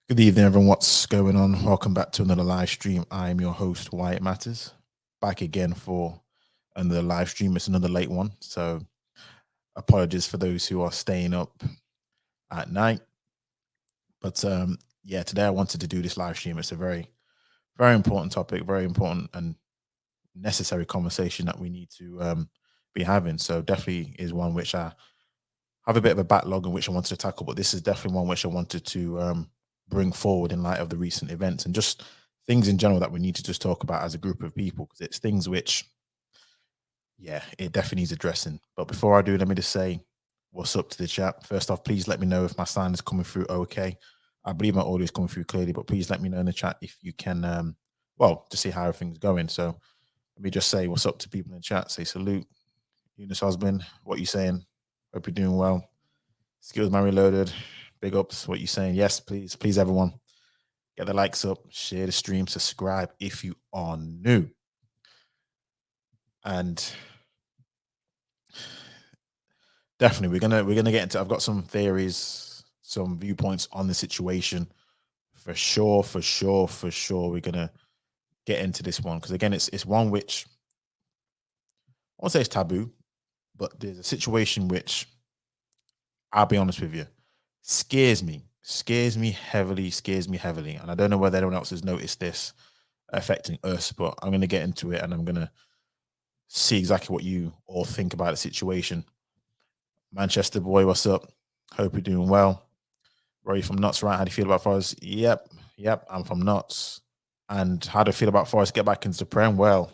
Good evening, everyone. What's going on? Welcome back to another live stream. I am your host, Why It Matters. Back again for another live stream. It's another late one. So apologies for those who are staying up at night. But yeah, today I wanted to do this live stream. It's a very important topic, very important and necessary conversation that we need to be having. So definitely is one which I have a bit of a backlog in which I wanted to tackle, but this is definitely one which I wanted to bring forward in light of the recent events and just things in general that we need to just talk about as a group of people because it's things which, yeah, it definitely needs addressing. But before I do, let me just say what's up to the chat. First off, please let me know if my sound is coming through okay. I believe my audio is coming through clearly, but please let me know in the chat if you can, well, to see how everything's going. So let me just say what's up to people in the chat. Say salute, Eunice husband. What you saying? Hope you're doing well. Skills man reloaded. Big ups. What you saying? Yes, please, everyone. Get the likes up, share the stream, subscribe if you are new. And definitely we're gonna get into I've got some theories, some viewpoints on the situation. For sure, for sure, for sure. We're gonna get into this one because again it's one which I won't say it's taboo, but there's a situation which I'll be honest with you, scares me heavily. And I don't know whether anyone else has noticed this affecting us, but I'm going to get into it and I'm going to see exactly what you all think about the situation. Manchester boy, what's up? Hope you're doing well. Rory from Nuts, right? How do you feel about Forest? Yep, I'm from Nuts. And how do I feel about Forest? Get back into the Prem? Well,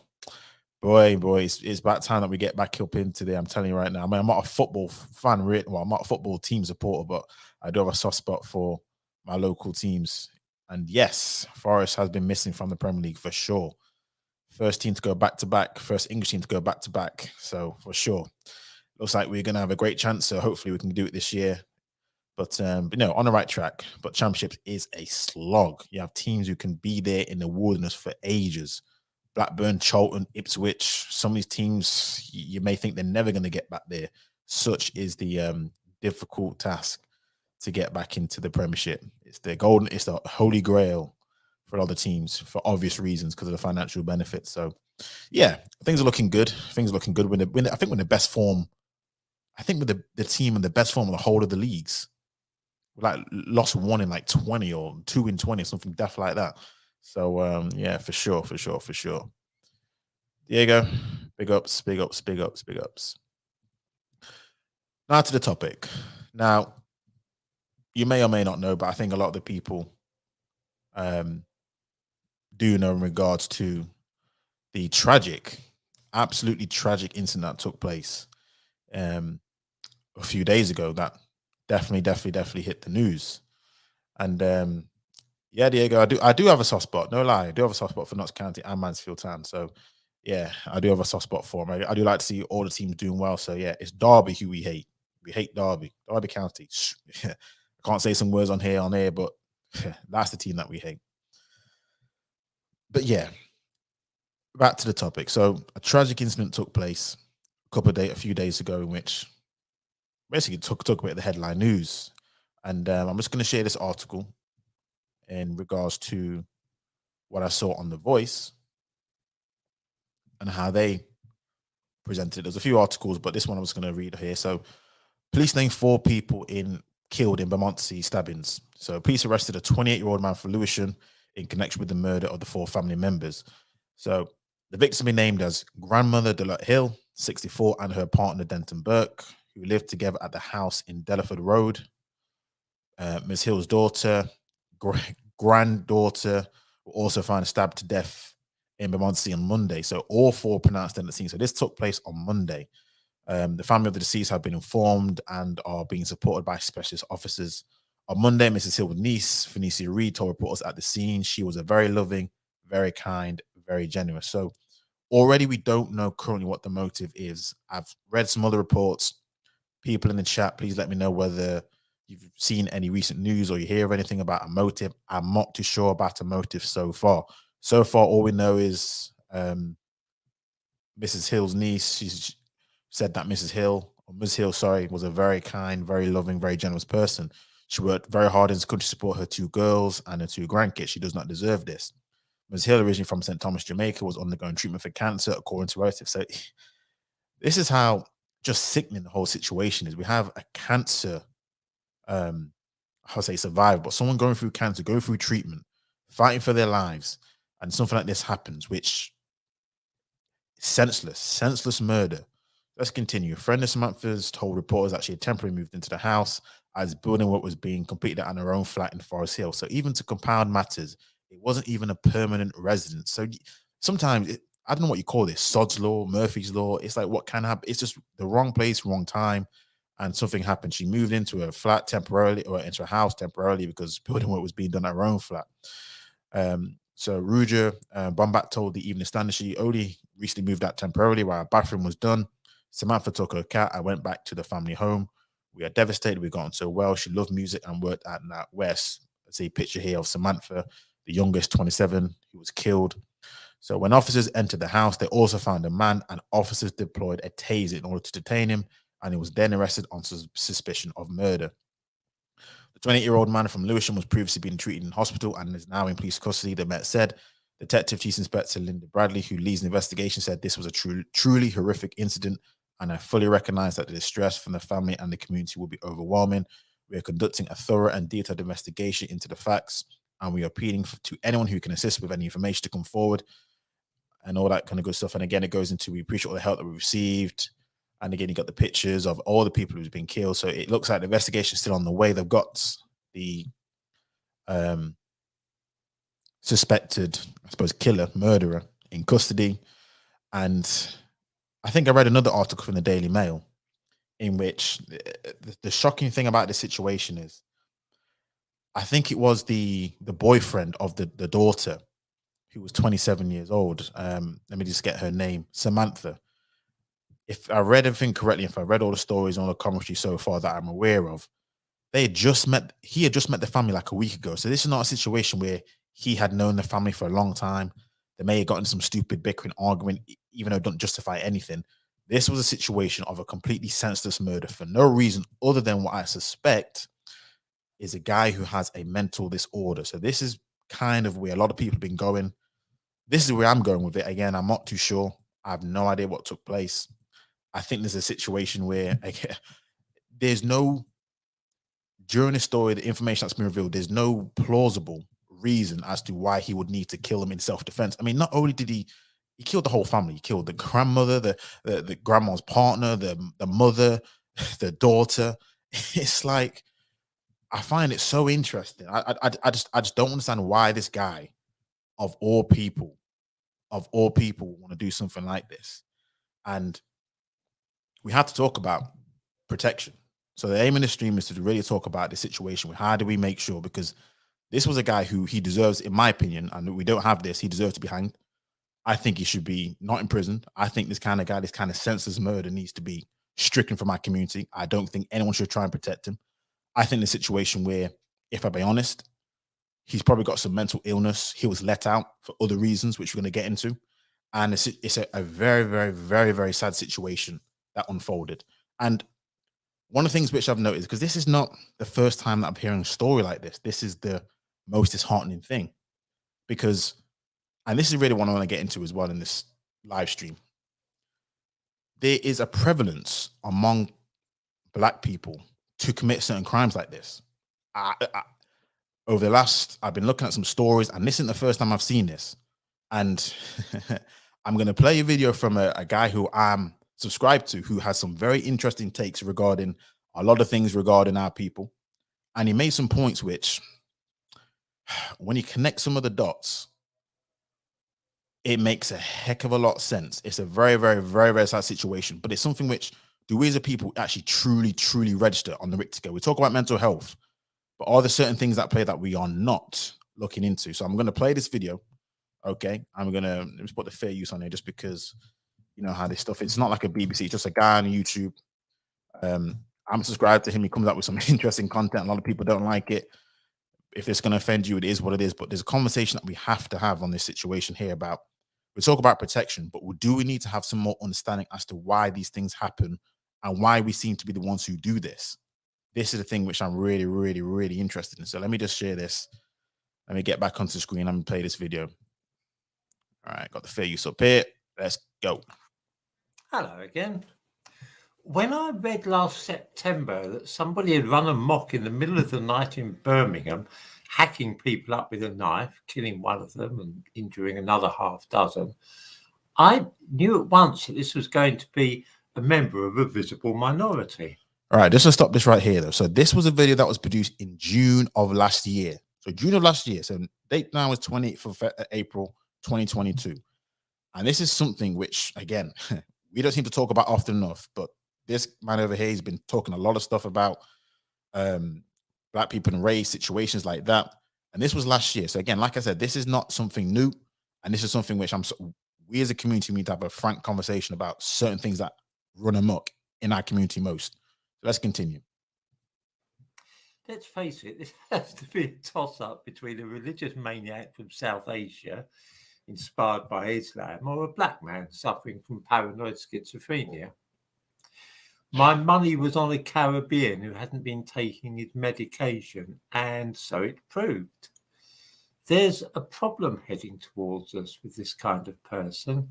boy, it's about time that we get back up into there. I'm telling you right now. I mean, I'm not a football fan, really. Well, I'm not a football team supporter, but I do have a soft spot for my local teams. And yes, Forest has been missing from the Premier League for sure. First team to go back to back, first English team to go back to back. So for sure, looks like we're going to have a great chance. So hopefully we can do it this year. But no, on the right track. But Championships is a slog. You have teams who can be there in the wilderness for ages. Blackburn, Charlton, Ipswich. Some of these teams you may think they're never going to get back there. Such is the difficult task to get back into the Premiership. It's the holy grail for other teams for obvious reasons because of the financial benefits. So, yeah, things are looking good. Things are looking good. I think we're in the best form. I think with the team in the best form of the whole of the leagues. We like lost one in like 20 or two in 20, something deaf like that. So yeah, for sure, for sure, for sure. Diego, big ups, big ups, big ups, big ups. Now to the topic. Now, you may or may not know, but I think a lot of the people um, do know in regards to the tragic, absolutely tragic incident that took place um, a few days ago that definitely hit the news. And yeah, Diego, I do have a soft spot. No lie, I do have a soft spot for Notts County and Mansfield Town. So yeah, I do have a soft spot for them. I do like to see all the teams doing well. So yeah, it's Derby who we hate. We hate Derby County. I can't say some words on here, but that's the team that we hate. But yeah, back to the topic. So a tragic incident took place a few days ago, in which basically took a bit of the headline news. And I'm just going to share this article in regards to what I saw on The Voice and how they presented. There's a few articles, but this one I was going to read here. So, police named 4 people killed in Bermondsey Stabbings. So, police arrested a 28-year-old man for Lewisham in connection with the murder of the 4 family members. So, the victim been named as grandmother Delette Hill, 64, and her partner Denton Burke, who lived together at the house in Delaford Road. Ms. Hill's daughter, granddaughter, were also found stabbed to death in Bermondsey on Monday. So all 4 pronounced dead at the scene. So this took place on Monday. The family of the deceased have been informed and are being supported by specialist officers. On Monday, Mrs. Hill's niece, Phoenicia Reid, told reporters at the scene she was a very loving, very kind, very generous. So already we don't know currently what the motive is. I've read some other reports. People in the chat, please let me know whether you've seen any recent news or you hear of anything about a motive. I'm not too sure about a motive so far. So far, all we know is Mrs. Hill's niece. She's said that Mrs. Hill, or Ms. Hill, sorry, was a very kind, very loving, very generous person. She worked very hard in this country to support her two girls and her two grandkids. She does not deserve this. Ms. Hill, originally from St. Thomas, Jamaica, was undergoing treatment for cancer, according to relatives. So this is how just sickening the whole situation is. We have a cancer, I'll say survivor, but someone going through cancer, going through treatment, fighting for their lives, and something like this happens, which senseless murder. Let's continue. A friend of Samantha's told reporters that she had temporarily moved into the house as building work was being completed at her own flat in Forest Hill. So even to compound matters, it wasn't even a permanent residence. So sometimes I don't know what you call this, Sod's law, Murphy's law. It's like what can happen. It's just the wrong place, wrong time, and something happened. She moved into a flat temporarily, or into a house temporarily, because building work was being done at her own flat. So Ruja Bombat told the Evening Standard she only recently moved out temporarily while her bathroom was done. Samantha took her cat. I went back to the family home. We are devastated. We got on so well. She loved music and worked at Nat West. Let's see a picture here of Samantha, the youngest, 27, who was killed. So when officers entered the house, they also found a man, and officers deployed a taser in order to detain him, and he was then arrested on suspicion of murder. The 28-year-old man from Lewisham was previously being treated in hospital and is now in police custody, the Met said. Detective Chief Inspector Linda Bradley, who leads the investigation, said this was a truly horrific incident, and I fully recognize that the distress from the family and the community will be overwhelming. We are conducting a thorough and detailed investigation into the facts, and we are appealing to anyone who can assist with any information to come forward and all that kind of good stuff. And again, it goes into we appreciate all the help that we received. And again, you got the pictures of all the people who's been killed. So it looks like the investigation is still on the way. They've got the suspected, I suppose, killer, murderer in custody. And I think I read another article from the Daily Mail in which the shocking thing about this situation is, I think it was the boyfriend of the daughter, who was 27 years old. Let me just get her name, Samantha. If I read everything correctly, if I read all the stories and all the commentary so far that I'm aware of, he had just met the family like a week ago. So this is not a situation where he had known the family for a long time. They may have gotten some stupid bickering argument, even though it don't justify anything. This was a situation of a completely senseless murder for no reason other than what I suspect is a guy who has a mental disorder. So this is kind of where a lot of people have been going. This is where I'm going with it. Again, I'm not too sure. I have no idea what took place. I think there's a situation where there's no, during the story, the information that's been revealed, there's no plausible reason as to why he would need to kill him in self-defense. I mean, not only did he killed the whole family. He killed the grandmother, the grandma's partner, the mother, the daughter. It's like, I find it so interesting. I just don't understand why this guy, of all people, want to do something like this. And we have to talk about protection. So the aim in the stream is to really talk about the situation. How do we make sure? Because this was a guy who he deserves, in my opinion, and we don't have this, he deserves to be hanged. I think he should be not imprisoned. I think this kind of guy, this kind of senseless murder needs to be stricken from our community. I don't think anyone should try and protect him. I think the situation where, if I be honest, he's probably got some mental illness. He was let out for other reasons, which we're going to get into. And it's a very, very, very, very sad situation that unfolded. And one of the things which I've noticed, because this is not the first time that I'm hearing a story like this is the most disheartening thing. Because, and this is really what I want to get into as well in this live stream, there is a prevalence among Black people to commit certain crimes like this. Over the last, I've been looking at some stories, and this isn't the first time I've seen this. And I'm going to play a video from a guy who I'm subscribed to, who has some very interesting takes regarding a lot of things regarding our people. And he made some points which, when you connect some of the dots, it makes a heck of a lot of sense. It's a very, very, very, very sad situation, but it's something which, do we as a people actually truly, truly register on the Richter scale? We talk about mental health, but are there certain things that play that we are not looking into? So I'm going to play this video. Okay. I'm going to just put the fair use on there, just because you know how this stuff, it's not like a BBC, it's just a guy on YouTube. I'm subscribed to him. He comes out with some interesting content. A lot of people don't like it. If it's going to offend you, it is what it is. But there's a conversation that we have to have on this situation here about, we talk about protection, but do we need to have some more understanding as to why these things happen and why we seem to be the ones who do this? this is the thing which I'm really, really, really interested in. So let me just share this. Let me get back onto the screen and play this video. All right, got the fair use up here. Let's go. Hello again. When I read last September that somebody had run amok in the middle of the night in Birmingham, hacking people up with a knife, killing one of them and injuring another half dozen, I knew at once that this was going to be a member of a visible minority. All right, just to stop this right here, though. So this was a video that was produced in June of last year. So June of last year. So date now is 28th of April 2022. And this is something which, again, we don't seem to talk about often enough. But this man over here, he's been talking a lot of stuff about Black people and race, situations like that. And this was last year. So again, like I said, this is not something new. And this is something which we as a community need to have a frank conversation about certain things that run amok in our community most. Let's continue. Let's face it, this has to be a toss-up between a religious maniac from South Asia, inspired by Islam, or a black man suffering from paranoid schizophrenia. My money was on a Caribbean who hadn't been taking his medication, and so it proved. There's a problem heading towards us with this kind of person.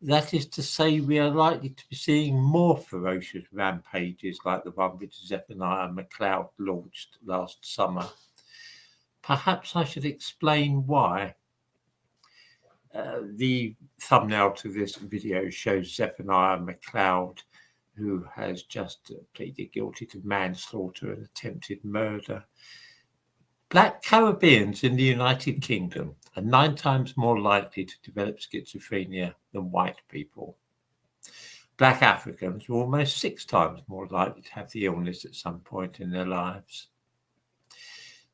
That is to say, we are likely to be seeing more ferocious rampages like the one which Zephaniah McLeod launched last summer. Perhaps I should explain why. The thumbnail to this video shows Zephaniah McLeod, who has just pleaded guilty to manslaughter and attempted murder. Black Caribbeans in the United Kingdom are 9 times more likely to develop schizophrenia than white people. Black Africans are almost 6 times more likely to have the illness at some point in their lives.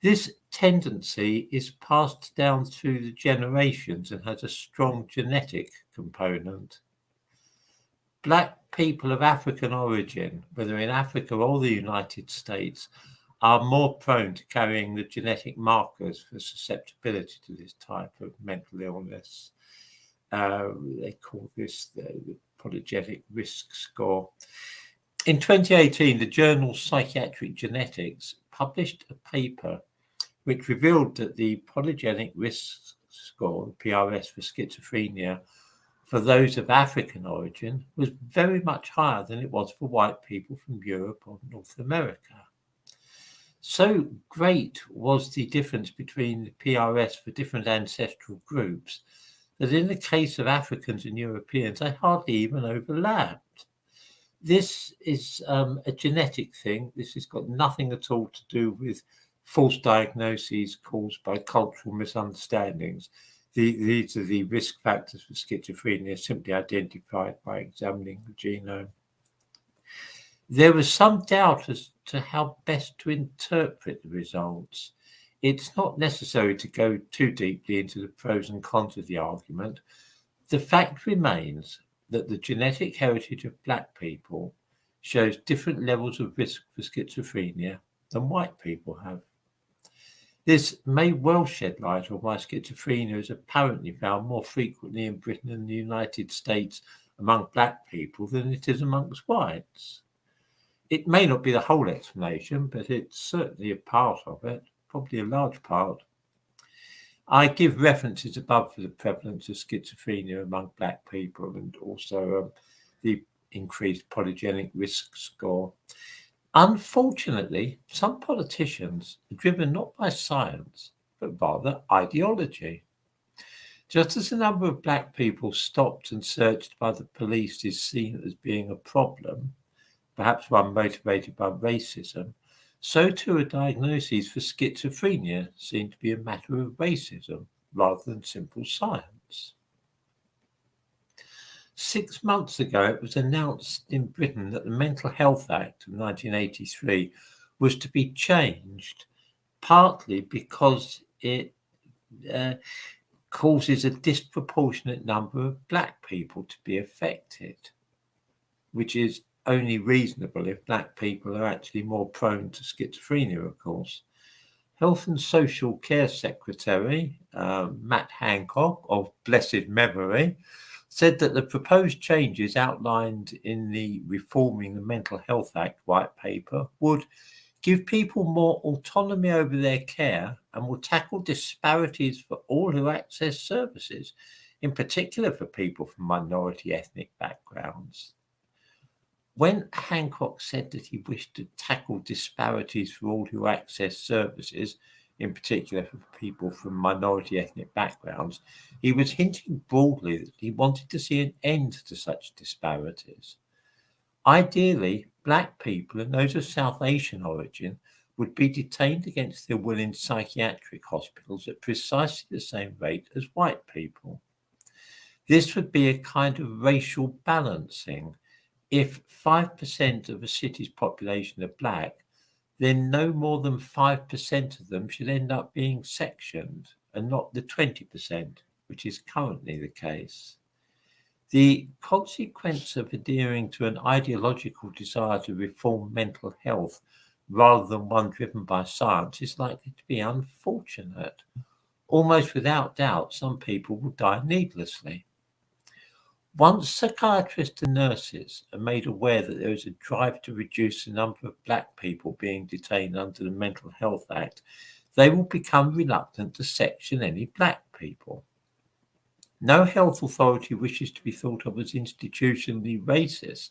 This tendency is passed down through the generations and has a strong genetic component. Black people of African origin, whether in Africa or the United States, are more prone to carrying the genetic markers for susceptibility to this type of mental illness. They call this the polygenic risk score. In 2018, the journal Psychiatric Genetics published a paper which revealed that the polygenic risk score, PRS, for schizophrenia for those of African origin was very much higher than it was for white people from Europe or North America. So great was the difference between the PRS for different ancestral groups that in the case of Africans and Europeans, they hardly even overlapped. This is a genetic thing. This has got nothing at all to do with false diagnoses caused by cultural misunderstandings. These are the risk factors for schizophrenia simply identified by examining the genome. There was some doubt as to how best to interpret the results. It's not necessary to go too deeply into the pros and cons of the argument. The fact remains that the genetic heritage of Black people shows different levels of risk for schizophrenia than white people have. This may well shed light on why schizophrenia is apparently found more frequently in Britain and the United States among Black people than it is amongst whites. It may not be the whole explanation, but it's certainly a part of it, probably a large part. I give references above for the prevalence of schizophrenia among Black people and also the increased polygenic risk score. Unfortunately, some politicians are driven not by science, but rather ideology. Just as the number of Black people stopped and searched by the police is seen as being a problem, perhaps one motivated by racism, so too are diagnoses for schizophrenia seen to be a matter of racism rather than simple science. 6 months ago, it was announced in Britain that the Mental Health Act of 1983 was to be changed, partly because it causes a disproportionate number of Black people to be affected, which is only reasonable if Black people are actually more prone to schizophrenia, of course. Health and Social Care Secretary Matt Hancock, of blessed memory, said that the proposed changes outlined in the Reforming the Mental Health Act white paper would give people more autonomy over their care, and will tackle disparities for all who access services, in particular for people from minority ethnic backgrounds. When Hancock said that he wished to tackle disparities for all who access services, in particular for people from minority ethnic backgrounds, he was hinting broadly that he wanted to see an end to such disparities. Ideally, black people and those of South Asian origin would be detained against their will in psychiatric hospitals at precisely the same rate as white people. This would be a kind of racial balancing. If 5% of a city's population are black, then no more than 5% of them should end up being sectioned, and not the 20%, which is currently the case. The consequence of adhering to an ideological desire to reform mental health rather than one driven by science is likely to be unfortunate. Almost without doubt, some people will die needlessly. Once psychiatrists and nurses are made aware that there is a drive to reduce the number of black people being detained under the Mental Health Act, they will become reluctant to section any black people. No health authority wishes to be thought of as institutionally racist,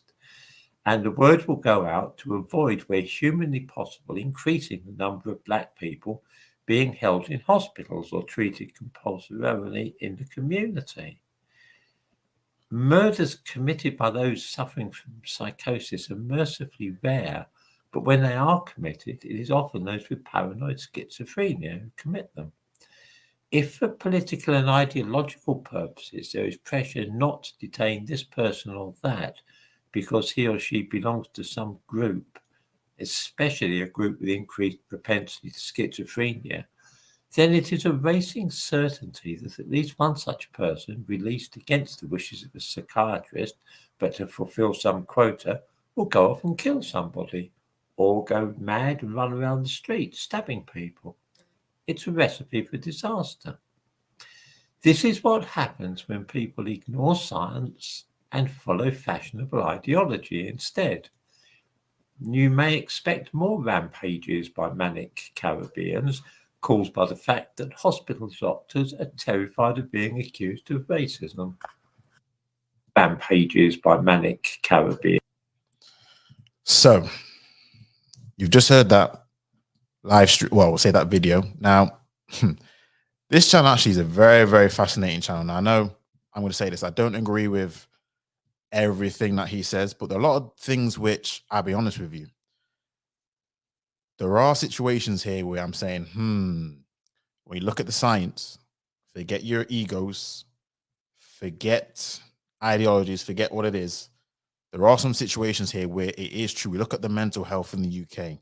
and the word will go out to avoid, where humanly possible, increasing the number of black people being held in hospitals or treated compulsorily in the community. Murders committed by those suffering from psychosis are mercifully rare, but when they are committed, it is often those with paranoid schizophrenia who commit them. If for political and ideological purposes there is pressure not to detain this person or that because he or she belongs to some group, especially a group with increased propensity to schizophrenia, then it is a racing certainty that at least one such person, released against the wishes of a psychiatrist, but to fulfill some quota, will go off and kill somebody, or go mad and run around the street stabbing people. It's a recipe for disaster. This is what happens when people ignore science and follow fashionable ideology instead. You may expect more rampages by manic Caribbeans, caused by the fact that hospital doctors are terrified of being accused of racism. Rampages by manic Caribbean. So you've just heard that live stream. Well, we'll say that video. Now, this channel actually is a very, very fascinating channel. Now, I know I'm going to say this. I don't agree with everything that he says, but there are a lot of things which, I'll be honest with you, there are situations here where I'm saying, when you look at the science, forget your egos, forget ideologies, forget what it is. There are some situations here where it is true. We look at the mental health in the UK.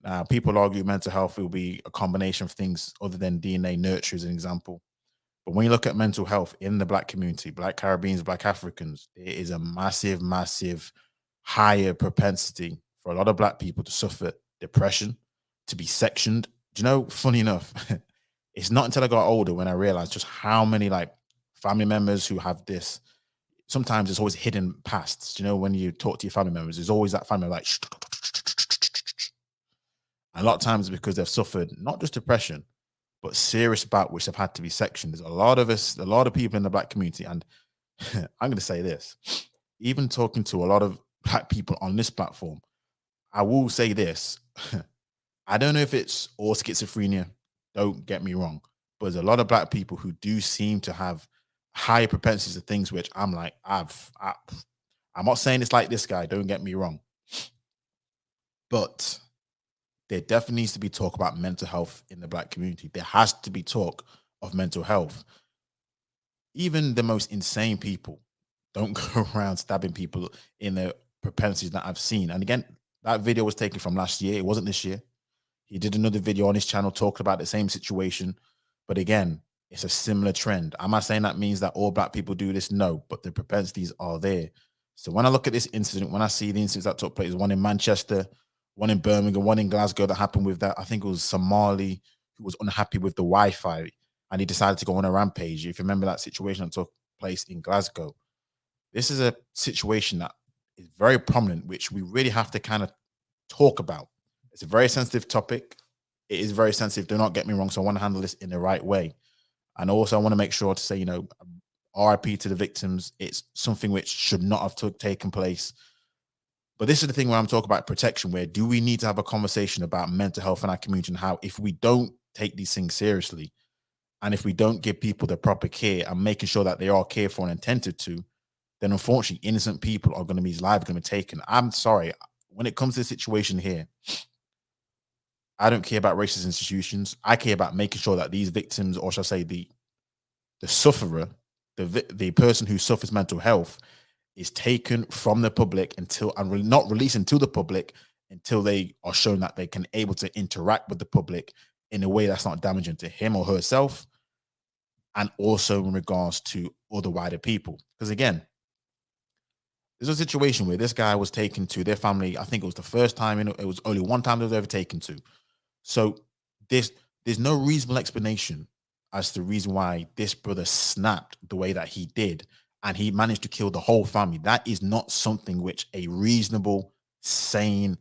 Now, people argue mental health will be a combination of things other than DNA. Nurture is an example. But when you look at mental health in the black community, black Caribbeans, black Africans, there is a massive, massive higher propensity for a lot of black people to suffer depression, to be sectioned. Do you know, funny enough, it's not until I got older when I realized just how many like family members who have this. Sometimes it's always hidden pasts. You know, when you talk to your family members, there's always that family like, a lot of times because they've suffered not just depression, but serious bout which have had to be sectioned. There's a lot of us, a lot of people in the black community, and I'm going to say this, even talking to a lot of black people on this platform, I will say this. I don't know if it's all schizophrenia, don't get me wrong, but there's a lot of black people who do seem to have higher propensities to things which I'm like, I'm not saying it's like this guy, don't get me wrong, but there definitely needs to be talk about mental health in the black community. There has to be talk of mental health. Even the most insane people don't go around stabbing people in the propensities that I've seen. And again, that video was taken from last year. It wasn't this year. He did another video on his channel talking about the same situation. But again, it's a similar trend. Am I saying that means that all black people do this? No, but the propensities are there. So when I look at this incident, when I see the incidents that took place, one in Manchester, one in Birmingham, one in Glasgow that happened with that, I think it was Somali who was unhappy with the Wi-Fi and he decided to go on a rampage. If you remember that situation that took place in Glasgow, this is a situation that is very prominent, which we really have to kind of talk about, It's a very sensitive topic. It is very sensitive. Do not get me wrong. So I want to handle this in the right way. And also, I want to make sure to say, RIP to the victims. It's something which should not have taken place. But this is the thing where I'm talking about protection, where do we need to have a conversation about mental health in our community and how if we don't take these things seriously and if we don't give people the proper care and making sure that they are cared for and attended to, then unfortunately innocent people are going to be, his lives going to be taken. I'm sorry. When it comes to the situation here, I don't care about racist institutions. I care about making sure that these victims, or shall I say the sufferer, the person who suffers mental health, is taken from the public until and not released to the public until they are shown that they can able to interact with the public in a way that's not damaging to him or herself, and also in regards to other wider people. Because again, there's a situation where this guy was taken to their family. I think it was the first time, it was only one time they was ever taken to. So there's no reasonable explanation as to the reason why this brother snapped the way that he did, and he managed to kill the whole family. That is not something which a reasonable, sane,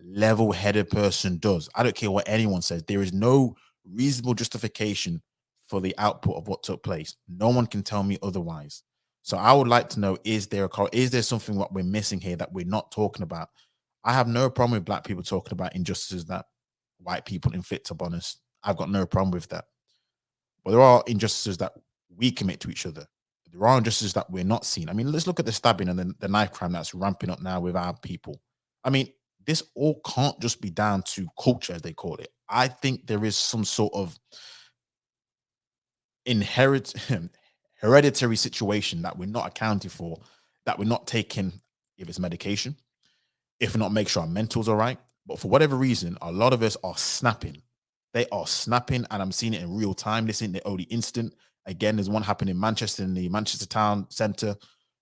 level-headed person does. I don't care what anyone says. There is no reasonable justification for the output of what took place. No one can tell me otherwise. So I would like to know, is there something what we're missing here that we're not talking about? I have no problem with black people talking about injustices that white people inflict upon us. I've got no problem with that. But there are injustices that we commit to each other. There are injustices that we're not seeing. I mean, let's look at the stabbing and the knife crime that's ramping up now with our people. I mean, this all can't just be down to culture, as they call it. I think there is some sort of hereditary situation that we're not accounting for, that we're not taking, if it's medication, if not make sure our mental's all right. But for whatever reason, a lot of us are snapping. They are snapping, and I'm seeing it in real time. This isn't the only instant. Again, there's one happened in Manchester, in the Manchester town centre.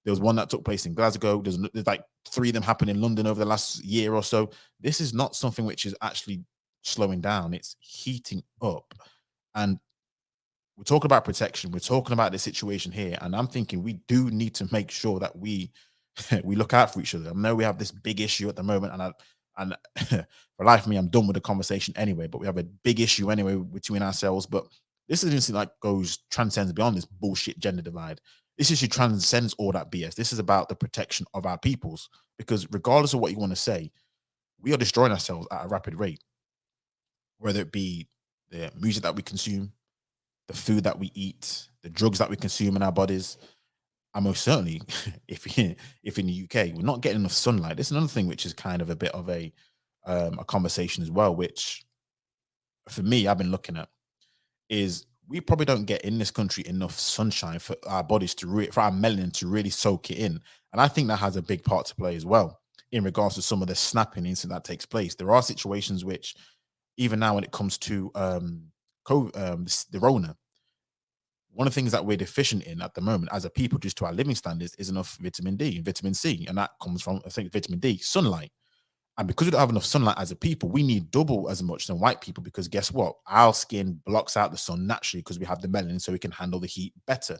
There was one that took place in Glasgow. There's like 3 of them happened in London over the last year or so. This is not something which is actually slowing down. It's heating up. And we're talking about protection. We're talking about the situation here. And I'm thinking we do need to make sure that we we look out for each other. I know we have this big issue at the moment, and for life of me, I'm done with the conversation anyway. But we have a big issue anyway between ourselves. But this is like transcends beyond this bullshit gender divide. This issue transcends all that BS. This is about the protection of our peoples, because regardless of what you want to say, we are destroying ourselves at a rapid rate. Whether it be the music that we consume, the food that we eat, the drugs that we consume in our bodies. And most certainly, if in the UK we're not getting enough sunlight, this is another thing which is kind of a bit of a conversation as well. Which, for me, I've been looking at is we probably don't get in this country enough sunshine for our bodies for our melanin to really soak it in, and I think that has a big part to play as well in regards to some of the snapping incident that takes place. There are situations which, even now, when it comes to the Rona, one of the things that we're deficient in at the moment as a people, just to our living standards, is enough vitamin D and vitamin C. And that comes from, I think, vitamin D, sunlight. And because we don't have enough sunlight as a people, we need double as much than white people, because guess what? Our skin blocks out the sun naturally because we have the melanin, so we can handle the heat better.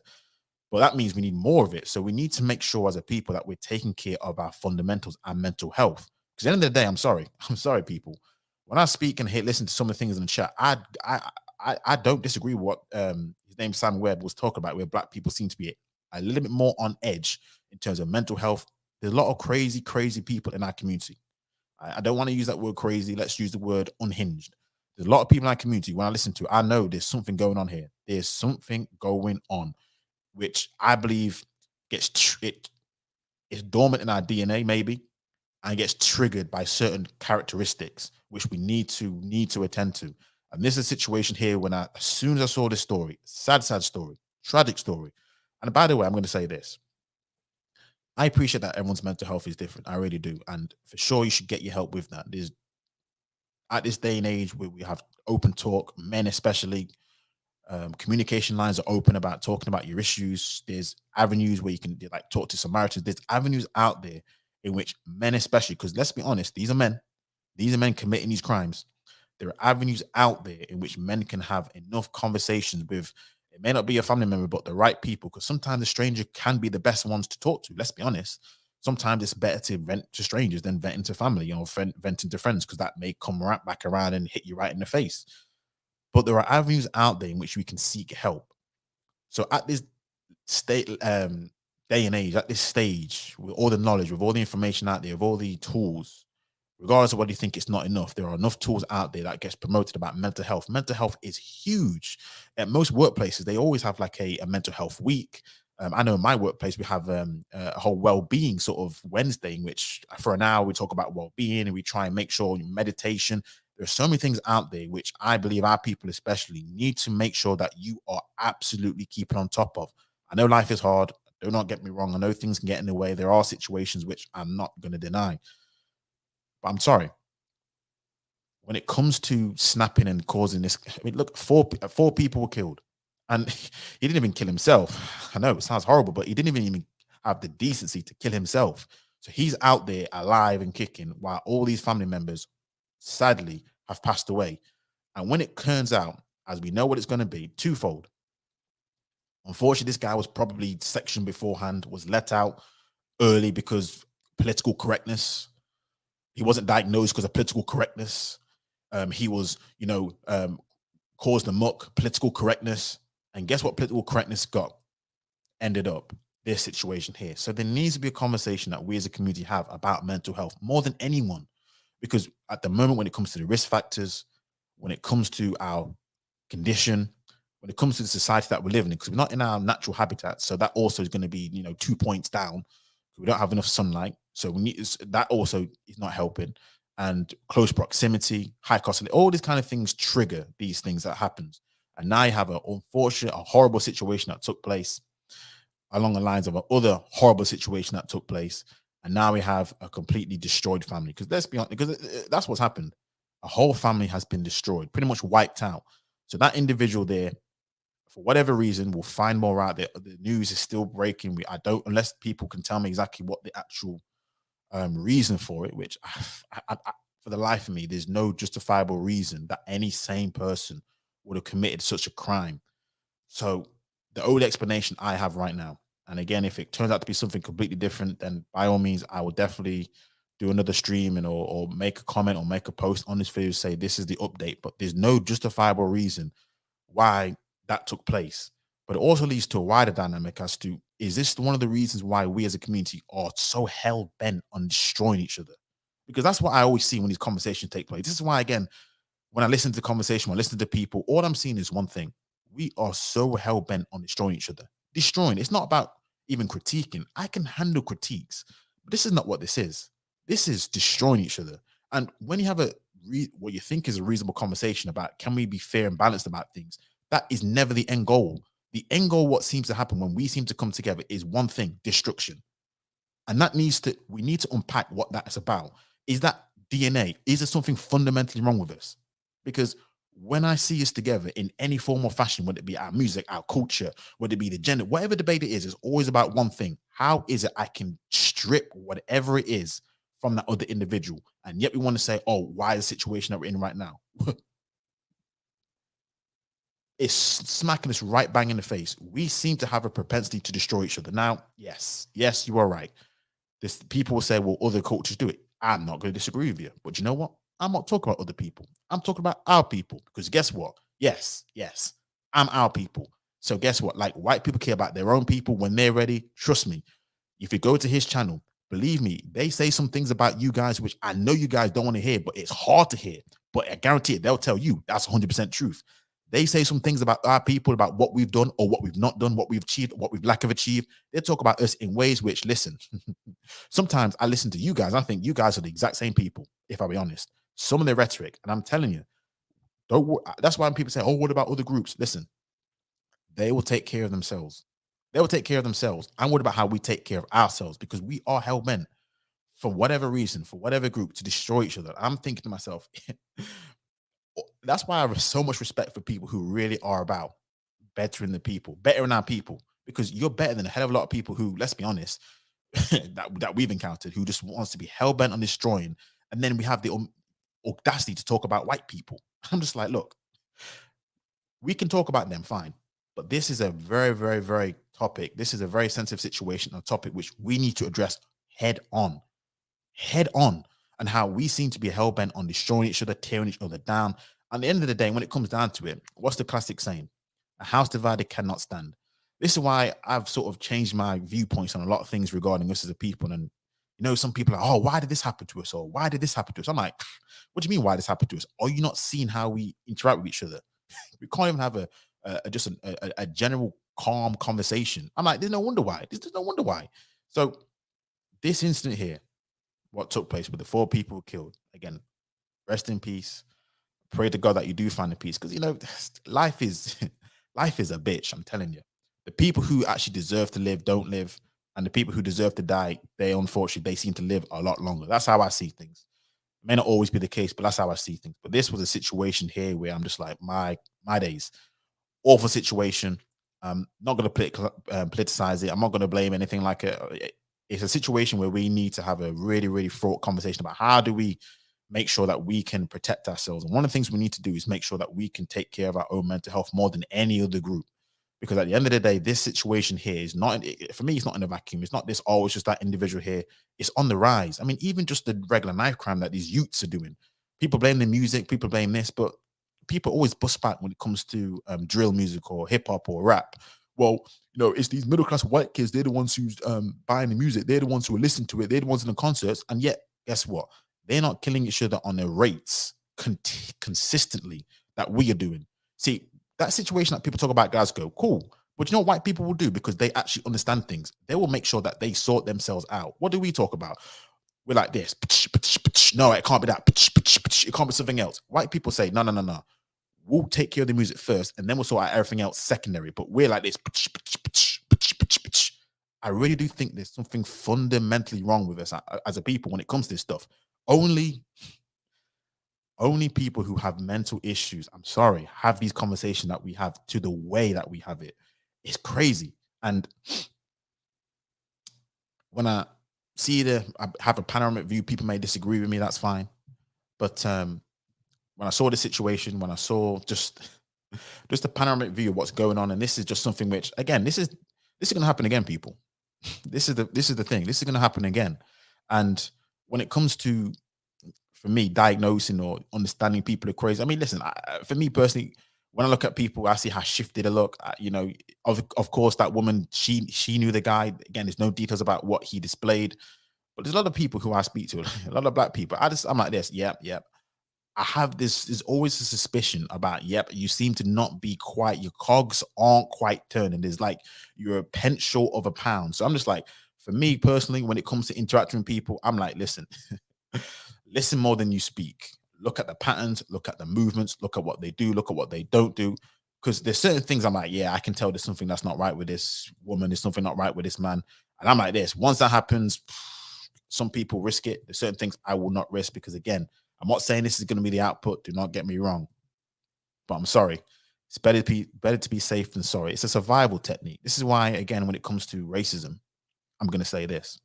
But that means we need more of it. So we need to make sure as a people that we're taking care of our fundamentals and mental health. Because at the end of the day, I'm sorry, people. When I speak and listen to some of the things in the chat, I don't disagree with what his name Sam Webb was talking about, where black people seem to be a little bit more on edge in terms of mental health. There's a lot of crazy people in our community. I don't want to use that word crazy. Let's use the word unhinged. There's a lot of people in our community. When I listen to it, I know there's something going on here. There's something going on, which I believe it's dormant in our DNA, maybe, and gets triggered by certain characteristics which we need to attend to. And this is a situation here when as soon as I saw this story, sad story, tragic story. And by the way, I'm going to say this. I appreciate that everyone's mental health is different. I really do. And for sure, you should get your help with that. There's, at this day and age where we have open talk, men especially, communication lines are open about talking about your issues. There's avenues where you can like talk to Samaritans. There's avenues out there in which men especially, because let's be honest, these are men committing these crimes. There are avenues out there in which men can have enough conversations with, it may not be a family member, but the right people, because sometimes the stranger can be the best ones to talk to. Let's be honest. Sometimes it's better to vent to strangers than venting to family, venting to friends, because that may come right back around and hit you right in the face. But there are avenues out there in which we can seek help. So at this state day and age, at this stage, with all the knowledge, with all the information out there, with all the tools, regardless of what you think, it's not enough. There are enough tools out there that gets promoted about mental health. Mental health is huge. At most workplaces, they always have like a mental health week. I know in my workplace we have a whole well-being sort of Wednesday, in which for an hour we talk about well-being and we try and make sure meditation. There are so many things out there which I believe our people especially need to make sure that you are absolutely keeping on top of. I know life is hard. Do not get me wrong. I know things can get in the way. There are situations which I'm not going to deny. But I'm sorry, when it comes to snapping and causing this, I mean, look, four people were killed, and he didn't even kill himself. I know it sounds horrible, but he didn't even have the decency to kill himself. So he's out there alive and kicking, while all these family members, sadly, have passed away. And when it turns out, as we know what it's going to be, twofold. Unfortunately, this guy was probably sectioned beforehand, was let out early because political correctness. He wasn't diagnosed because of political correctness. He was, caused a muck, political correctness. And guess what political correctness got? Ended up this situation here. So there needs to be a conversation that we as a community have about mental health more than anyone. Because at the moment, when it comes to the risk factors, when it comes to our condition, when it comes to the society that we're living in, because we're not in our natural habitat. So that also is going to be, 2 points down. We don't have enough sunlight. So we need that also is not helping. And close proximity, high cost, and all these kind of things trigger these things that happens. And now you have a horrible situation that took place along the lines of another horrible situation that took place. And now we have a completely destroyed family. Because let's be honest, because that's what's happened. A whole family has been destroyed, pretty much wiped out. So that individual there, for whatever reason, we'll find more out there. The news is still breaking. I don't, unless people can tell me exactly what the actual reason for it, which for the life of me, there's no justifiable reason that any sane person would have committed such a crime. So the only explanation I have right now, and again, if it turns out to be something completely different, then by all means, I will definitely do another stream or make a comment or make a post on this video to say this is the update. But there's no justifiable reason why that took place. But it also leads to a wider dynamic as to, is this one of the reasons why we as a community are so hell bent on destroying each other? Because that's what I always see when these conversations take place. This is why, again, when I listen to the conversation, when I listen to people, all I'm seeing is one thing. We are so hell bent on destroying each other. Destroying. It's not about even critiquing. I can handle critiques, but this is not what this is. This is destroying each other. And when you have what you think is a reasonable conversation about, can we be fair and balanced about things? That is never the end goal. The end goal, what seems to happen when we seem to come together, is one thing: destruction. And we need to unpack what that is about. Is that DNA? Is there something fundamentally wrong with us? Because when I see us together in any form or fashion, whether it be our music, our culture, whether it be the gender, whatever debate it is, it's always about one thing. How is it I can strip whatever it is from that other individual? And yet we want to say, oh, why the situation that we're in right now? It's smacking us right bang in the face. We seem to have a propensity to destroy each other. Now, yes, you are right. People will say, well, other cultures do it. I'm not going to disagree with you. But you know what? I'm not talking about other people. I'm talking about our people. Because guess what? Yes, I'm our people. So guess what? Like, white people care about their own people when they're ready. Trust me. If you go to his channel, believe me, they say some things about you guys, which I know you guys don't want to hear, but it's hard to hear. But I guarantee it, they'll tell you that's 100% truth. They say some things about our people, about what we've done or what we've not done, what we've achieved, what we've lack of achieved. They talk about us in ways which, listen, sometimes I listen to you guys. I think you guys are the exact same people, if I'll be honest. Some of the rhetoric, and I'm telling you, that's why when people say, oh, what about other groups? Listen, they will take care of themselves. They will take care of themselves. I'm worried about how we take care of ourselves, because we are hell bent, for whatever reason, for whatever group, to destroy each other. I'm thinking to myself, that's why I have so much respect for people who really are about bettering the people, bettering our people, because you're better than a hell of a lot of people who, let's be honest, that we've encountered, who just wants to be hell bent on destroying. And then we have the audacity to talk about white people. I'm just like, look, we can talk about them, fine. But this is a very, very, very topic. This is a very sensitive situation, a topic which we need to address head on, head on, and how we seem to be hell bent on destroying each other, tearing each other down. At the end of the day, when it comes down to it, what's the classic saying? A house divided cannot stand. This is why I've sort of changed my viewpoints on a lot of things regarding us as a people. And some people are, oh, why did this happen to us? Or why did this happen to us? I'm like, what do you mean why this happened to us? Are you not seeing how we interact with each other? We can't even have a general calm conversation. I'm like, there's no wonder why. There's no wonder why. So this incident here, what took place with the 4 people killed, again, rest in peace. Pray to God that you do find a peace, because life is life is a bitch. I'm telling you, the people who actually deserve to live don't live, and the people who deserve to die, they seem to live a lot longer. That's how I see things. It may not always be the case, but that's how I see things. But this was a situation here where I'm just like, my days, awful situation. I'm not going to politicize it. I'm not going to blame anything like it. It's a situation where we need to have a really, really fraught conversation about how do we make sure that we can protect ourselves. And one of the things we need to do is make sure that we can take care of our own mental health more than any other group. Because at the end of the day, this situation here is not, for me, it's not in a vacuum. It's not this, oh, it's just that individual here. It's on the rise. I mean, even just the regular knife crime that these youths are doing. People blame the music, people blame this, but people always bust back when it comes to drill music or hip hop or rap. Well, it's these middle class white kids. They're the ones who's buying the music. They're the ones who are listening to it. They're the ones in the concerts. And yet, guess what? They're not killing each other on their rates consistently that we are doing. See, that situation that people talk about Glasgow, cool. But white people will do, because they actually understand things. They will make sure that they sort themselves out. What do we talk about? We're like this. No, it can't be that. It can't be something else. White people say, no. We'll take care of the music first, and then we'll sort out everything else secondary. But we're like this. I really do think there's something fundamentally wrong with us as a people when it comes to this stuff. Only people who have mental issues, I'm sorry, have these conversations that we have to the way that we have it. It's crazy. And when I have a panoramic view, people may disagree with me, that's fine. But when I saw the situation, when I saw just a panoramic view of what's going on, and this is just something which, again, this is going to happen again, people. This is the thing. This is going to happen again. And when it comes to, for me, diagnosing or understanding people are crazy. I mean, listen, for me personally, when I look at people, I see how shifted they look. Of course, that woman, she knew the guy. Again, there's no details about what he displayed, but there's a lot of people who I speak to, a lot of black people. I'm like this, yep. I have there's always a suspicion about, yep, you seem to not be quite, your cogs aren't quite turning. There's like, you're a pence short of a pound. So I'm just like, for me personally, when it comes to interacting with people, I'm like, listen, listen more than you speak. Look at the patterns, look at the movements, look at what they do, look at what they don't do. Because there's certain things I'm like, yeah, I can tell there's something that's not right with this woman, there's something not right with this man. And I'm like this. Once that happens, some people risk it. There's certain things I will not risk, because again, I'm not saying this is going to be the output. Do not get me wrong. But I'm sorry. It's better to be safe than sorry. It's a survival technique. This is why, again, when it comes to racism, I'm going to say this.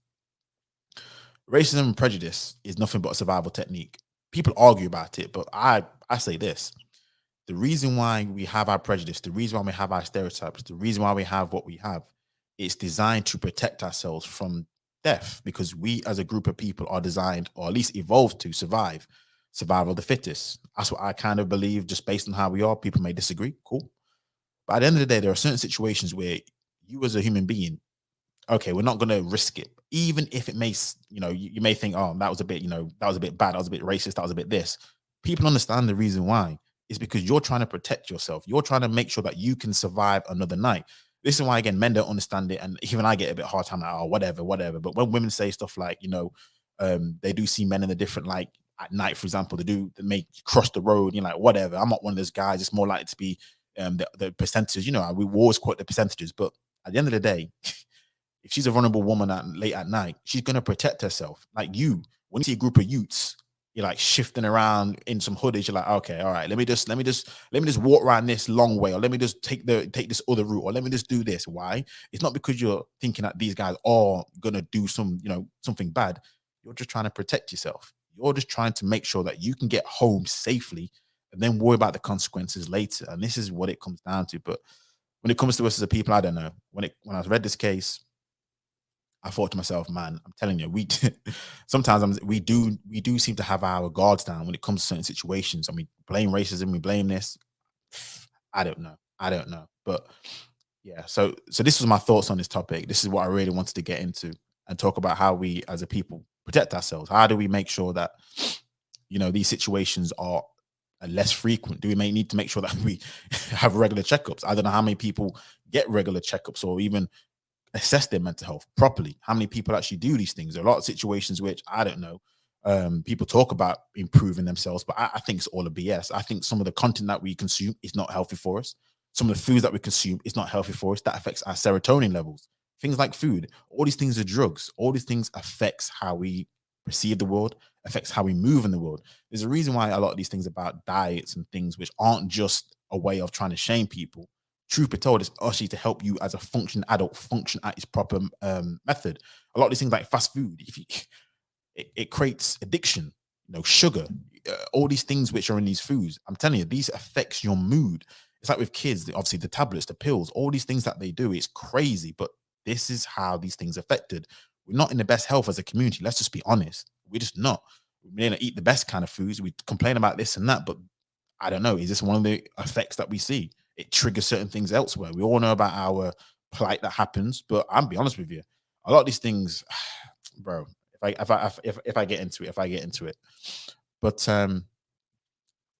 Racism and prejudice is nothing but a survival technique. People argue about it, but I say this. The reason why we have our prejudice, the reason why we have our stereotypes, the reason why we have what we have, it's designed to protect ourselves from death, because we as a group of people are designed, or at least evolved, to survive. Survival of the fittest. That's what I kind of believe, just based on how we are. People may disagree. Cool. But at the end of the day, there are certain situations where you as a human being, okay, we're not going to risk it. Even if it may, you may think, oh, that was a bit, that was a bit bad. That was a bit racist. That was a bit this. People understand the reason why. It's because you're trying to protect yourself. You're trying to make sure that you can survive another night. This is why, again, men don't understand it. And even I get a bit hard time, like, oh, whatever. But when women say stuff like, they do see men in a different light at night, for example, they may cross the road, like, whatever. I'm not one of those guys. It's more likely to be the percentages. We always quote the percentages. But at the end of the day, if she's a vulnerable woman late at night, she's going to protect herself. Like when you see a group of youths, you're like shifting around in some hoodies. You're like, okay, all right, let me just walk around this long way, or let me just take this other route, or let me just do this. Why? It's not because you're thinking that these guys are going to do something bad. You're just trying to protect yourself. You're just trying to make sure that you can get home safely, and then worry about the consequences later. And this is what it comes down to. But when it comes to us as a people, I don't know. When I read this case, I thought to myself, man, I'm telling you, we sometimes we do seem to have our guards down when it comes to certain situations, and we blame racism, we blame this. I don't know. I don't know. But yeah, so this was my thoughts on this topic. This is what I really wanted to get into and talk about how we as a people protect ourselves. How do we make sure that these situations are less frequent? Do we may need to make sure that we have regular checkups? I don't know how many people get regular checkups or even assess their mental health properly. How many people actually do these things? There are a lot of situations which I don't know. People talk about improving themselves, but I think it's all a BS. I think some of the content that we consume is not healthy for us. Some of the foods that we consume is not healthy for us. That affects our serotonin levels. Things like food, all these things are drugs. All these things affects how we perceive the world, affects how we move in the world. There's a reason why a lot of these things about diets and things which aren't just a way of trying to shame people. Truth be told, it's actually to help you as a functioning adult function at its proper method. A lot of these things like fast food, if you, it creates addiction. Sugar, all these things which are in these foods. I'm telling you, these affects your mood. It's like with kids, obviously the tablets, the pills, all these things that they do. It's crazy, but this is how these things affected. We're not in the best health as a community. Let's just be honest. We're just not. We may not eat the best kind of foods. We complain about this and that, but I don't know. Is this one of the effects that we see? It triggers certain things elsewhere. We all know about our plight that happens, but I'll be honest with you, a lot of these things, bro. If I get into it, but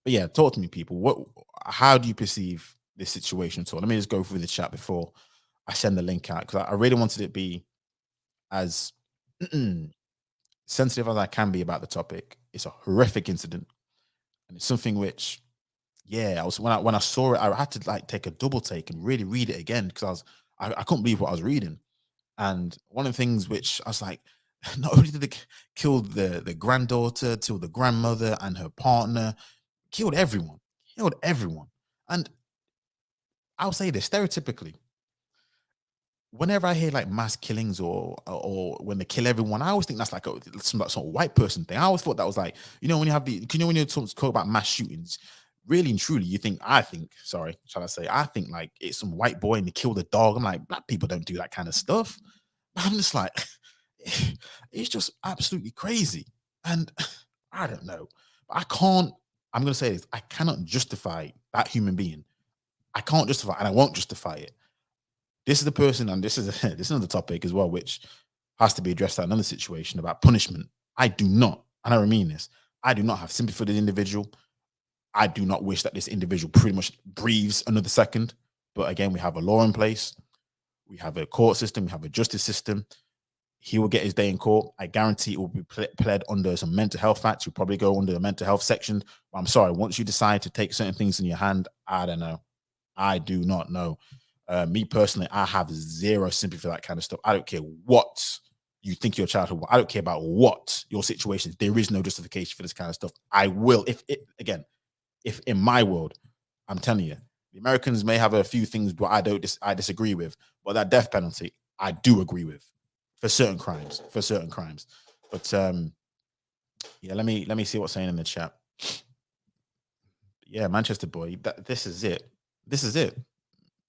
yeah, talk to me, people. How do you perceive this situation? So let me just go through the chat before I send the link out, because I really wanted it to be as sensitive as I can be about the topic. It's a horrific incident, and it's something which, yeah, I was when I saw it, I had to like take a double take and really read it again, because I couldn't believe what I was reading. And one of the things which I was like, not only did they kill the granddaughter, till the grandmother and her partner, killed everyone. And I'll say this stereotypically, whenever I hear like mass killings or when they kill everyone, I always think that's like some like sort of white person thing. I always thought that was like, when you have when you talk about mass shootings, really and truly, I think like it's some white boy and they killed a dog. I'm like, black people don't do that kind of stuff. But I'm just like, it's just absolutely crazy. And I don't know. But I'm gonna say this, I cannot justify that human being. I can't justify, and I won't justify it. This is the person, and this is another topic as well, which has to be addressed at another situation about punishment. I do not, and I mean this, I do not have sympathy for the individual. I do not wish that this individual pretty much breathes another second. But again, we have a law in place. We have a court system. We have a justice system. He will get his day in court. I guarantee it will be pled under some mental health acts. You'll probably go under the mental health section. But I'm sorry, once you decide to take certain things in your hand, I don't know. I do not know. Me personally, I have zero sympathy for that kind of stuff. I don't care what you think your childhood was. I don't care about what your situation is. There is no justification for this kind of stuff. I will, if in my world, I'm telling you, the Americans may have a few things but I disagree with, but that death penalty, I do agree with for certain crimes. But yeah, let me see what's saying in the chat. Yeah, Manchester boy, this is it.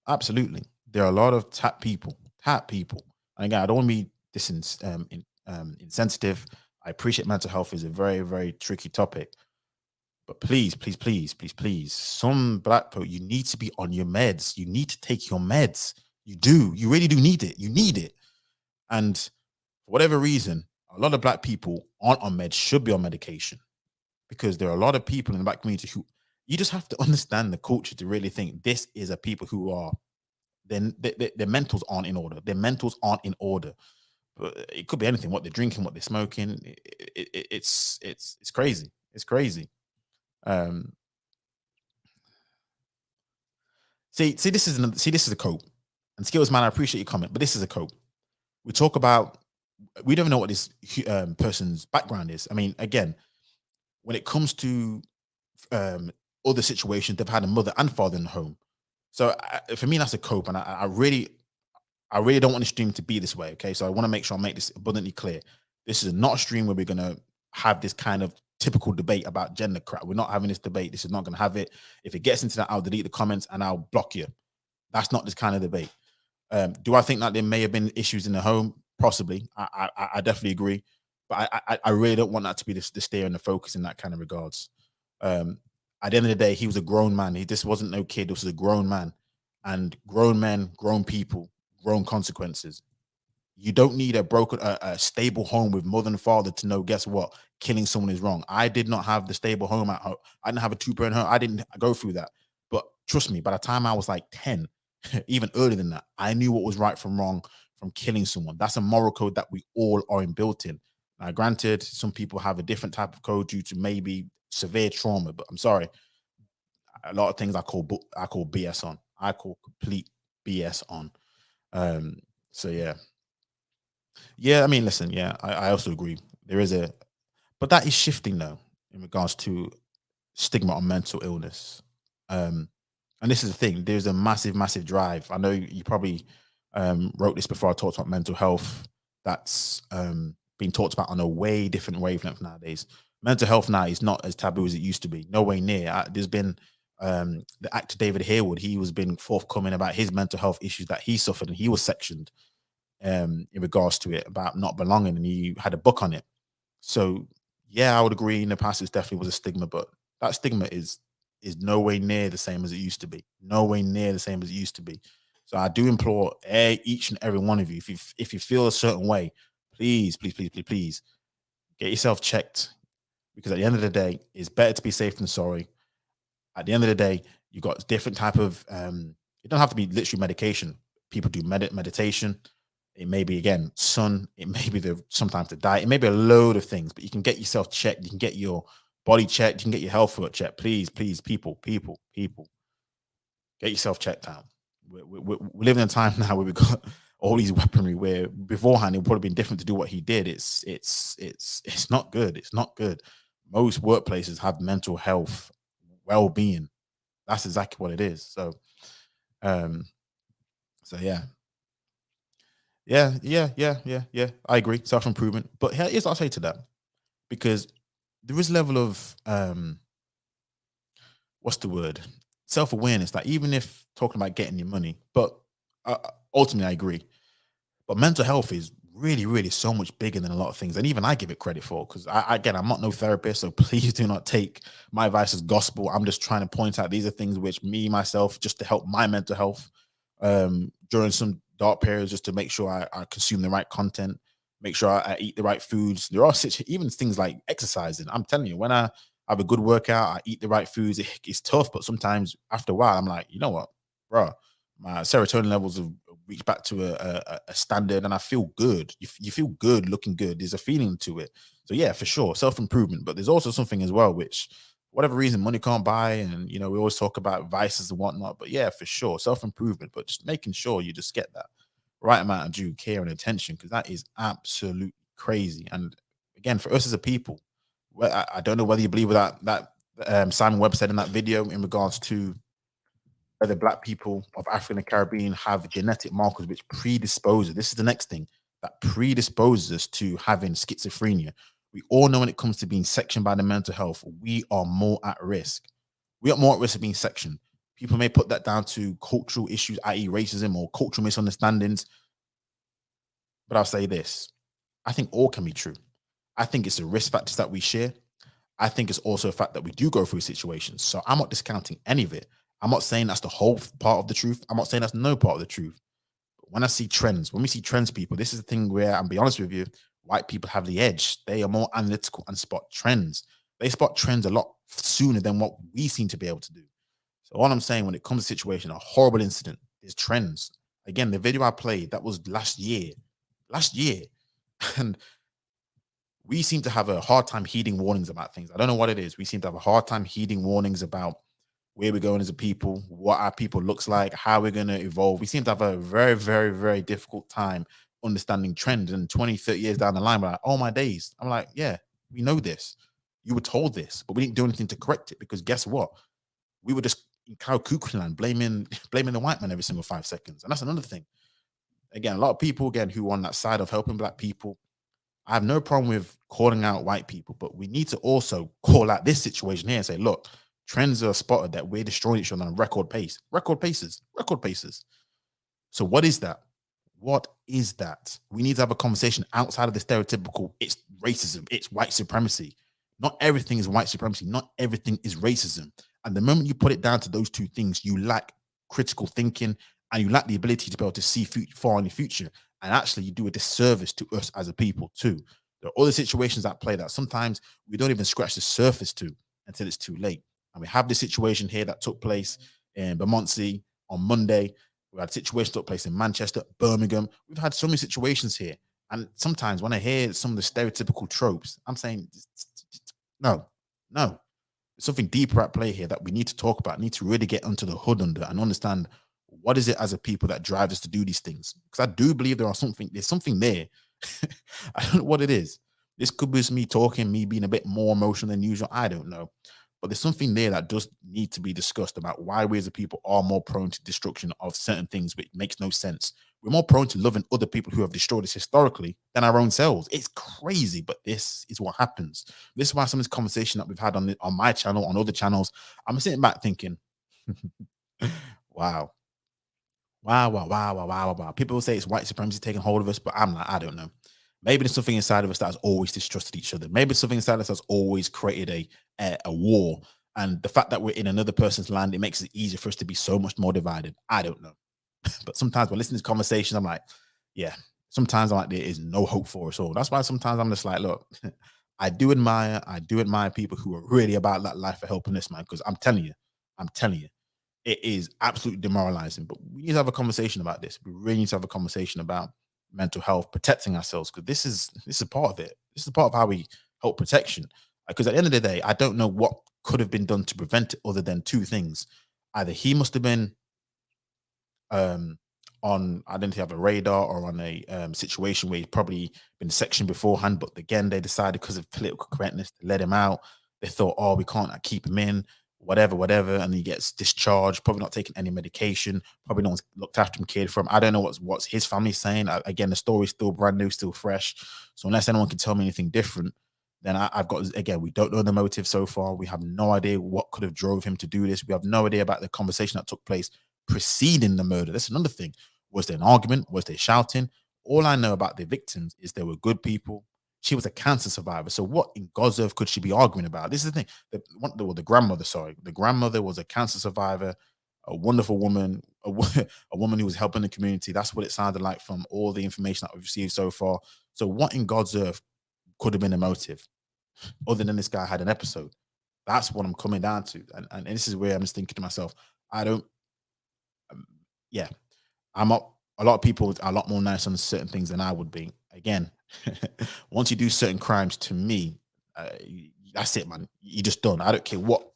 Absolutely. There are a lot of tap people. And again, I don't want to be insensitive. I appreciate mental health is a very, very tricky topic. But please, some black people, you need to be on your meds. You need to take your meds. You do. You really do need it. You need it. And for whatever reason, a lot of black people aren't on meds, should be on medication. Because there are a lot of people in the black community who, you just have to understand the culture to really think this is a people who are, their mentals aren't in order. Their mentals aren't in order. But it could be anything, what they're drinking, what they're smoking. It's crazy. It's crazy. This is a cope. And Skills Man, I appreciate your comment, but this is a cope. We talk about, we don't know what this person's background is. I mean, again, when it comes to other situations, they've had a mother and father in the home. So for me, that's a cope, and I really don't want the stream to be this way. Okay, so I want to make sure I make this abundantly clear. This is not a stream where we're gonna have this kind of typical debate about gender crap. We're not having this debate. This is not gonna have it. If it gets into that, I'll delete the comments and I'll block you. That's not this kind of debate. Do I think that there may have been issues in the home? possibly. I definitely agree, but I really don't want that to be the steer and the focus in that kind of regards. Um, at the end of the day, he was a grown man. This wasn't no kid. This was a grown man, and grown men, grown people, grown consequences. You don't need a stable home with mother and father to know. Guess what? Killing someone is wrong. I did not have the stable home at home. I didn't have a two-parent home. I didn't go through that. But trust me, by the time I was like 10, even earlier than that, I knew what was right from wrong from killing someone. That's a moral code that we all are inbuilt in. Now, granted, some people have a different type of code due to maybe severe trauma, but I'm sorry, a lot of things I call BS on. I call complete BS on. Um, so yeah, yeah. I mean, listen, yeah, I also agree. There is a, but that is shifting though in regards to stigma on mental illness. Um, and this is the thing. There's a massive, massive drive. I know you probably wrote this before I talked about mental health. That's being talked about on a way different wavelength nowadays. Mental health now is not as taboo as it used to be. No way near. There's been the actor David Harewood. He was been forthcoming about his mental health issues that he suffered, and he was sectioned in regards to it about not belonging, and he had a book on it. So yeah, I would agree. In the past, it definitely was a stigma, but that stigma is no way near the same as it used to be. No way near the same as it used to be. So I do implore each and every one of you, if you feel a certain way, please, please, please, please, please get yourself checked, because at the end of the day, it's better to be safe than sorry. At the end of the day, you got different type of it don't have to be literally medication. People do meditation. It may be again sun. It may be sometimes the diet. It may be a load of things, but you can get yourself checked. You can get your body checked. You can get your health foot checked. Please, please, people, get yourself checked out. We're living in a time now where we've got all these weaponry. Where beforehand it would probably been different to do what he did. It's not good. It's not good. Most workplaces have mental health well-being. That's exactly what it is. Um, so yeah, yeah. I agree. Self-improvement. But here's what I'll say to that, because there is a level of what's the word? Self-awareness. Like even if talking about getting your money, but ultimately I agree. But mental health is really, really so much bigger than a lot of things. And even I give it credit for, because again, I'm not no therapist. So please do not take my advice as gospel. I'm just trying to point out these are things which me, myself, just to help my mental health during some dark periods, just to make sure I consume the right content, make sure I eat the right foods. There are such, even things like exercising. I'm telling you, when I have a good workout, I eat the right foods. It's tough, but sometimes after a while, I'm like, you know what, bro, my serotonin levels have reached back to a standard, and I feel good. You feel good, looking good. There's a feeling to it. So yeah, for sure, self improvement. But there's also something as well, which whatever reason money can't buy, and we always talk about vices and whatnot. But yeah, for sure, self improvement. But just making sure you just get that right amount of due care and attention, because that is absolutely crazy. And again, for us as a people, well, I don't know whether you believe that Simon Webb said in that video in regards to whether black people of African and Caribbean have genetic markers which predisposes. This is the next thing that predisposes us to having schizophrenia. We all know when it comes to being sectioned by the mental health, we are more at risk. We are more at risk of being sectioned. People may put that down to cultural issues, i.e., racism or cultural misunderstandings. But I'll say this: I think all can be true. I think it's the risk factors that we share. I think it's also a fact that we do go through situations. So I'm not discounting any of it. I'm not saying that's the whole part of the truth. I'm not saying that's no part of the truth. But when I see trends, when we see trends, people, this is the thing where I'm be honest with you, white people have the edge. They are more analytical and spot trends. They spot trends a lot sooner than what we seem to be able to do. So all I'm saying, when it comes to situation, a horrible incident, there's trends. Again, the video I played, that was last year. And we seem to have a hard time heeding warnings about things. I don't know what it is. We seem to have a hard time heeding warnings about where we're going as a people, what our people looks like, how we're going to evolve. We seem to have a very, very, very difficult time understanding trends. And 20, 30 years down the line, we're like, oh my days. I'm like, yeah, we know this. You were told this, but we didn't do anything to correct it, because guess what? We were just in cow cuckoo land blaming the white man every single 5 seconds. And that's another thing. Again, a lot of people, again, who are on that side of helping black people, I have no problem with calling out white people, but we need to also call out this situation here and say, look, trends are spotted that we're destroying each other on a record pace, record paces. So what is that? What is that? We need to have a conversation outside of the stereotypical, it's racism, it's white supremacy. Not everything is white supremacy, not everything is racism. And the moment you put it down to those two things, you lack critical thinking and you lack the ability to be able to see far in the future. And actually, you do a disservice to us as a people, too. There are other situations at play that sometimes we don't even scratch the surface to until it's too late. And we have this situation here that took place in Bermondsey on Monday. We had situations that took place in Manchester, Birmingham. We've had so many situations here. And sometimes when I hear some of the stereotypical tropes, I'm saying, no, no. There's something deeper at play here that we need to talk about, need to really get under the hood under and understand what is it as a people that drives us to do these things. Because I do believe there's something there. I don't know what it is. This could be me talking, me being a bit more emotional than usual. I don't know. But there's something there that does need to be discussed about why we as a people are more prone to destruction of certain things, which makes no sense. We're more prone to loving other people who have destroyed us historically than our own selves. It's crazy, but this is what happens. This is why some of this conversation that we've had on my channel, on other channels, I'm sitting back thinking, wow, wow, wow, wow, wow, wow, wow. People will say it's white supremacy taking hold of us, but I'm like, I don't know. Maybe there's something inside of us that has always distrusted each other. Maybe it's something inside of us that's always created a war. And the fact that we're in another person's land, it makes it easier for us to be so much more divided. I don't know. But sometimes when listening to conversations, I'm like, yeah, sometimes I'm like, there is no hope for us all. That's why sometimes I'm just like, look, I do admire people who are really about that life for helping this man. Because I'm telling you, it is absolutely demoralizing. But we need to have a conversation about this. We really need to have a conversation about mental health, protecting ourselves, because this is part of it. This is part of how we help protection. Because at the end of the day, I don't know what could have been done to prevent it other than two things. Either he must have been um on I didn't have a radar or on a situation where he'd probably been sectioned beforehand, but again they decided because of political correctness to let him out. They thought, oh, we can't keep him in, whatever, whatever, and he gets discharged, probably not taking any medication, probably no one's looked after him, cared for him. I don't know what's his family saying. Again, the story's still brand new, still fresh. So unless anyone can tell me anything different, then I've got, again, we don't know the motive so far. We have no idea what could have drove him to do this. We have no idea about the conversation that took place preceding the murder. That's another thing. Was there an argument? Was there shouting? All I know about the victims is they were good people. She was a cancer survivor. So what in God's earth could she be arguing about? This is the thing. The grandmother, sorry. The grandmother was a cancer survivor, a wonderful woman, a woman who was helping the community. That's what it sounded like from all the information that we've received so far. So what in God's earth could have been a motive other than this guy had an episode? That's what I'm coming down to. And this is where I'm just thinking to myself, I don't, yeah, I'm up. A lot of people are a lot more nice on certain things than I would be. Again, once you do certain crimes, to me, that's it, man. You're just done. I don't care what.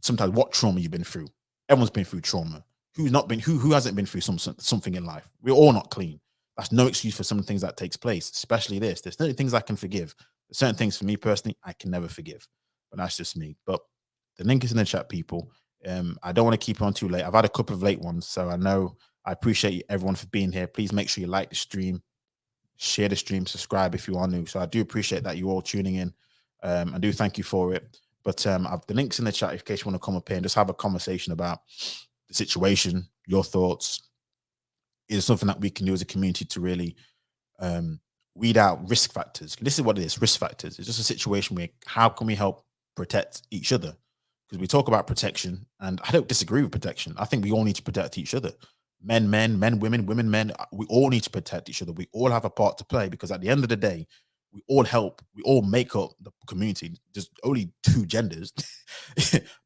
Sometimes what trauma you've been through. Everyone's been through trauma. Who's not been? Who hasn't been through something in life? We're all not clean. That's no excuse for some of the things that takes place, especially this. There's certain things I can forgive. There's certain things for me personally I can never forgive. But that's just me. But the link is in the chat, people. I don't want to keep on too late. I've had a couple of late ones, so I know I appreciate everyone for being here. Please make sure you like the stream, share the stream, subscribe if you are new. So I do appreciate that you all tuning in. I do thank you for it. But I've the links in the chat in case you want to come up here and just have a conversation about the situation, your thoughts. Is it something that we can do as a community to really um, weed out risk factors? This is what it is: risk factors. It's just a situation where how can we help protect each other? Because we talk about protection, and I don't disagree with protection. I think we all need to protect each other. Men, women, women, men. We all need to protect each other. We all have a part to play because at the end of the day, we all help. We all make up the community. There's only two genders: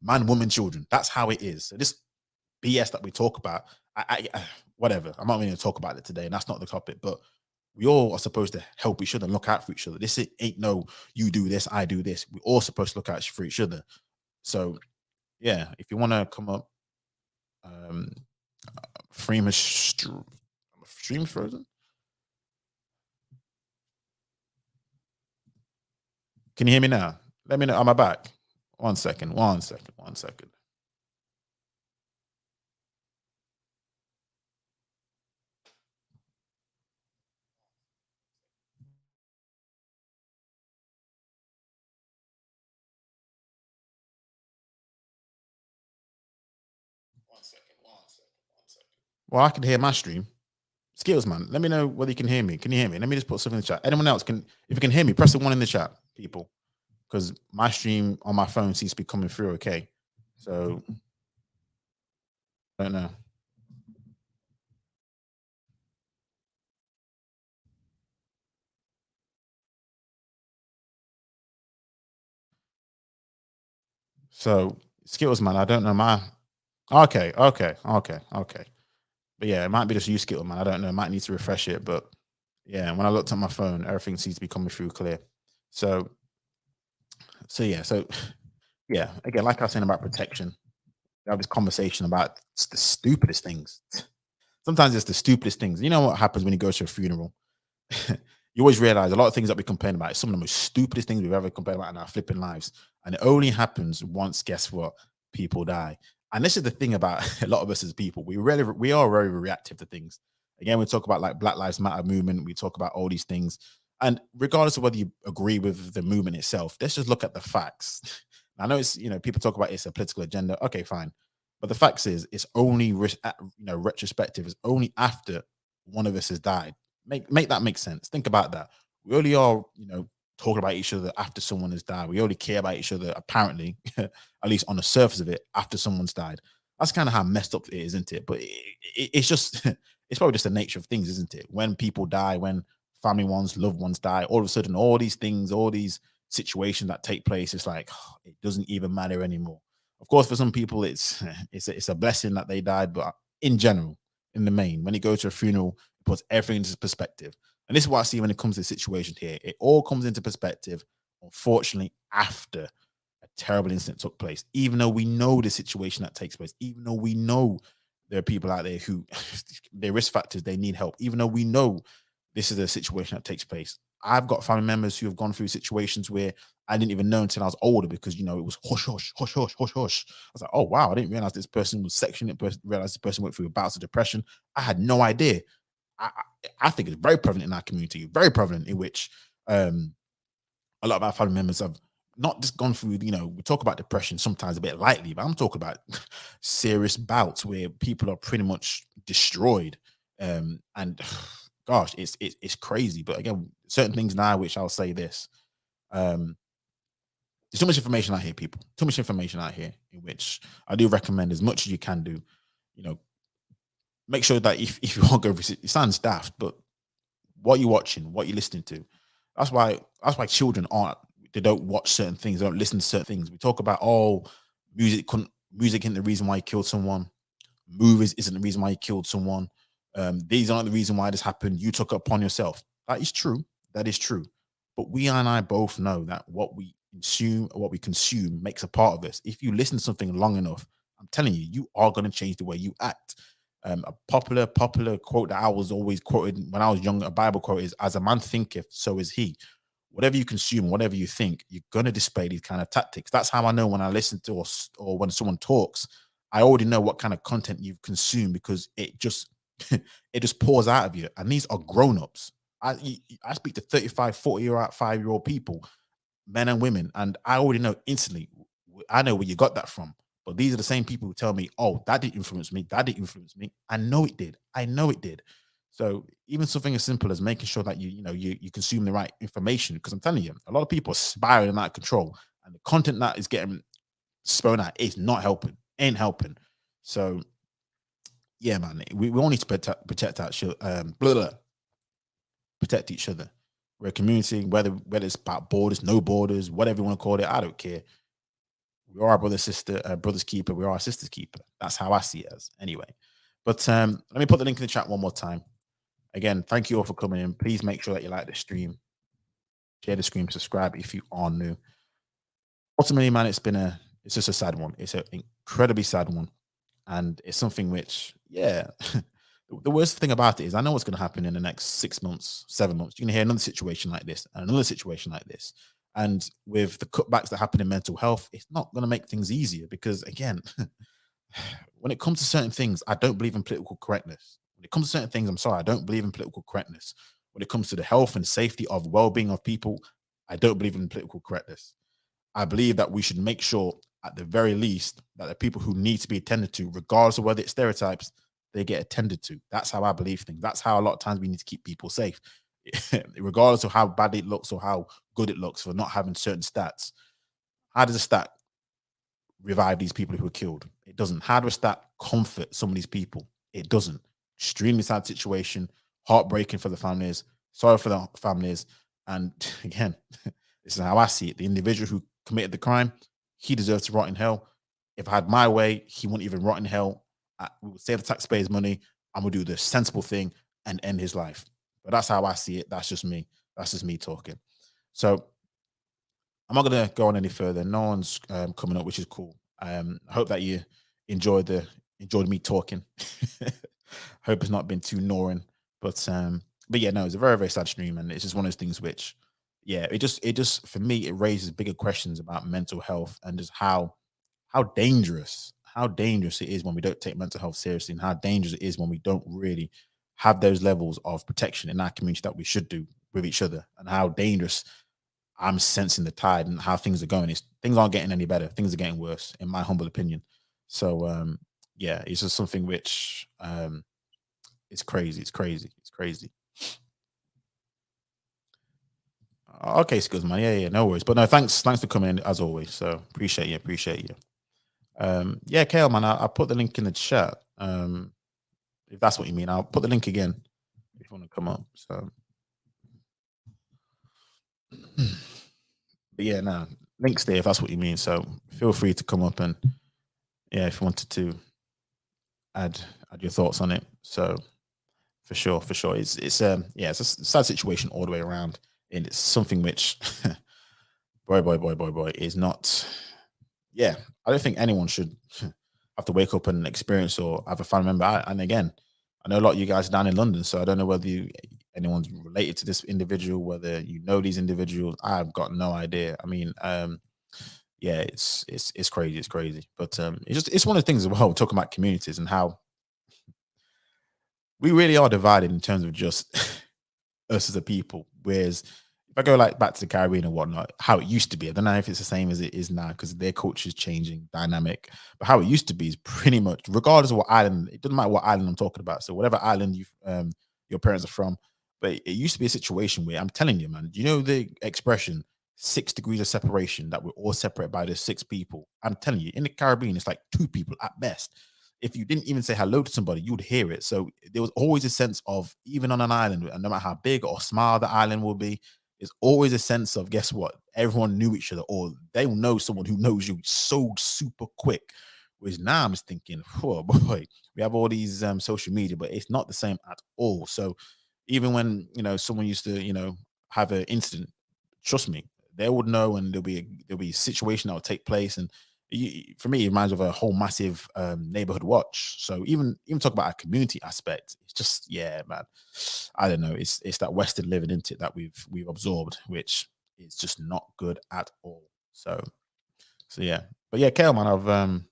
man, woman, children. That's how it is. So this BS that we talk about, whatever. I'm not going to talk about it today, and that's not the topic. But we all are supposed to help each other and look out for each other. This ain't no you do this, I do this. We're all supposed to look out for each other. So yeah, if you want to come up, um, stream frozen. Can you hear me now? Let me know. Am I back? One second. One second. One second. One second. One second. One second. Well, I can hear my stream. Skills, man. Let me know whether you can hear me. Can you hear me? Let me just put something in the chat. Anyone else can, if you can hear me, press the one in the chat, people, because my stream on my phone seems to be coming through okay. So I don't know. So skills, man. I don't know my. Okay, okay, okay, okay. But yeah, it might be just you, skill, man. I don't know. I might need to refresh it, but yeah, when I looked at my phone, everything seems to be coming through clear. So, so yeah. Again, like I was saying about protection, we have this conversation about the stupidest things. Sometimes it's the stupidest things. You know what happens when you go to a funeral? You always realize a lot of things that we complain about is some of the most stupidest things we've ever complained about in our flipping lives. And it only happens once, guess what? People die. And this is the thing about a lot of us as people. We are very reactive to things. Again, we talk about like Black Lives Matter movement, we talk about all these things. And regardless of whether you agree with the movement itself, let's just look at the facts. I know it's, people talk about it's a political agenda. Okay, fine. But the facts is it's only retrospective. It's only after one of us has died. Make that make sense. Think about that. We only are, talking about each other after someone has died. We only care about each other, apparently, at least on the surface of it, after someone's died. That's kind of how messed up it is, isn't it? But it's just, it's probably just the nature of things, isn't it? When people die, when family ones, loved ones die, all of a sudden, all these things, all these situations that take place, it's like it doesn't even matter anymore. Of course, for some people, it's a blessing that they died, but in general, in the main, when you go to a funeral, it puts everything into perspective. And this is what I see when it comes to the situation here. It all comes into perspective, unfortunately, after a terrible incident took place. Even though we know the situation that takes place, even though we know there are people out there who their risk factors, they need help, even though we know this is a situation that takes place. I've got family members who have gone through situations where I didn't even know until I was older because it was hush hush hush hush hush hush. I was like, oh wow, I didn't realize this person was sectioned. I didn't realize this person went through bouts of depression. I had no idea. I think it's very prevalent in our community, very prevalent in which a lot of our family members have not just gone through, we talk about depression sometimes a bit lightly, but I'm talking about serious bouts where people are pretty much destroyed. And gosh, it's crazy. But again, certain things now, which I'll say this. There's too much information out here, people. Too much information out here, in which I do recommend as much as you can do, you know, make sure that if you want to go visit, it sounds daft, but what you're watching, what you're listening to. That's why children aren't. They don't watch certain things. They don't listen to certain things. We talk about music isn't the reason why you killed someone. Movies isn't the reason why you killed someone. These aren't the reason why this happened. You took it upon yourself. That is true. That is true. But we and I both know that what we consume makes a part of us. If you listen to something long enough, I'm telling you, you are going to change the way you act. A popular quote that I was always quoted when I was young, a Bible quote is, "As a man thinketh, so is he." Whatever you consume, whatever you think, you're going to display these kind of tactics. That's how I know when I listen to or when someone talks, I already know what kind of content you've consumed because it just it just pours out of you. And these are grown-ups. I speak to 35, 40-year-old, 5-year-old people, men and women, and I already know instantly. I know where you got that from. But these are the same people who tell me, "Oh, that didn't influence me. That didn't influence me." I know it did. I know it did. So even something as simple as making sure that you consume the right information, because I'm telling you, a lot of people are spiraling out of control, and the content that is getting thrown out is not helping, ain't helping. So yeah, man, we all need to protect our protect each other. We're a community, whether it's about borders, no borders, whatever you want to call it, I don't care. We are our brother's keeper. We are our sister's keeper. That's how I see it as. Anyway, but let me put the link in the chat one more time. Again, thank you all for coming in. Please make sure that you like the stream, share the stream, subscribe if you are new. Ultimately, man, it's just a sad one. It's an incredibly sad one, and it's something which, yeah. The worst thing about it is I know what's going to happen in the next 6 months, 7 months. You're going to hear another situation like this and another situation like this. And with the cutbacks that happen in mental health, it's not going to make things easier because, again, when it comes to certain things, I don't believe in political correctness. When it comes to certain things, I'm sorry, I don't believe in political correctness. When it comes to the health and safety of well-being of people, I don't believe in political correctness. I believe that we should make sure, at the very least, that the people who need to be attended to, regardless of whether it's stereotypes, they get attended to. That's how I believe things. That's how a lot of times we need to keep people safe, regardless of how bad it looks or how good it looks for not having certain stats. How does a stat revive these people who were killed? It doesn't. How does that comfort some of these people? It doesn't. Extremely sad situation, heartbreaking for the families, sorry for the families. And again, this is how I see it. The individual who committed the crime, he deserves to rot in hell. If I had my way, he wouldn't even rot in hell. We would save the taxpayers' money and we'll do the sensible thing and end his life. But that's how I see it. That's just me. That's just me talking. So I'm not gonna go on any further. No one's coming up, which is cool. I hope that you enjoyed me talking. Hope it's not been too gnawing, but yeah, no, it's a very very sad stream, and it's just one of those things which, yeah, it just for me it raises bigger questions about mental health and just how dangerous it is when we don't take mental health seriously, and how dangerous it is when we don't really have those levels of protection in our community that we should do with each other, and how dangerous I'm sensing the tide and how things are going. Things aren't getting any better. Things are getting worse, in my humble opinion. So yeah, it's just something which it's crazy. It's crazy. It's crazy. Okay, skills man. Yeah, yeah, no worries. But no, thanks for coming in as always. So appreciate you. Yeah, Kale man, I put the link in the chat. If that's what you mean, I'll put the link again if you want to come up. So but yeah, no, links there if that's what you mean. So feel free to come up and yeah, if you wanted to add add your thoughts on it. So for sure, yeah, it's a sad situation all the way around, and it's something which, boy, is not. Yeah, I don't think anyone should have to wake up and experience or have a family member. And again, I know a lot of you guys are down in London, so I don't know whether anyone's related to this individual, whether you know these individuals. I've got no idea. I mean, yeah, it's crazy, it's crazy. But it's one of the things as well. Talking about communities and how we really are divided in terms of just us as a people. Whereas if I go like back to the Caribbean and whatnot, how it used to be, I don't know if it's the same as it is now because their culture is changing, dynamic. But how it used to be is pretty much, regardless of what island, it doesn't matter what island I'm talking about. So whatever island your parents are from, but it used to be a situation where I'm telling you, man, you know the expression 6 degrees of separation that we're all separated by the 6 people. I'm telling you, in the Caribbean, it's like 2 people at best. If you didn't even say hello to somebody, you would hear it. So there was always a sense of, even on an island, and no matter how big or small the island will be, there's always a sense of, guess what? Everyone knew each other, or they will know someone who knows you so super quick. Whereas now I'm just thinking, oh boy, we have all these social media, but it's not the same at all. So even when someone used to have an incident, trust me, they would know, and there'll be a situation that will take place, and for me, it reminds me of a whole massive neighborhood watch. So even talk about a community aspect, it's just, yeah, man. I don't know. It's that Western living into it that we've absorbed, which is just not good at all. So yeah, but yeah, Kale, man,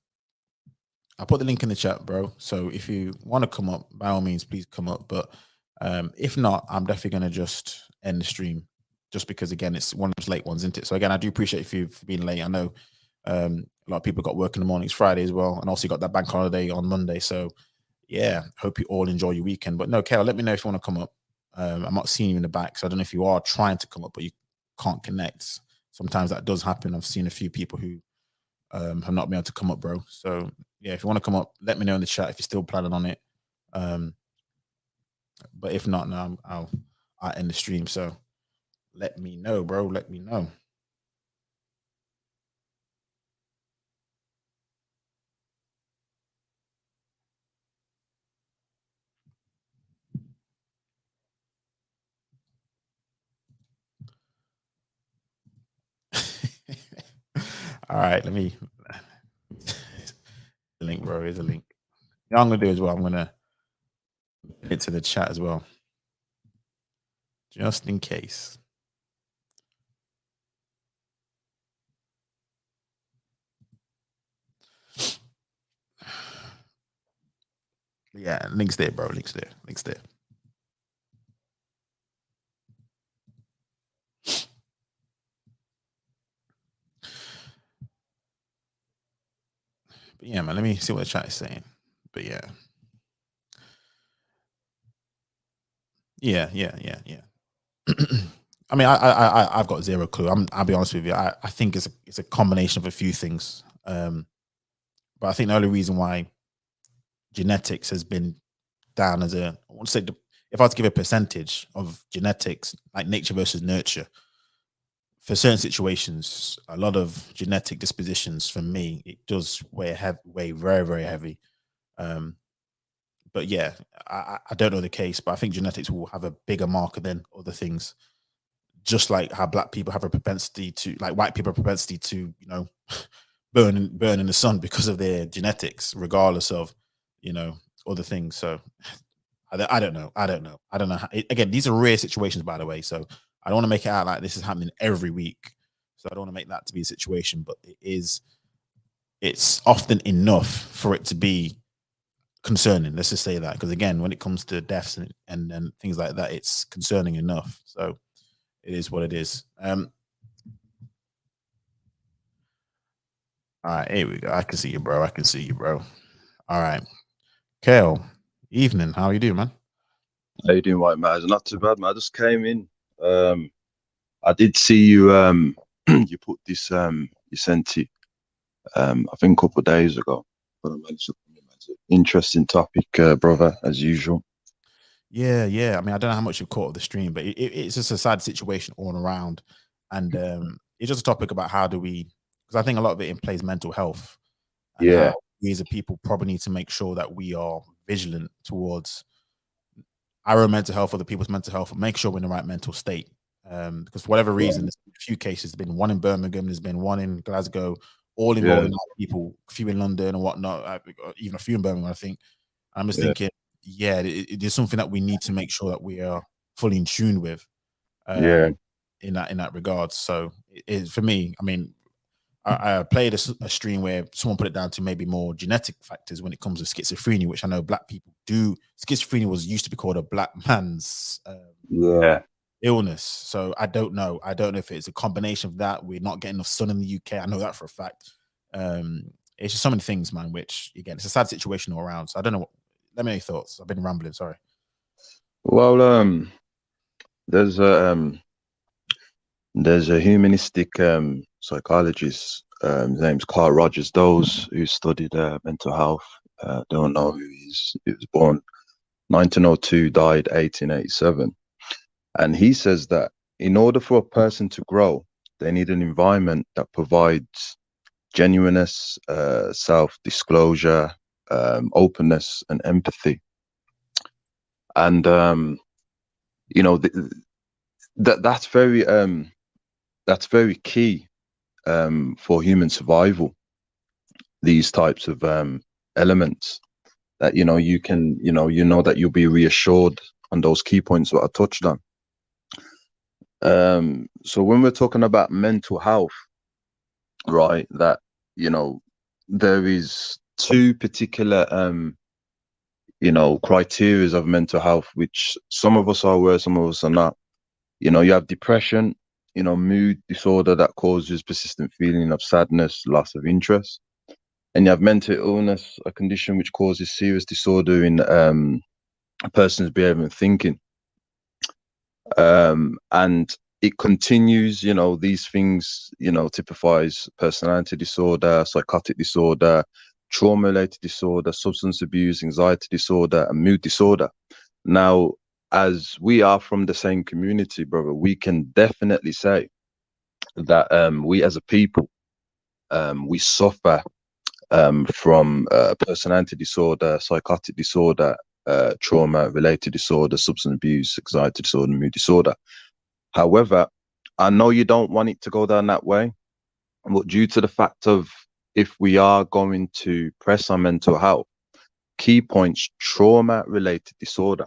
I put the link in the chat, bro. So if you want to come up, by all means, please come up. But if not, I'm definitely gonna just end the stream, just because again, it's one of those late ones, isn't it? So again, I do appreciate if you've been late. I know a lot of people got work in the mornings, Friday as well, and also you got that bank holiday on Monday. So yeah, hope you all enjoy your weekend. But no, Kale, let me know if you want to come up. I'm not seeing you in the back, so I don't know if you are trying to come up, but you can't connect. Sometimes that does happen. I've seen a few people who have not been able to come up, bro. So yeah, if you want to come up, let me know in the chat if you're still planning on it. Um, but if not, no, I'll end the stream. So let me know, bro. Let me know. All right, let me the link, bro. Here's a link. Yeah, I'm gonna do as well. I'm gonna put it to the chat as well, just in case. Yeah, links there, bro. Links there. Links there. But yeah, man, let me see what the chat is saying. But yeah. Yeah, yeah, yeah, yeah. I mean, I've got zero clue. I'll be honest with you. I think it's a combination of a few things. But I think the only reason why genetics has been down as a, I want to say, if I was to give a percentage of genetics, like nature versus nurture, for certain situations, a lot of genetic dispositions for me, it does weigh very, very heavy. Um, but yeah, I don't know the case, but I think genetics will have a bigger marker than other things. Just like how black people have a propensity to, like white people, have a propensity to, burn in the sun because of their genetics, regardless of, other things. So I don't know. I don't know. Again, these are rare situations, by the way. So I don't want to make it out like this is happening every week. So I don't want to make that to be a situation, but it is. It's often enough for it to be concerning. Let's just say that, because again, when it comes to deaths and things like that, it's concerning enough. So it is what it is. All right, here we go. I can see you, bro. I can see you, bro. All right, Kale. Evening. How are you doing, man? How you doing, White Maz? Not too bad, man. I just came in. Um, I did see you. You put this. You sent it. I think a couple of days ago. But I managed to come in, man. It's an interesting topic, brother, as usual. Yeah, yeah. I mean, I don't know how much you've caught of the stream, but it's just a sad situation all around, and it's just a topic about how do we, because I think a lot of it implies mental health and how Yeah, we as a people probably need to make sure that we are vigilant towards our own mental health or the people's mental health, and make sure we're in the right mental state. Because for whatever reason, yeah, there's been a few cases. There's been one in Birmingham. There's been one in Glasgow, all yeah, involving people, a few in London and whatnot, even a few in Birmingham, I think. I'm just yeah, thinking, yeah, it is something that we need to make sure that we are fully in tune with, yeah, um, in that regard. So it is for me. I mean, I played a stream where someone put it down to maybe more genetic factors when it comes to schizophrenia, which I know black people do. Schizophrenia was used to be called a black man's yeah. illness. So I don't know. I don't know if it's a combination of that. We're not getting enough sun in the UK. I know that for a fact. It's just so many things, man. Which again, it's a sad situation all around. So I don't know. Let me know your thoughts. I've been rambling. Sorry. Well, there's a um, there's a humanistic psychologist. His name's Carl Rogers. Those who studied mental health don't know who he is. He was born 1902, died 1887. And he says that in order for a person to grow, they need an environment that provides genuineness, self-disclosure, openness, and empathy. And you know th- that's very key for human survival. These types of elements that you can that you'll be reassured on those key points that I touched on. So when we're talking about mental health, right, that you know there is two particular criteria of mental health, which some of us are aware, some of us are not. You have depression, mood disorder that causes persistent feeling of sadness, loss of interest. And you have mental illness, a condition which causes serious disorder in a person's behavior and thinking. And it continues, these things, typifies personality disorder, psychotic disorder, trauma related disorder, substance abuse, anxiety disorder, and mood disorder. Now, as we are from the same community, brother, we can definitely say that we as a people, we suffer from personality disorder, psychotic disorder, trauma related disorder, substance abuse, anxiety disorder, mood disorder. However, I know you don't want it to go down that way, but due to the fact of, if we are going to press on mental health, key points: trauma related disorder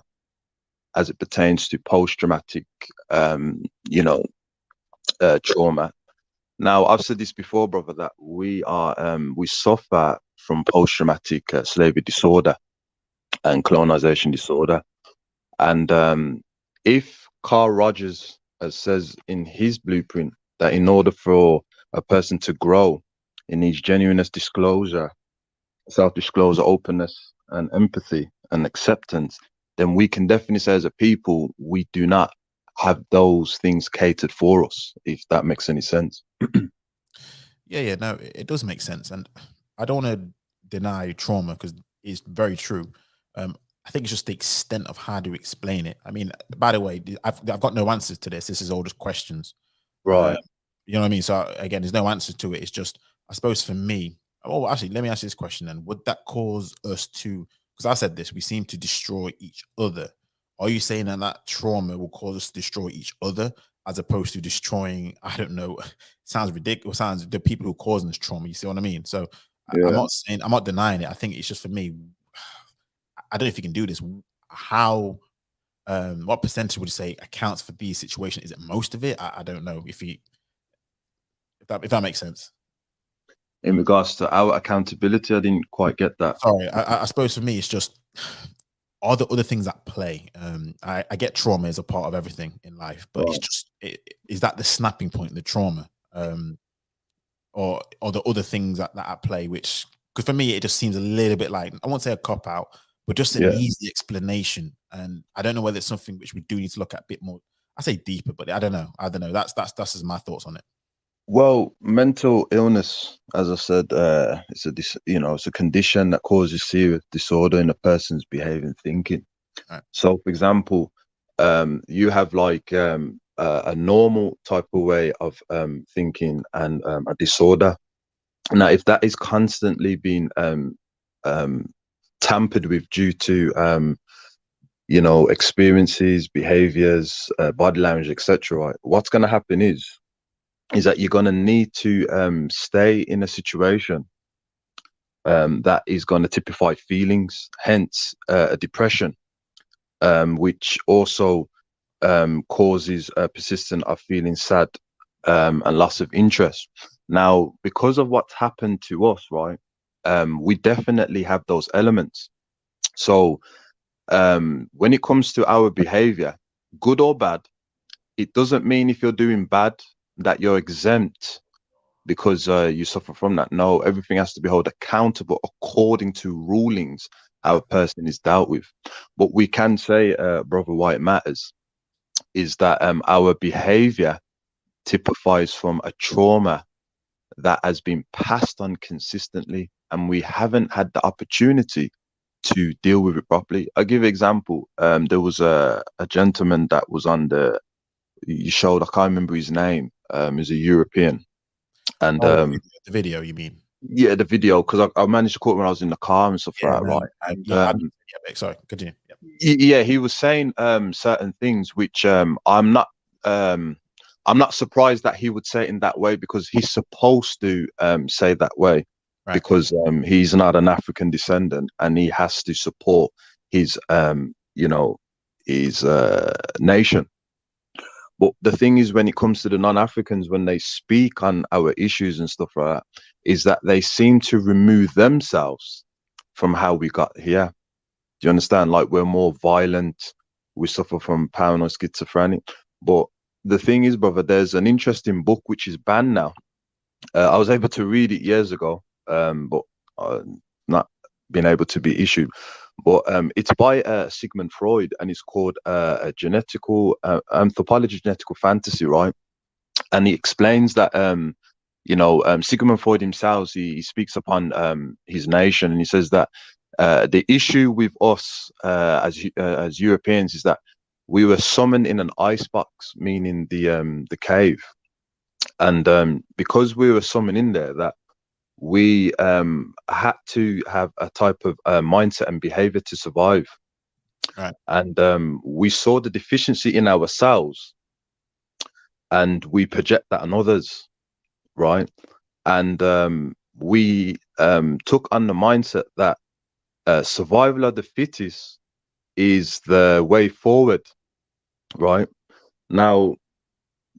as it pertains to post-traumatic trauma. Now, I've said this before, brother, that we suffer from post-traumatic slavery disorder and colonization disorder. And if Carl Rogers says in his blueprint that in order for a person to grow, it needs genuineness, disclosure, self-disclosure, openness, and empathy and acceptance. then we can definitely say as a people, we do not have those things catered for us, if that makes any sense. Yeah, no, it does make sense, and I don't want to deny trauma because it's very true. I think it's just the extent of how to explain it. I mean, by the way, I've got no answers to this. This is all just questions. Uh, Right. you know what I mean? So again, there's no answer to it. It's just, I suppose for me. Oh, actually, let me ask you this question then. Would that cause us to? Because I said this, we seem to destroy each other. Are you saying that that trauma will cause us to destroy each other as opposed to destroying? I don't know. Sounds ridiculous. Sounds the people who are causing this trauma. You see what I mean? So I'm Yeah. not saying, I'm not denying it. I think it's just for me. I don't know if you can do this. How? What percentage would you say accounts for these situations? Is it most of it? I don't know if that makes sense. In regards to our accountability, I didn't quite get that. Sorry, I suppose for me it's just all the other things at play. I get trauma as a part of everything in life, but it's Right. just is that the snapping point, the trauma, or the other things that at play? Which, because for me it just seems a little bit like, I won't say a cop out, but just an Yeah. easy explanation. And I don't know whether it's something which we do need to look at a bit more. I say deeper, but I don't know. I don't know. That's just my thoughts on it. Well, mental illness, as I said, it's it's a condition that causes serious disorder in a person's behavior and thinking. Right. So, for example, you have like a normal type of way of thinking and a disorder. Now, if that is constantly being um, tampered with due to experiences, behaviors, body language, etc., right, what's going to happen is that you're going to need to stay in a situation that is going to typify feelings, hence a depression, which also causes a persistent of feeling sad and loss of interest. Now, because of what's happened to us, right, we definitely have those elements. So when it comes to our behavior, good or bad, it doesn't mean if you're doing bad that you're exempt because you suffer from that. No, everything has to be held accountable according to rulings how a person is dealt with. What we can say, brother, why it matters is that our behavior typifies from a trauma that has been passed on consistently, and we haven't had the opportunity to deal with it properly. I'll give an example. There was a gentleman that was on you showed, I can't remember his name. He's a European. And Oh, the video, you mean? yeah, the video, because I managed to caught it when I was in the car and stuff Yeah, like that, right? And yeah. Sorry, continue. Yeah. yeah, he was saying certain things which I'm not surprised that he would say it in that way, because he's supposed to say that way, Right. because he's not an African descendant and he has to support his his nation. But the thing is, when it comes to the non-Africans, when they speak on our issues and stuff like that, is that they seem to remove themselves from how we got here. Do you understand? Like, we're more violent, we suffer from paranoid schizophrenic. But the thing is, brother, there's an interesting book which is banned now. I was able to read it years ago, but not been able to be issued. But it's by Sigmund Freud, and it's called a genetical anthropology, genetical fantasy, right? And he explains that Sigmund Freud himself, he speaks upon his nation, and he says that the issue with us as Europeans is that we were summoned in an icebox, meaning the cave, and because we were summoned in there, that we had to have a type of mindset and behavior to survive. Right. And we saw the deficiency in ourselves and we project that on others, right? And we took on the mindset that survival of the fittest is the way forward, right? Now,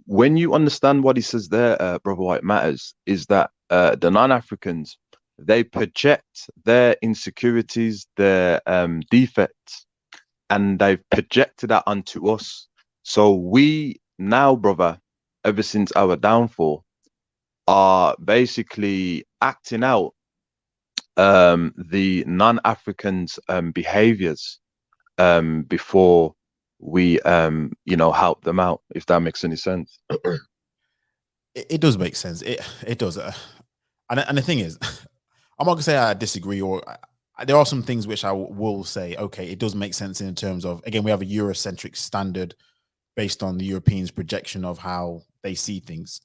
when you understand what he says there, brother White matters, is that the non-Africans, they project their insecurities, their defects, and they've projected that onto us. So we now, brother, ever since our downfall, are basically acting out the non-Africans' behaviors before we help them out, if that makes any sense. It does make sense. It does. And the thing is, I'm not gonna say I disagree, or there are some things which I will say, okay, it does make sense in terms of, again, we have a Eurocentric standard based on the Europeans' projection of how they see things.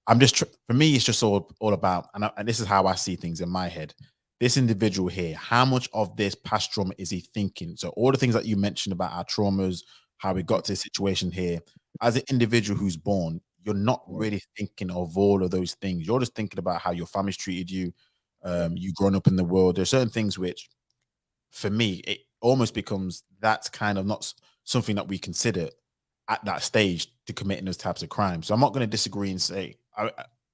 I'm just for me, it's just all about, and this is how I see things in my head. This individual here, how much of this past trauma is he thinking? So all the things that you mentioned about our traumas, how we got to this situation here, as an individual who's born, you're not really thinking of all of those things. You're just thinking about how your family's treated you, you growing up in the world. There's certain things which, for me, it almost becomes that's kind of not something that we consider at that stage to committing those types of crimes. So I'm not going to disagree and say,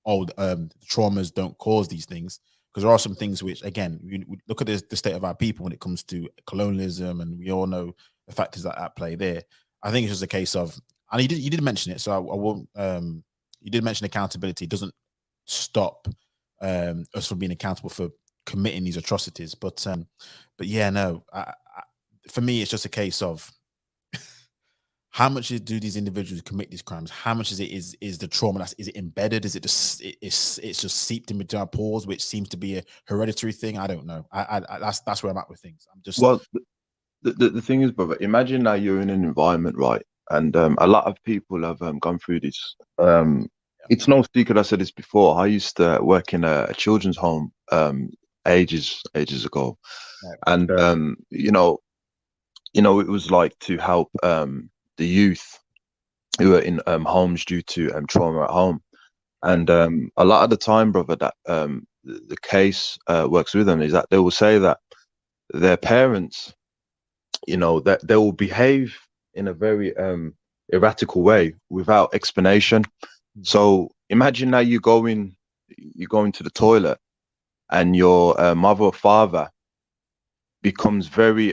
traumas don't cause these things, because there are some things which, again, we look at the state of our people when it comes to colonialism, and we all know the factors that at play there. I think it's just a case of, and you did mention it, so I won't. You did mention accountability. It doesn't stop us from being accountable for committing these atrocities, but yeah, no. For me, it's just a case of how much do these individuals commit these crimes? How much is the trauma? Is it embedded? Is it just it's just seeped into our pores, which seems to be a hereditary thing? I don't know. That's where I'm at with things. I'm just the thing is, brother. Imagine now you're in an environment, right? And a lot of people have gone through this. It's no secret. I said this before. I used to work in a children's home ages ago, and it was like to help the youth who are in homes due to trauma at home. And a lot of the time, brother, that the case works with them is that they will say that their parents, that they will behave in a very erratical way without explanation. So imagine now you go into the toilet and your mother or father becomes very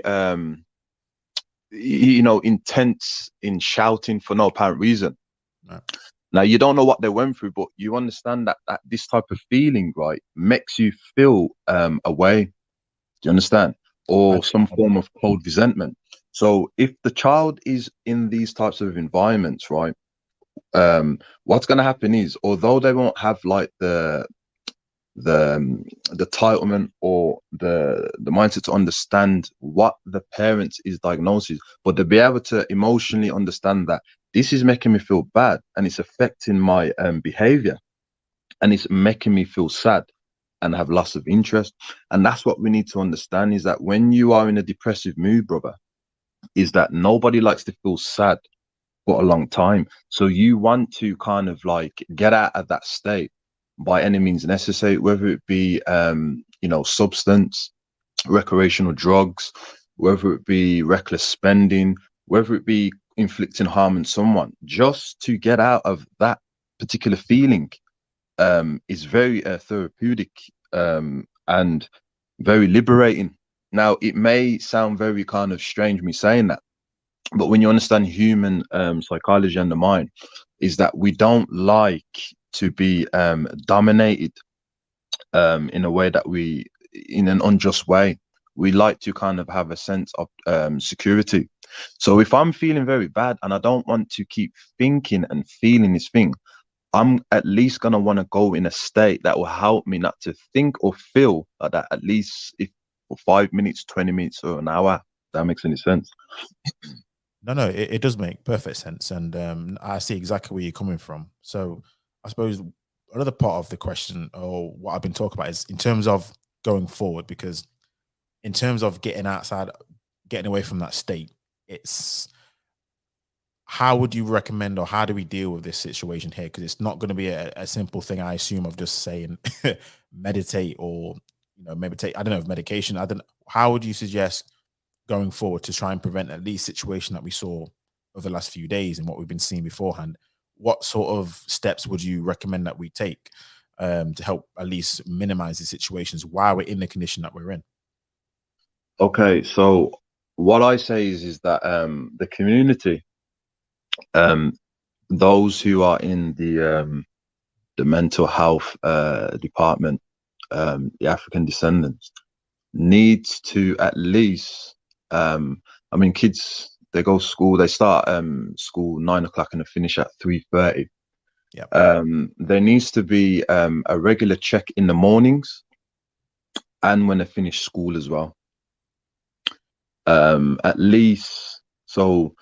intense in shouting for no apparent reason. No. Now you don't know what they went through, but you understand that this type of feeling, right, makes you feel a way. Do you understand? Or some form of cold resentment. So if the child is in these types of environments, right, what's going to happen is, although they won't have like the entitlement or the mindset to understand what the parents is diagnosis, but they'll be able to emotionally understand that this is making me feel bad and it's affecting my behavior, and it's making me feel sad and have loss of interest. And that's what we need to understand, is that when you are in a depressive mood, brother, is that nobody likes to feel sad for a long time. So you want to kind of like get out of that state by any means necessary, whether it be substance, recreational drugs, whether it be reckless spending, whether it be inflicting harm on someone, just to get out of that particular feeling is very therapeutic and very liberating. Now, it may sound very kind of strange me saying that, but when you understand human psychology and the mind, is that we don't like to be dominated in a way that in an unjust way. We like to kind of have a sense of security. So if I'm feeling very bad and I don't want to keep thinking and feeling this thing, I'm at least going to want to go in a state that will help me not to think or feel like that, at least if for 5 minutes, 20 minutes or an hour. If that makes any sense. No, it does make perfect sense. And I see exactly where you're coming from. So I suppose another part of the question, or what I've been talking about, is in terms of going forward, because in terms of getting outside, getting away from that state, it's how would you recommend, or how do we deal with this situation here? Because it's not going to be a simple thing, I assume, of just saying meditate or meditate. I don't know, of medication. I don't. How would you suggest going forward to try and prevent at least situation that we saw over the last few days and what we've been seeing beforehand? What sort of steps would you recommend that we take to help at least minimize the situations while we're in the condition that we're in? Okay, so what I say is that the community, those who are in the mental health department, the African descendants, needs to at least I mean, kids, they go to school, they start school 9 o'clock and they finish at 3:30. Yeah. There needs to be a regular check in the mornings and when they finish school as well. At least, so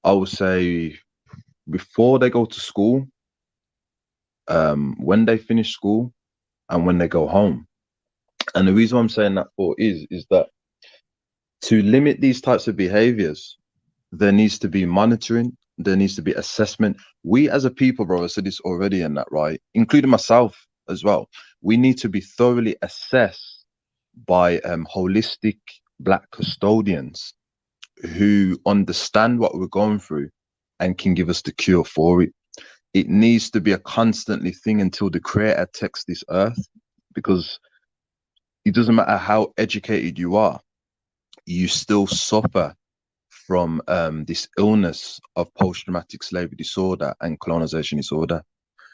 I would say before they go to school, when they finish school, and when they go home. And the reason I'm saying that for is that to limit these types of behaviors, there needs to be monitoring, there needs to be assessment. We as a people, bro, I said this already in that, right? Including myself as well. We need to be thoroughly assessed by holistic Black custodians who understand what we're going through and can give us the cure for it. It needs to be a constantly thing until the Creator takes this earth, because it doesn't matter how educated you are, you still suffer from this illness of post-traumatic slavery disorder and colonization disorder.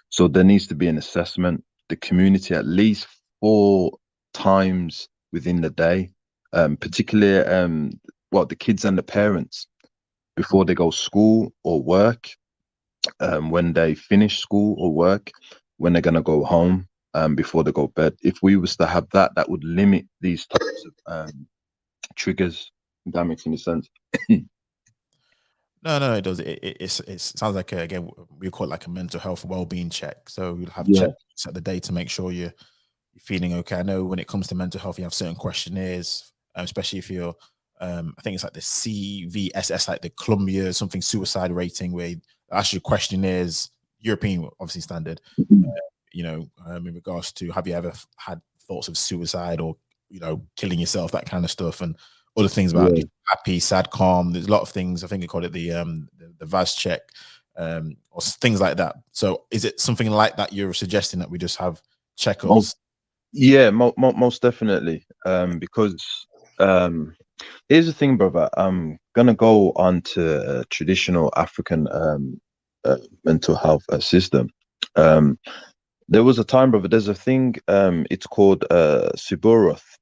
So there needs to be an assessment, the community at least 4 times within the day, particularly the kids and the parents before they go to school or work, when they finish school or work, when they're going to go home, before they go to bed. If we was to have that, that would limit these types of triggers, if that makes any sense. No, it does. It sounds like, again, we call it like a mental health well-being check. So you'll have Yeah. checks at the day to make sure you're feeling okay. I know when it comes to mental health, you have certain questionnaires, especially if you're, I think it's like the CVSS, like the Columbia something suicide rating, where actually questionnaires, European obviously standard, in regards to, have you ever had thoughts of suicide or killing yourself, that kind of stuff, and other things about happy, sad, calm. There's a lot of things. I think they call it the VAS check, or things like that. So is it something like that you're suggesting, that we just have checkups? Yeah, most definitely. Because here's the thing, brother. I'm gonna go on to a traditional African mental health system. There was a time, brother. There's a thing. It's called Siburoth,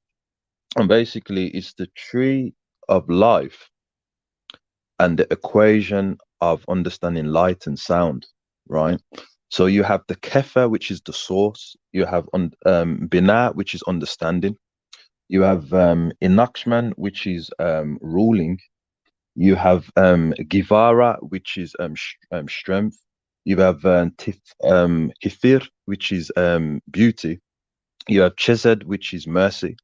and basically, it's the tree of life and the equation of understanding light and sound, right? So you have the Kefa, which is the source. You have Binah, which is understanding. You have Inakshman, which is ruling. You have Givara, which is strength. You have Hifir, which is beauty. You have Chesed, which is mercy.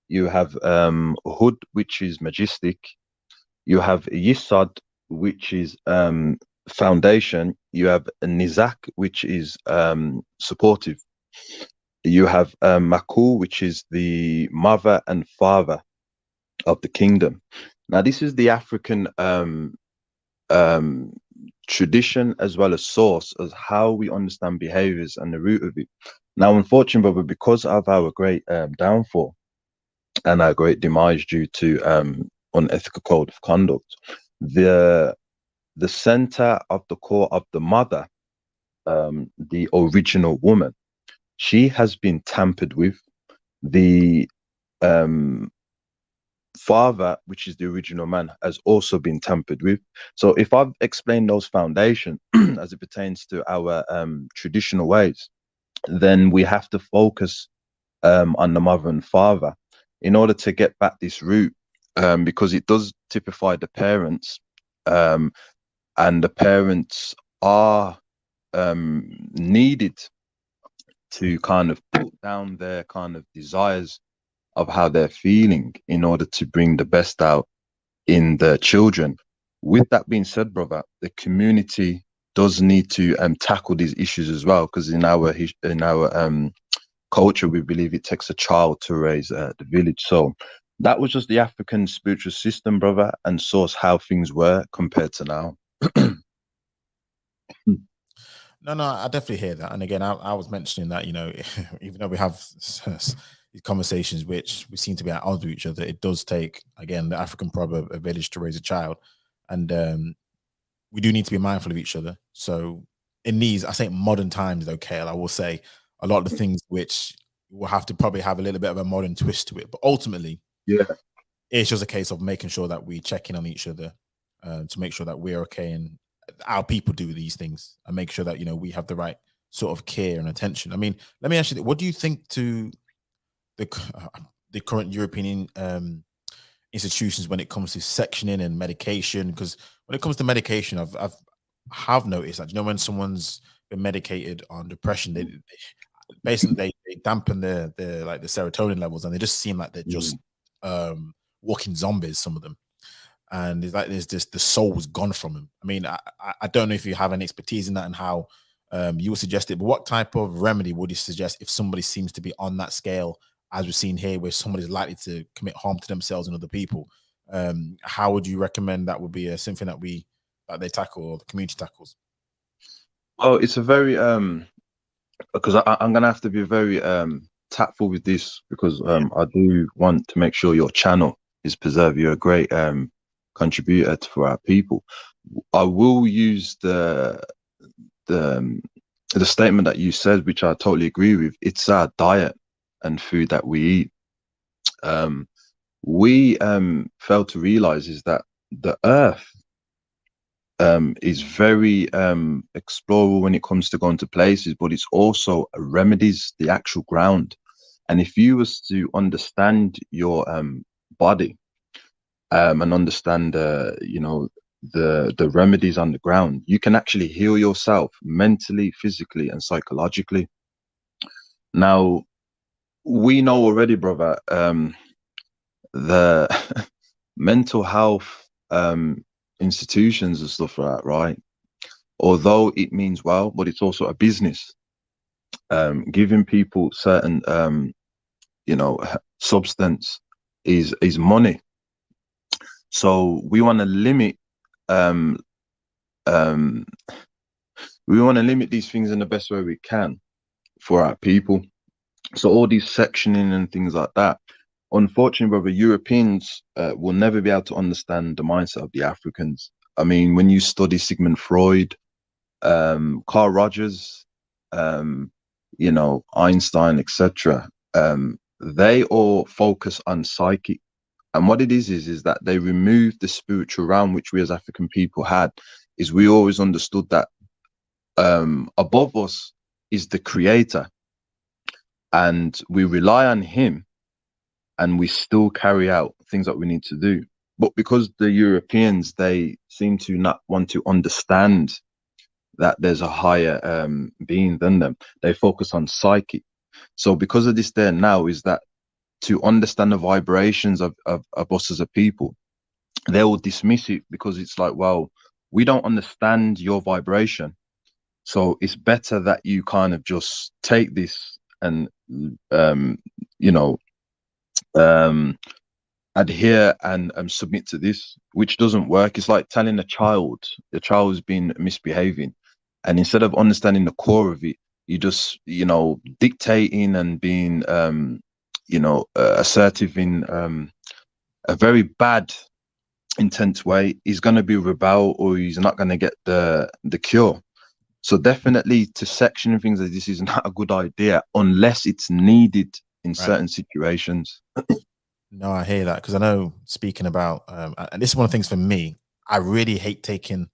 You have Hud, which is majestic. You have Yisad, which is foundation. You have Nizak, which is supportive. You have Makul, which is the mother and father of the kingdom. Now, this is the African tradition as well as source as how we understand behaviors and the root of it. Now, unfortunately, brother, because of our great downfall and our great demise due to unethical code of conduct, the center of the core of the mother, the original woman, she has been tampered with. The father, which is the original man, has also been tampered with. So if I've explained those foundations as it pertains to our traditional ways, then we have to focus on the mother and father in order to get back this root, because it does typify the parents, and the parents are needed to kind of put down their kind of desires of how they're feeling in order to bring the best out in the children. With that being said, brother, the community does need to tackle these issues as well, because in our culture, we believe it takes a child to raise the village. So that was just the African spiritual system, brother, and source how things were compared to now. No, I definitely hear that. And again, I was mentioning that, even though we have these conversations which we seem to be at odds with each other, it does take, again, the African proverb, a village to raise a child. And we do need to be mindful of each other. So in these, I say modern times, though, Kale, I will say a lot of the things which will have to probably have a little bit of a modern twist to it. But ultimately, Yeah, it's just a case of making sure that we check in on each other to make sure that we're okay, and our people do these things, and make sure that we have the right sort of care and attention. I mean, let me ask you, what do you think to the current European institutions when it comes to sectioning and medication? Because when it comes to medication, have noticed that when someone's been medicated on depression, they basically they dampen the serotonin levels, and they just seem like they're just walking zombies, some of them. And it's like there's just the soul's gone from them. I mean, I don't know if you have any expertise in that and how you would suggest it, but what type of remedy would you suggest if somebody seems to be on that scale, as we've seen here, where somebody's likely to commit harm to themselves and other people? How would you recommend that would be something that they tackle, or the community tackles? Oh, it's a very because I'm gonna have to be very tactful with this, because I do want to make sure your channel is preserved. You're a great contributor for our people. I will use the statement that you said, which I totally agree with. It's our diet and food that we eat. We fail to realize is that the earth is very explorable when it comes to going to places, but it's also remedies the actual ground. And if you was to understand your body and understand the remedies on the ground, you can actually heal yourself mentally, physically, and psychologically. Now, we know already, brother, the mental health institutions and stuff like that, right? Although it means well, but it's also a business. Giving people certain substance is money. So we want to limit these things in the best way we can for our people. So all these sectioning and things like that, unfortunately, brother, Europeans will never be able to understand the mindset of the Africans. I mean, when you study Sigmund Freud, Carl Rogers, Einstein, etc., they all focus on psyche. And what it is that they remove the spiritual realm, which we as African people had. Is we always understood that above us is the creator, and we rely on him, and we still carry out things that we need to do. But because the Europeans, they seem to not want to understand that there's a higher being than them, they focus on psyche. So because of this there now is that to understand the vibrations of us as a people, they will dismiss it, because it's like, well, we don't understand your vibration. So it's better that you kind of just take this and, adhere and submit to this, which doesn't work. It's like telling the child has been misbehaving, and instead of understanding the core of it, you just dictating and being assertive in a very bad, intense way. He's going to be rebel, or he's not going to get the cure. So definitely to section things like this is not a good idea unless it's needed in certain situations. No, I hear that, because I know, speaking about, and this is one of the things for me, I really hate taking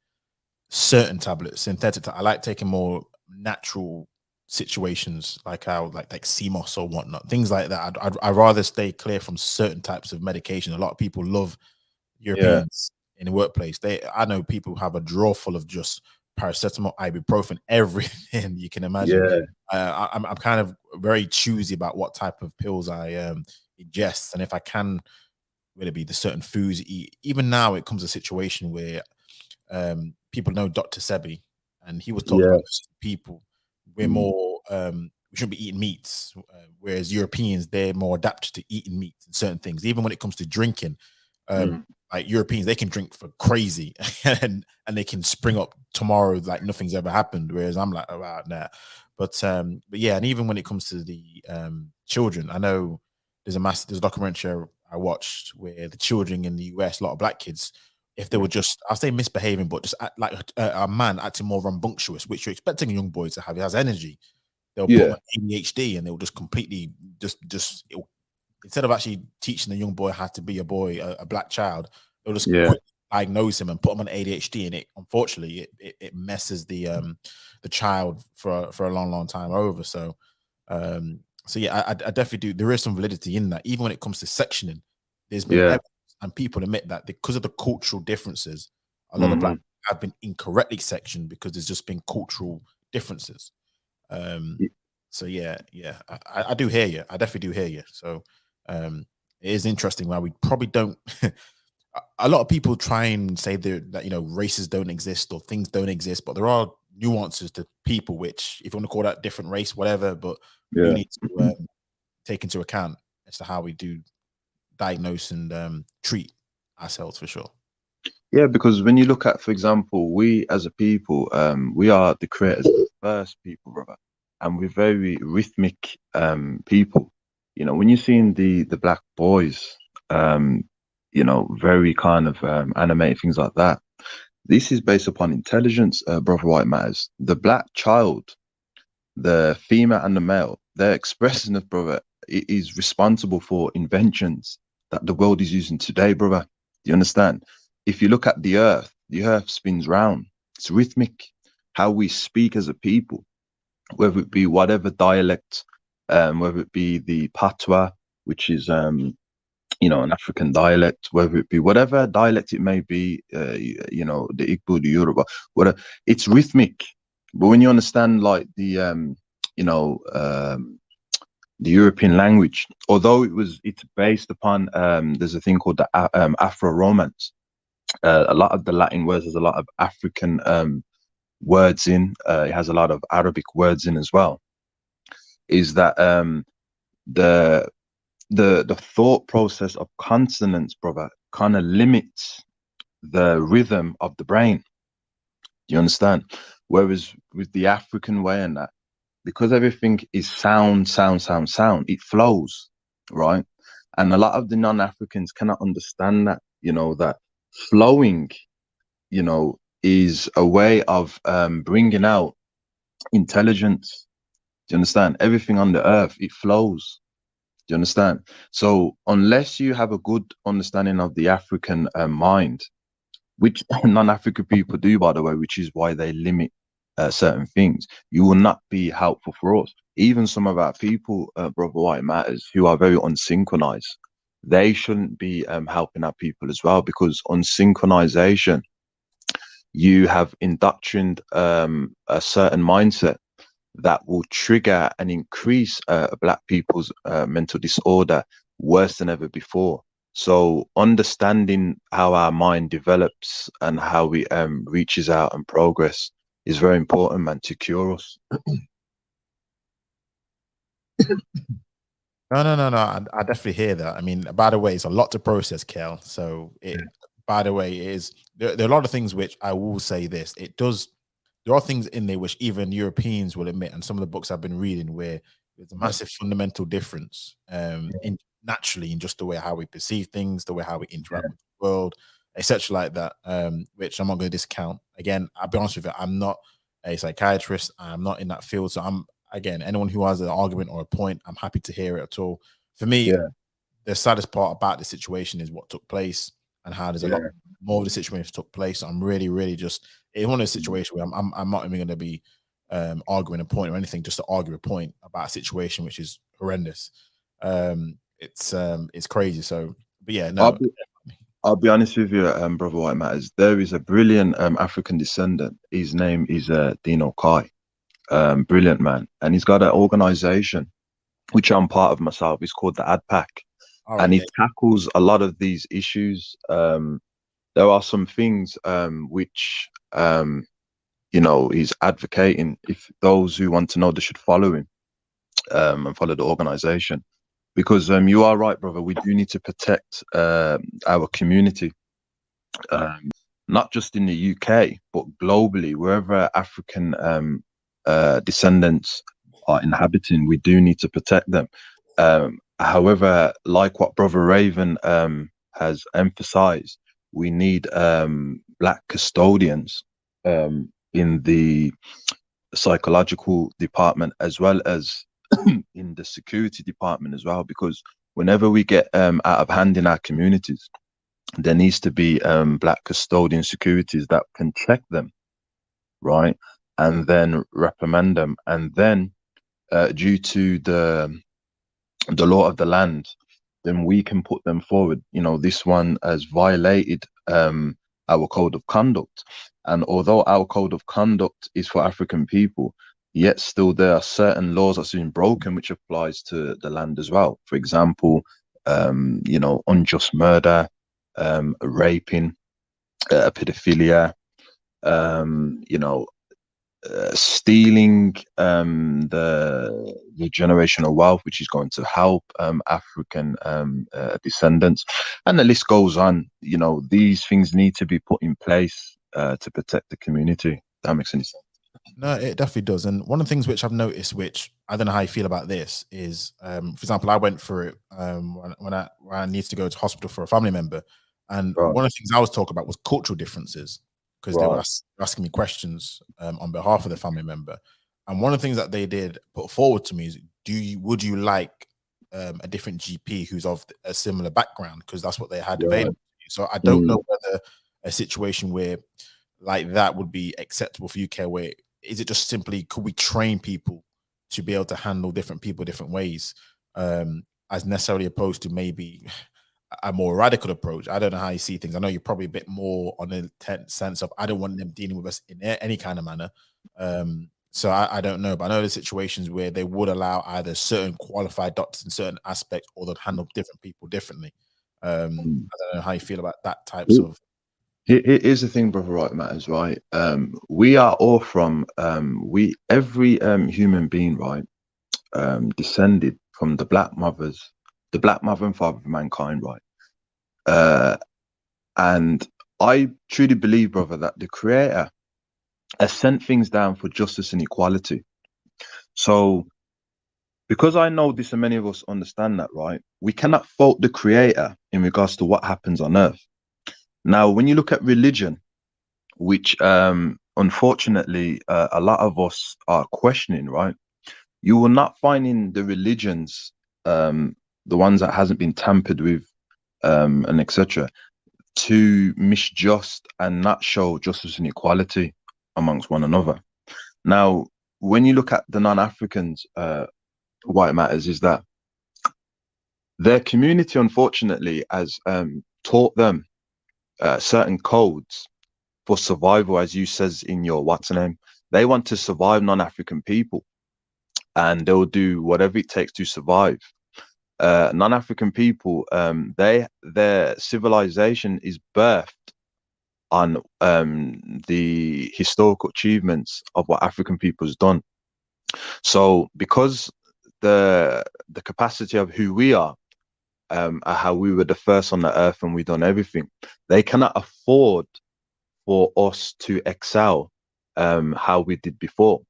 certain tablets, synthetic. I like taking more natural situations, like CMOS or whatnot, things like that. I'd rather stay clear from certain types of medication. A lot of people love Europeans in the workplace. I know people have a drawer full of just paracetamol, ibuprofen, everything you can imagine. I'm kind of very choosy about what type of pills I ingest, and if I can, whether it be the certain foods eat. Even now, it comes a situation where people know Dr. Sebi, and he was talking about people, we're more we shouldn't be eating meats, whereas Europeans, they're more adapted to eating meats and certain things. Even when it comes to drinking, like Europeans, they can drink for crazy and they can spring up tomorrow like nothing's ever happened, whereas I'm like, oh, wow, nah. But yeah, and even when it comes to the children, I know there's a documentary I watched where the children in the US, a lot of black kids, if they were just, I'll say misbehaving, but just act like a man acting more rambunctious, which you're expecting a young boy to have. He has energy. They'll put him on ADHD, and they'll just completely it'll instead of actually teaching the young boy how to be a boy, a black child, they'll just Yeah. quickly diagnose him and put him on ADHD, and it unfortunately it messes the child for a long time over. So yeah, I definitely do. There is some validity in that, even when it comes to sectioning. There's been Yeah. evidence, and people admit that because of the cultural differences, a lot of black have been incorrectly sectioned because there's just been cultural differences. So yeah, I do hear you. I definitely do hear you. So it is interesting why we probably don't. A lot of people try and say that races don't exist or things don't exist, but there are nuances to people, which, if you want to call that different race, whatever, but we do Yeah. need to take into account as to how we do diagnose and treat ourselves, for sure. Yeah, because when you look at, for example, we as a people, we are the creators of the first people, brother, and we're very rhythmic people. When you're seeing the black boys, very kind of animated things like that. This is based upon intelligence, brother. White matters. The black child, the female and the male, their expressiveness, brother, is responsible for inventions that the world is using today, brother. Do you understand? If you look at the earth spins round. It's rhythmic. How we speak as a people, whether it be whatever dialect, whether it be the patois, which is an African dialect, whether it be whatever dialect it may be, the Igbo, the Yoruba, whatever, it's rhythmic. But when you understand like the European language, although it's based upon there's a thing called the Afro-Romance. A lot of the Latin words, there's a lot of African words in. It has a lot of Arabic words in as well. Is that the thought process of consonants, brother, kind of limits the rhythm of the brain. Do you understand? Whereas with the African way and that, because everything is sound, it flows, right? And a lot of the non-Africans cannot understand that, that flowing, is a way of bringing out intelligence. Do you understand? Everything on the earth, it flows. Do you understand? So unless you have a good understanding of the African mind, which non-African people do, by the way, which is why they limit certain things, you will not be helpful for us. Even some of our people, brother White Matters, who are very unsynchronized, they shouldn't be helping our people as well, because unsynchronization, you have indoctrined a certain mindset that will trigger and increase black people's mental disorder worse than ever before. So understanding how our mind develops and how we reaches out and progress is very important, man, to cure us. No. I definitely hear that. I mean, by the way, it's a lot to process, Kel. So, by the way, it is there are a lot of things which I will say this. It does. There are things in there which even Europeans will admit, and some of the books I've been reading, where there's a massive fundamental difference in naturally in just the way how we perceive things, the way how we interact with the world, etc., like that. Which I'm not going to discount. Again, I'll be honest with you, I'm not a psychiatrist. I'm not in that field, so again, anyone who has an argument or a point, I'm happy to hear it at all. For me, Yeah. the saddest part about the situation is what took place and how there's a lot more of the situation took place. I'm really just it's one of those situations where I'm not even going to be arguing a point or anything, just to argue a point about a situation which is horrendous. It's crazy. So, but yeah, no. I'll be honest with you, brother White Matters. There is a brilliant African descendant. His name is Dino Kai. Brilliant man, and he's got an organization which I'm part of myself. It's called the ADPAC, and it tackles a lot of these issues. There are some things which he's advocating. If those who want to know, they should follow him and follow the organization, because you are right, brother. We do need to protect our community, not just in the UK but globally, wherever African descendants are inhabiting. We do need to protect them. However, like what Brother Raven has emphasized, we need black custodians in the psychological department as well as in the security department as well, because whenever we get out of hand in our communities, there needs to be black custodian securities that can check them, right, and then reprimand them, and then due to the law of the land, then we can put them forward. You know, this one has violated our code of conduct. And although our code of conduct is for African people, yet still there are certain laws that's been broken, which applies to the land as well. For example, you know, unjust murder, raping, pedophilia, you know, stealing the generational wealth, which is going to help African descendants, and the list goes on. You know, these things need to be put in place to protect the community. That makes any sense? No, it definitely does. And one of the things which I've noticed, which I don't know how you feel about this, is, for example, I went through it when I needed to go to hospital for a family member, and Right. one of the things I was talking about was cultural differences, because they were asking me questions on behalf of the family member. And one of the things that they did put forward to me is, would you like a different GP who's of a similar background? Because that's what they had available. So I don't know whether a situation where like that would be acceptable for UK. Where is it just simply, could we train people to be able to handle different people different ways, as necessarily opposed to maybe a more radical approach? I don't know how you see things. I know you're probably a bit more on the sense of, I don't want them dealing with us in any kind of manner. So I don't know, but I know there's situations where they would allow either certain qualified doctors in certain aspects, or they'll handle different people differently. I don't know how you feel about that types of. Here's the thing, brother, right, matters, right? We are all from every human being, right, descended from the black mother and father of mankind, right? And I truly believe, brother, that the Creator has sent things down for justice and equality. So, because I know this, and many of us understand that, right, we cannot fault the Creator in regards to what happens on earth. Now, when you look at religion, which unfortunately a lot of us are questioning, right, you will not find in the religions, the ones that hasn't been tampered with, and etc., to misjust and not show justice and equality amongst one another. Now, when you look at the non-Africans, why it matters is that their community, unfortunately, has taught them certain codes for survival, as you says in your what's name. They want to survive non-African people, and they'll do whatever it takes to survive. Non-African people, their civilization is birthed on the historical achievements of what African people has done. So because the capacity of who we are, how we were the first on the earth and we done everything, they cannot afford for us to excel how we did before.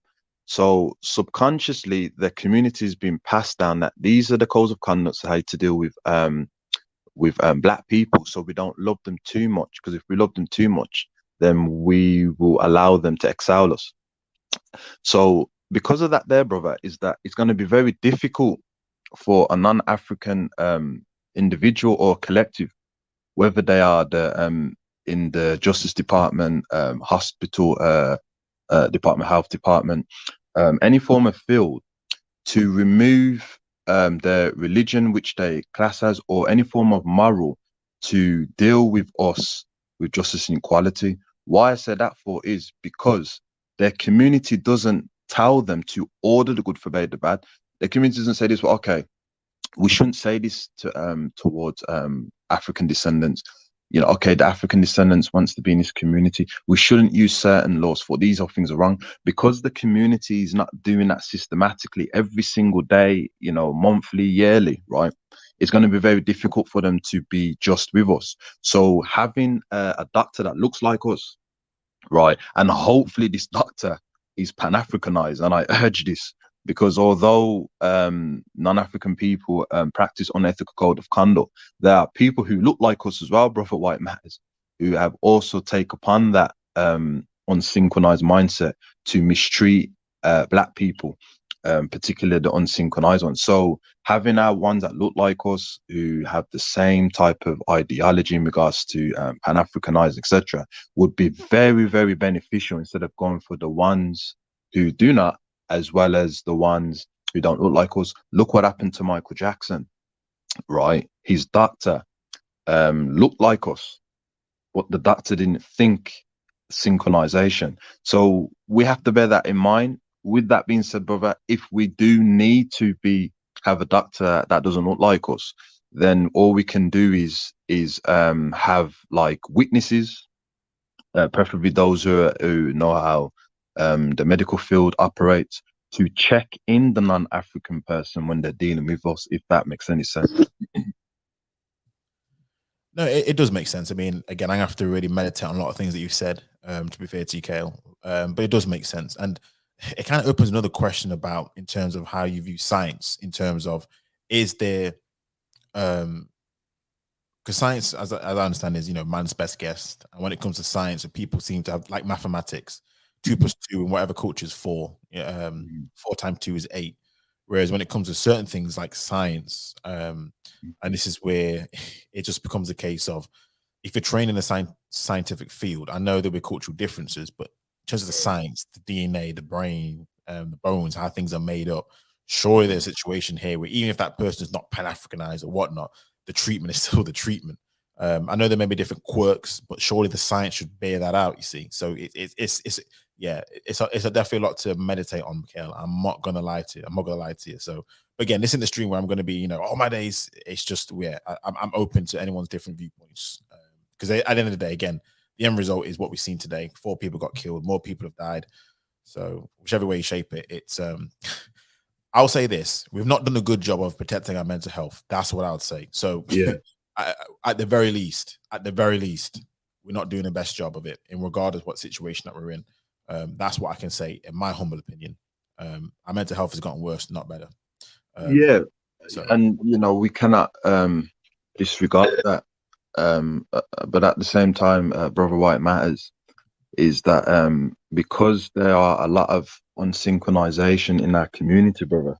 So subconsciously, the community has been passed down that these are the codes of conduct how to deal with black people, so we don't love them too much, because if we love them too much, then we will allow them to excel us. So because of that there, brother, is that it's going to be very difficult for a non-African individual or collective, whether they are in the Justice Department, hospital department, health department, any form of field, to remove their religion, which they class as, or any form of moral, to deal with us with justice and equality. Why I say that for is because their community doesn't tell them to order the good, forbade the bad. Their community doesn't say this, well, okay, we shouldn't say this to towards African descendants. You know, okay, the African descendants wants to be in this community, we shouldn't use certain laws for these, or things are wrong, because the community is not doing that systematically every single day, you know, monthly, yearly, right? It's going to be very difficult for them to be just with us. So having a doctor that looks like us, right, and hopefully this doctor is Pan-Africanized, and I urge this, because although non-African people practice unethical code of conduct, there are people who look like us as well, brother, why it matters, who have also take upon that unsynchronized mindset to mistreat black people, particularly the unsynchronized ones. So having our ones that look like us, who have the same type of ideology in regards to Pan-Africanized, etc., would be very, very beneficial instead of going for the ones who do not, as well as the ones who don't look like us. Look what happened to Michael Jackson, right? His doctor looked like us, but the doctor didn't think synchronization. So we have to bear that in mind. With that being said, brother, if we do need to have a doctor that doesn't look like us, then all we can do is have like witnesses, preferably those who know how the medical field operates, to check in the non-African person when they're dealing with us, if that makes any sense. No, it does make sense. I mean, again, I have to really meditate on a lot of things that you've said, to be fair to you, Kale. But it does make sense. And it kind of opens another question about, in terms of how you view science, in terms of, is there, because science, as I understand, is, man's best guess. And when it comes to science, people seem to have, like mathematics, 2 + 2 in whatever culture is 4. 4 times 2 is 8. Whereas when it comes to certain things like science, and this is where it just becomes a case of, if you're trained in a scientific field, I know there'll be cultural differences, but in terms of the science, the DNA, the brain, the bones, how things are made up, surely there's a situation here where even if that person is not Pan-Africanized or whatnot, the treatment is still the treatment. I know there may be different quirks, but surely the science should bear that out, you see. So it's definitely a lot to meditate on, Mikhail. I'm not gonna lie to you. So again, this isn't the stream where I'm gonna be, all my days. It's just, I'm open to anyone's different viewpoints. Because at the end of the day, again, the end result is what we've seen today. 4 people got killed, more people have died. So whichever way you shape it, it's I'll say this: we've not done a good job of protecting our mental health. That's what I would say. So yeah. At the very least, we're not doing the best job of it, in regardless of what situation that we're in. That's what I can say, in my humble opinion. Our mental health has gotten worse, not better. And we cannot disregard that. But at the same time, Brother White Matters is that because there are a lot of unsynchronization in our community, brother.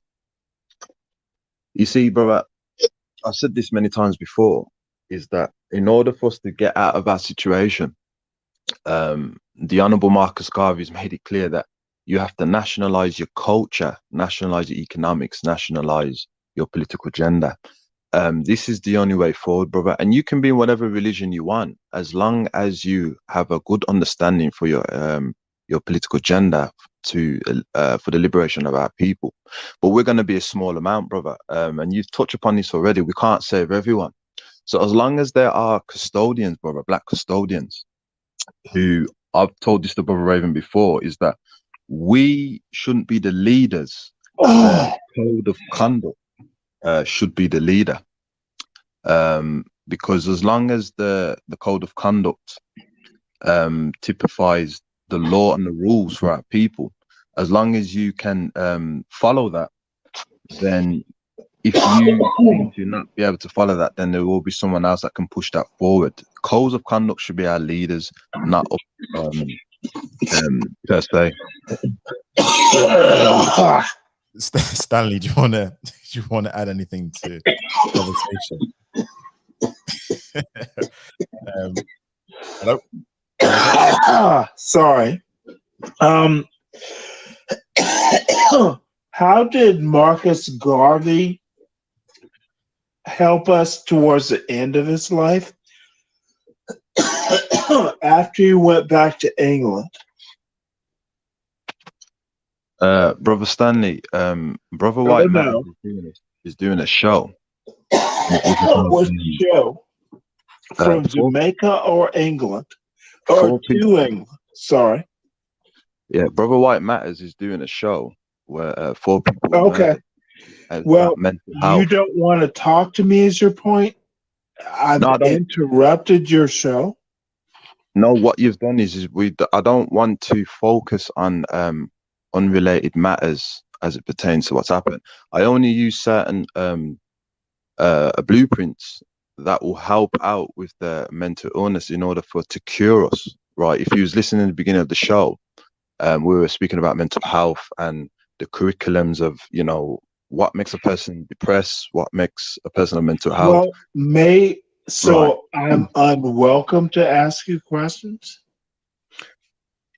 You see, brother, I've said this many times before, is that in order for us to get out of our situation, the Honourable Marcus Garvey's made it clear that you have to nationalize your culture, nationalize your economics, nationalize your political agenda. This is the only way forward, brother. And you can be in whatever religion you want, as long as you have a good understanding for your political agenda for the liberation of our people. But we're going to be a small amount, brother. And you've touched upon this already. We can't save everyone. So as long as there are custodians, brother, black custodians, who, I've told this to Brother Raven before, is that we shouldn't be the leaders. Code of conduct should be the leader, because as long as the code of conduct typifies the law and the rules for our people, as long as you can follow that, then if you seem to not be able to follow that, then there will be someone else that can push that forward. Codes of conduct should be our leaders, not per se. Stanley, do you want to add anything to the conversation? Hello. Sorry. How did Marcus Garvey help us towards the end of his life after he went back to England? Brother Stanley, Brother White Man is doing a show. What's the show? From Jamaica or England? Or to England, sorry. Yeah, Brother White Matters is doing a show where 4 people. Okay. Well, you don't want to talk to me, is your point? I've interrupted your show. No, what you've done is I don't want to focus on unrelated matters as it pertains to what's happened. I only use certain blueprints that will help out with the mental illness in order to cure us, right? If you was listening at the beginning of the show, we were speaking about mental health and curriculums of, you know, what makes a person depressed, what makes a person of mental health. Well, so I'm unwelcome to ask you questions?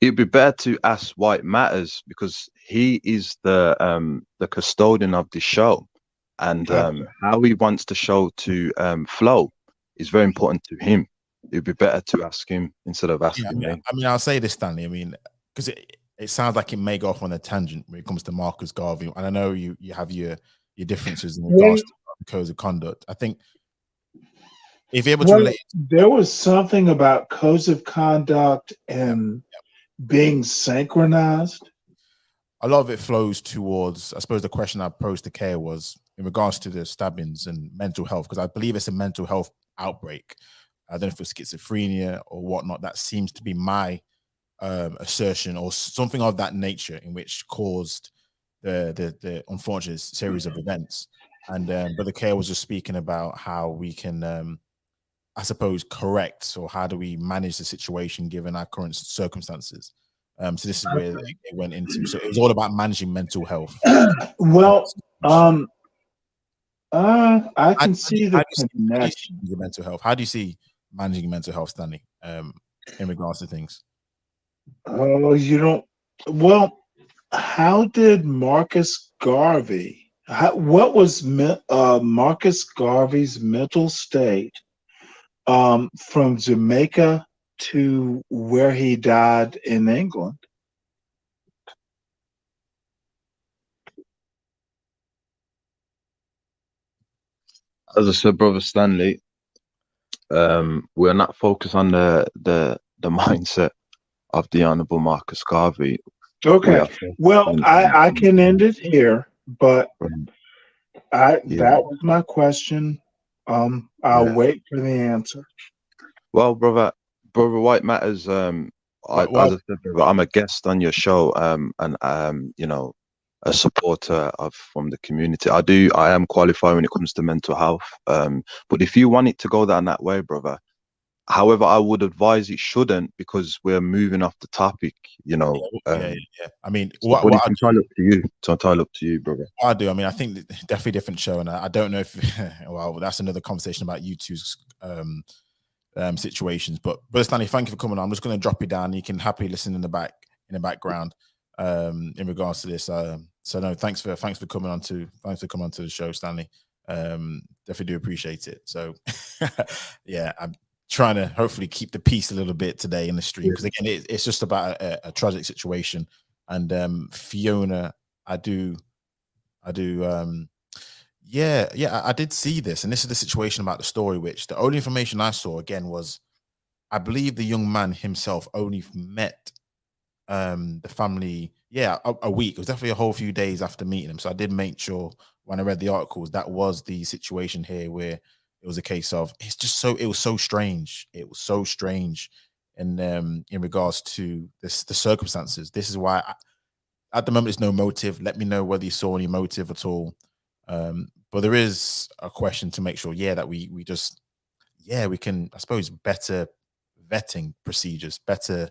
It'd be better to ask why it matters, because he is the custodian of the show, and how he wants the show to flow is very important to him. It'd be better to ask him instead of asking me. I mean, I'll say this, Stanley. I mean, because it sounds like it may go off on a tangent when it comes to Marcus Garvey, and I know you have your differences in regards to the codes of conduct. I think if you're able to relate, there was something about codes of conduct and being synchronized. a lot of it flows towards, I suppose, the question I posed to Kay was in regards to the stabbings and mental health, because I believe it's a mental health outbreak. I don't know if it's schizophrenia or whatnot. That seems to be my assertion, or something of that nature, in which caused the unfortunate series of events. And Brother Kay was just speaking about how we can, I suppose, correct, or how do we manage the situation given our current circumstances. So this is where it went into. So it was all about managing mental health. Well, I can see the connection. The mental health. How do you see managing mental health, Stanley, in regards to things? Oh, you don't. Well, how did Marcus Garvey? What was Marcus Garvey's mental state from Jamaica to where he died in England? As I said, Brother Stanley, we're not focused on the mindset of the Honorable Marcus Garvey. Okay. Well, I can end it here, but that was my question. I'll wait for the answer. Well, brother White Matters, as I said, brother, I'm a guest on your show, and you know, a supporter from the community. I am qualified when it comes to mental health. But if you want it to go down that way, brother, however, I would advise it shouldn't, because we're moving off the topic, you know. I mean, it's entirely up to you. It's entirely up to you, brother. I do. I mean, I think definitely different show, and I don't know if well, that's another conversation about you two's situations. But Brother Stanley, thank you for coming on. I'm just going to drop you down. You can happily listen in the background in regards to this. So no, thanks for coming on to the show, Stanley. Definitely do appreciate it. So yeah, I'm trying to hopefully keep the peace a little bit today in the stream, because again, it's just about a tragic situation. And Fiona, I did see this, and this is the situation about the story, which the only information I saw again was, I believe the young man himself only met the family a week. It was definitely a whole few days after meeting him. So I did make sure when I read the articles that was the situation here, where it was a case of it was so strange. It was so strange, and in regards to the circumstances. This is why at the moment there's no motive. Let me know whether you saw any motive at all. But there is a question to make sure, that we can, I suppose, better vetting procedures, better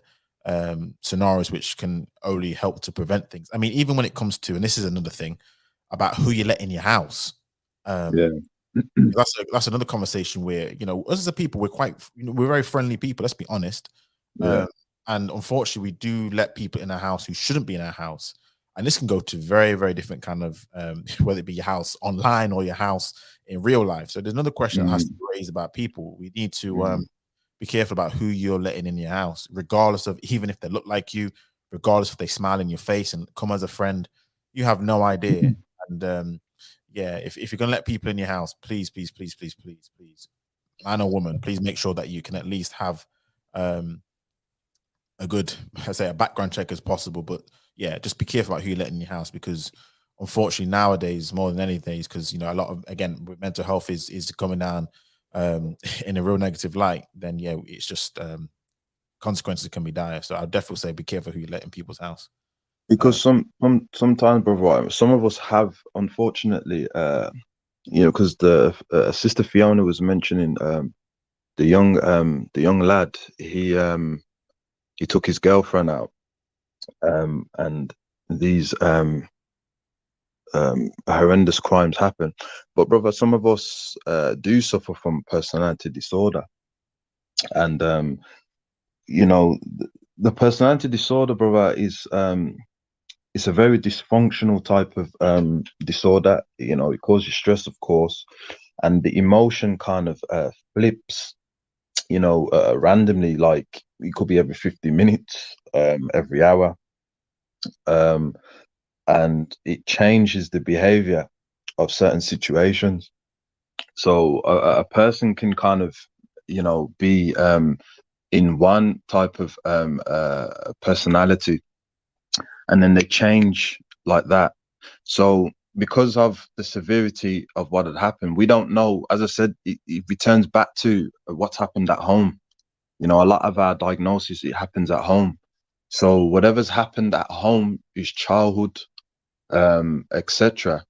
scenarios, which can only help to prevent things. I mean, even when it comes to, and this is another thing about who you let in your house. That's another conversation where, you know, us as a people, we're very friendly people. Let's be honest. And unfortunately, we do let people in our house who shouldn't be in our house. And this can go to very, very different kind of, whether it be your house online or your house in real life. So there's another question that has to be raised about people. We need to be careful about who you're letting in your house, regardless of, even if they look like you, regardless if they smile in your face and come as a friend. You have no idea. And if you're going to let people in your house, please, man or woman, please make sure that you can at least have a good, I say, a background check as possible. But just be careful about who you let in your house, because unfortunately nowadays, more than anything, because, you know, a lot of, again, with mental health is coming down in a real negative light, then it's just consequences can be dire. So I'll definitely say be careful who you let in people's house. Because sometimes, brother, some of us have, unfortunately, you know, because the Sister Fiona was mentioning the young lad, he took his girlfriend out, and these horrendous crimes happen. But brother, some of us do suffer from personality disorder, and you know, the personality disorder, brother, is it's a very dysfunctional type of disorder. You know, it causes stress, of course, and the emotion kind of flips, you know, randomly. Like it could be every 50 minutes, every hour, and it changes the behavior of certain situations. So a person can kind of, you know, be in one type of personality, and then they change like that. So because of the severity of what had happened, we don't know. As I said, it returns back to what's happened at home. You know, a lot of our diagnosis, it happens at home. So whatever's happened at home is childhood, etc.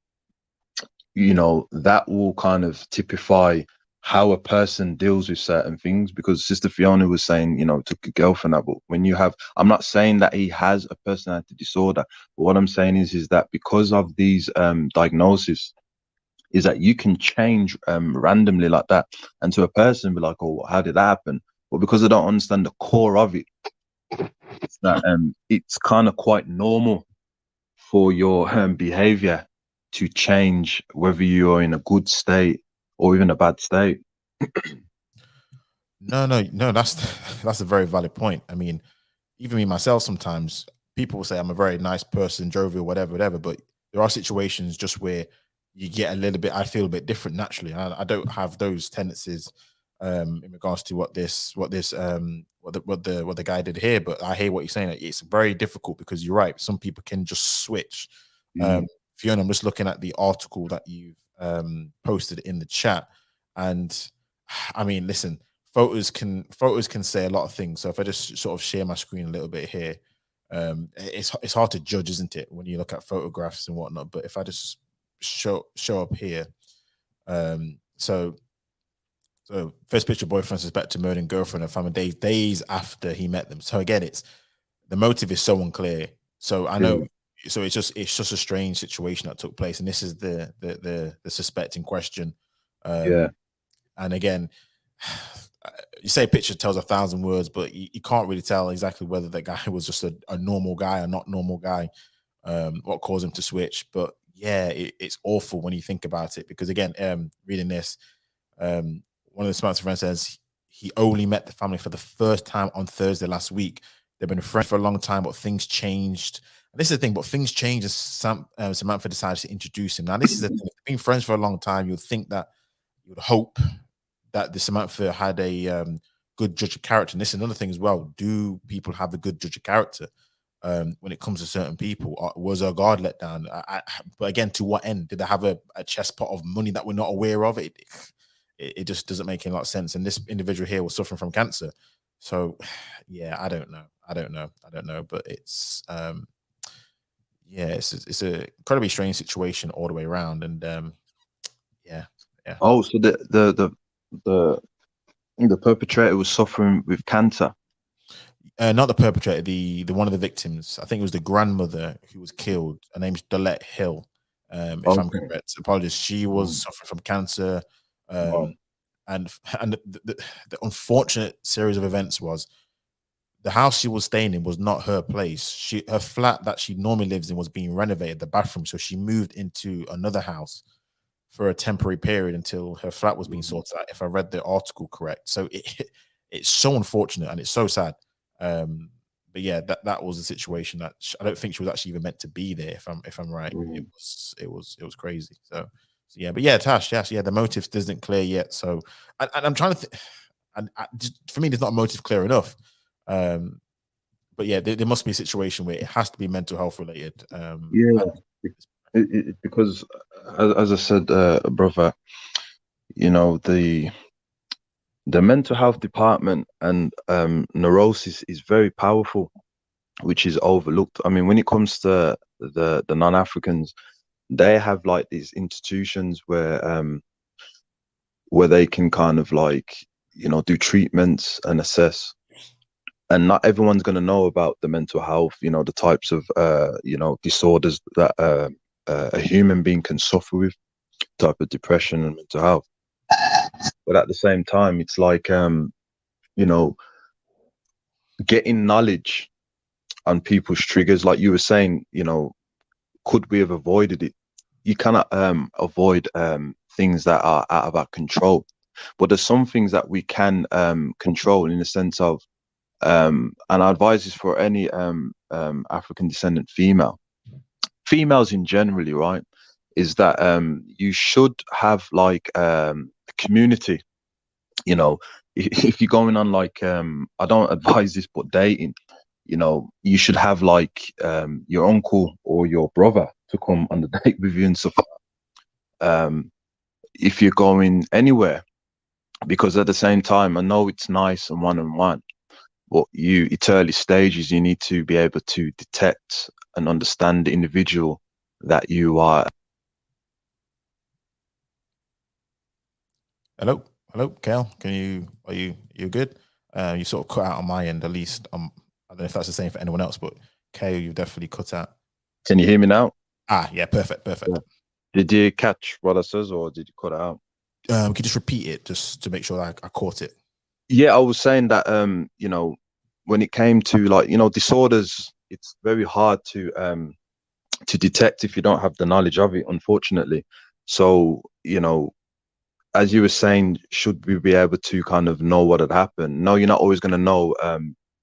You know, that will kind of typify how a person deals with certain things. Because Sister Fiona was saying, you know, took a girlfriend out. But when you have, I'm not saying that he has a personality disorder, but what I'm saying is that because of these diagnoses, is that you can change randomly like that, and to a person be like, oh, how did that happen? But because they don't understand the core of it, it's that it's kind of quite normal for your behavior to change, whether you are in a good state or even a bad state. No, that's a very valid point. I mean, even me myself, sometimes people will say I'm a very nice person, jovial, whatever, but there are situations just where you get a little bit, I feel a bit different naturally. I don't have those tendencies in regards to what the guy did here, but I hear what you're saying. It's very difficult because you're right. Some people can just switch. Fiona, I'm just looking at the article that you've posted in the chat, and I mean, listen, photos can say a lot of things. So if I just sort of share my screen a little bit here, it's hard to judge, isn't it, when you look at photographs and whatnot. But if I just show up here, so first picture, boyfriend suspected to murdering girlfriend and family days after he met them. So again, it's the motive is so unclear. So I know. So it's just a strange situation that took place, and this is the suspect in question. And again, you say picture tells 1,000 words, but you can't really tell exactly whether that guy was just a normal guy or not normal guy, what caused him to switch. But yeah, it's awful when you think about it, because again, reading this, one of the Samantha friends says he only met the family for the first time on Thursday last week. They've been friends for a long time, but things changed. And this is the thing, but things changed as Samantha decided to introduce him. Now, this is the thing. Being friends for a long time, you'd think that, you would hope that the Samantha had a good judge of character. And this is another thing as well. Do people have a good judge of character when it comes to certain people? Was her guard let down? But again, to what end? Did they have a chest pot of money that we're not aware of? It just doesn't make a lot of sense. And this individual here was suffering from cancer. So, yeah, I don't know. But it's yeah, it's a incredibly strange situation all the way around. And yeah. Oh, so the perpetrator was suffering with cancer. Not the perpetrator, the one of the victims. I think it was the grandmother who was killed. Her name's Dolette Hill. If I'm correct. Apologies. She was suffering from cancer. And the unfortunate series of events was the house she was staying in was not her place. Her flat that she normally lives in was being renovated, the bathroom. So she moved into another house for a temporary period until her flat was being sorted out, if I read the article correct. So it's so unfortunate and it's so sad. But yeah, that was a situation that I don't think she was actually even meant to be there. If I'm right, it was crazy. So yeah, but yeah, Tash, yes, yeah, the motive isn't clear yet. So and I'm trying to think, and for me, there's not a motive clear enough. But yeah, there must be a situation where it has to be mental health related. Because as I said, brother, you know, the mental health department and neurosis is very powerful, which is overlooked. I mean, when it comes to the non-Africans, they have like these institutions where they can kind of like, you know, do treatments and assess. And not everyone's going to know about the mental health, you know, the types of, you know, disorders that a human being can suffer with, type of depression and mental health. But at the same time, it's like, you know, getting knowledge on people's triggers, like you were saying, you know, could we have avoided it? You cannot avoid things that are out of our control, but there's some things that we can control, in the sense of, and I advise this for any African descendant females in generally, right, is that you should have like a community. You know, if you're going on like, I don't advise this, but dating, you know, you should have like your uncle or your brother to come on the date with you and stuff. If you're going anywhere, because at the same time, I know it's nice and one-on-one, but it's early stages. You need to be able to detect and understand the individual that you are. Hello, Kel. Are you good? You sort of cut out on my end, at least. I don't know if that's the same for anyone else, but Kale, you definitely cut out. Can you hear me now? Yeah, perfect. Yeah. Did you catch what I says, or did you cut it out? Can you just repeat it, just to make sure that I caught it? Yeah, I was saying that you know, when it came to, like, you know, disorders, it's very hard to detect if you don't have the knowledge of it, unfortunately. So, you know, as you were saying, should we be able to kind of know what had happened? No, you're not always going to know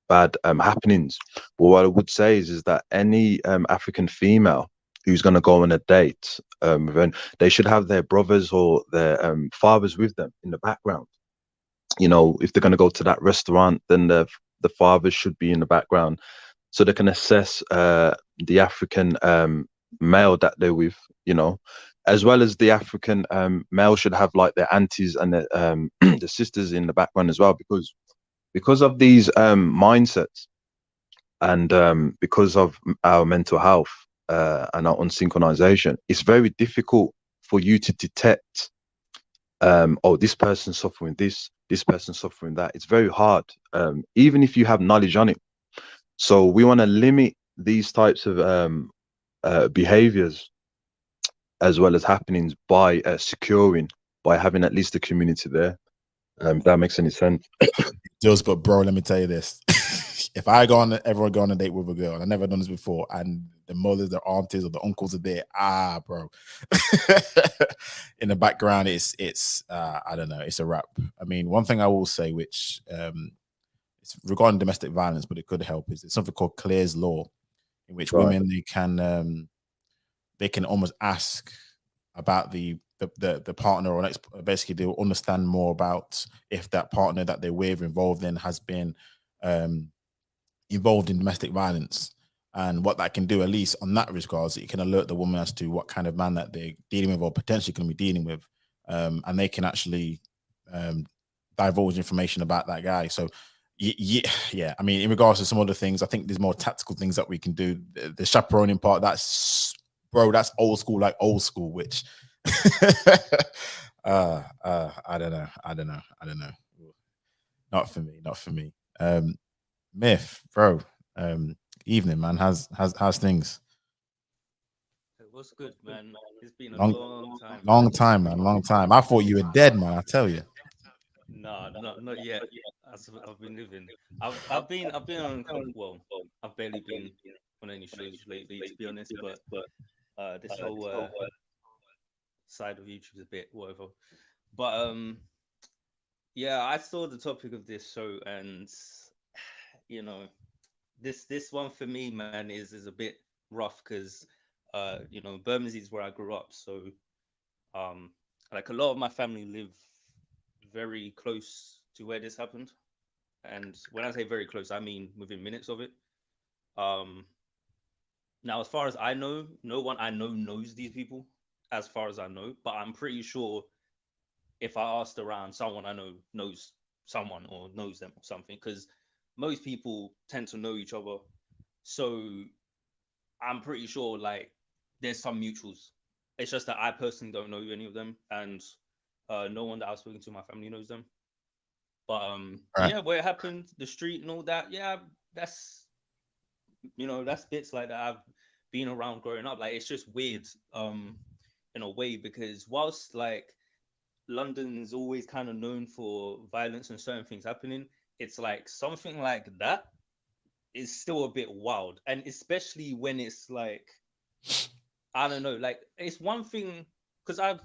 bad happenings. But what I would say is that any African female who's going to go on a date, then they should have their brothers or their fathers with them in the background. You know, if they're going to go to that restaurant, then the fathers should be in the background, so they can assess the African male that they're with, you know, as well as the African male should have like their aunties and their the sisters in the background as well, because of these mindsets, and because of our mental health and our unsynchronization, it's very difficult for you to detect, oh, this person's suffering this person's suffering that. It's very hard, even if you have knowledge on it. So we want to limit these types of behaviors as well as happenings by securing, by having at least a community there. If that makes any sense. Just, but bro, let me tell you this. If I ever go on a date with a girl, and I've never done this before, and the mothers, the aunties, or the uncles are there, bro. In the background, it's I don't know, it's a wrap. I mean, one thing I will say, which it's regarding domestic violence, but it could help, is there's something called Clare's Law, in which women they can almost ask about the partner, or basically they'll understand more about if that partner that they're with, involved in, has been involved in domestic violence, and what that can do, at least on that regards, it can alert the woman as to what kind of man that they're dealing with or potentially going to be dealing with, and they can actually divulge information about that guy. So yeah, I mean, in regards to some other things, I think there's more tactical things that we can do. The chaperoning part, that's old school, which I don't know. Not for me. Myth, bro. Evening, man. How's things? What's good, man? It's been a long time. Long time, man. Long time. I thought you were dead, man. I tell you. No, not yet. I've been living. I've been on well, I've barely been on any shows lately, to be honest. But this whole side of YouTube is a bit whatever. But yeah, I saw the topic of this show, and you know, this one for me, man, is a bit rough because you know, Bermondsey is where I grew up, so like a lot of my family live very close to where this happened, and when I say very close, I mean within minutes of it. Now, as far as I know, no one I know knows these people, as far as I know, but I'm pretty sure if I asked around, someone I know knows someone or knows them or something, because most people tend to know each other. So I'm pretty sure like there's some mutuals. It's just that I personally don't know any of them, and no one that I've spoken to in my family knows them. But Right. yeah, where it happened, the street and all that, yeah, that's, you know, that's bits like that I've being around growing up. Like, it's just weird in a way, because whilst like London's always kind of known for violence and certain things happening, it's like something like that is still a bit wild. And especially when it's like, I don't know, like it's one thing, because I've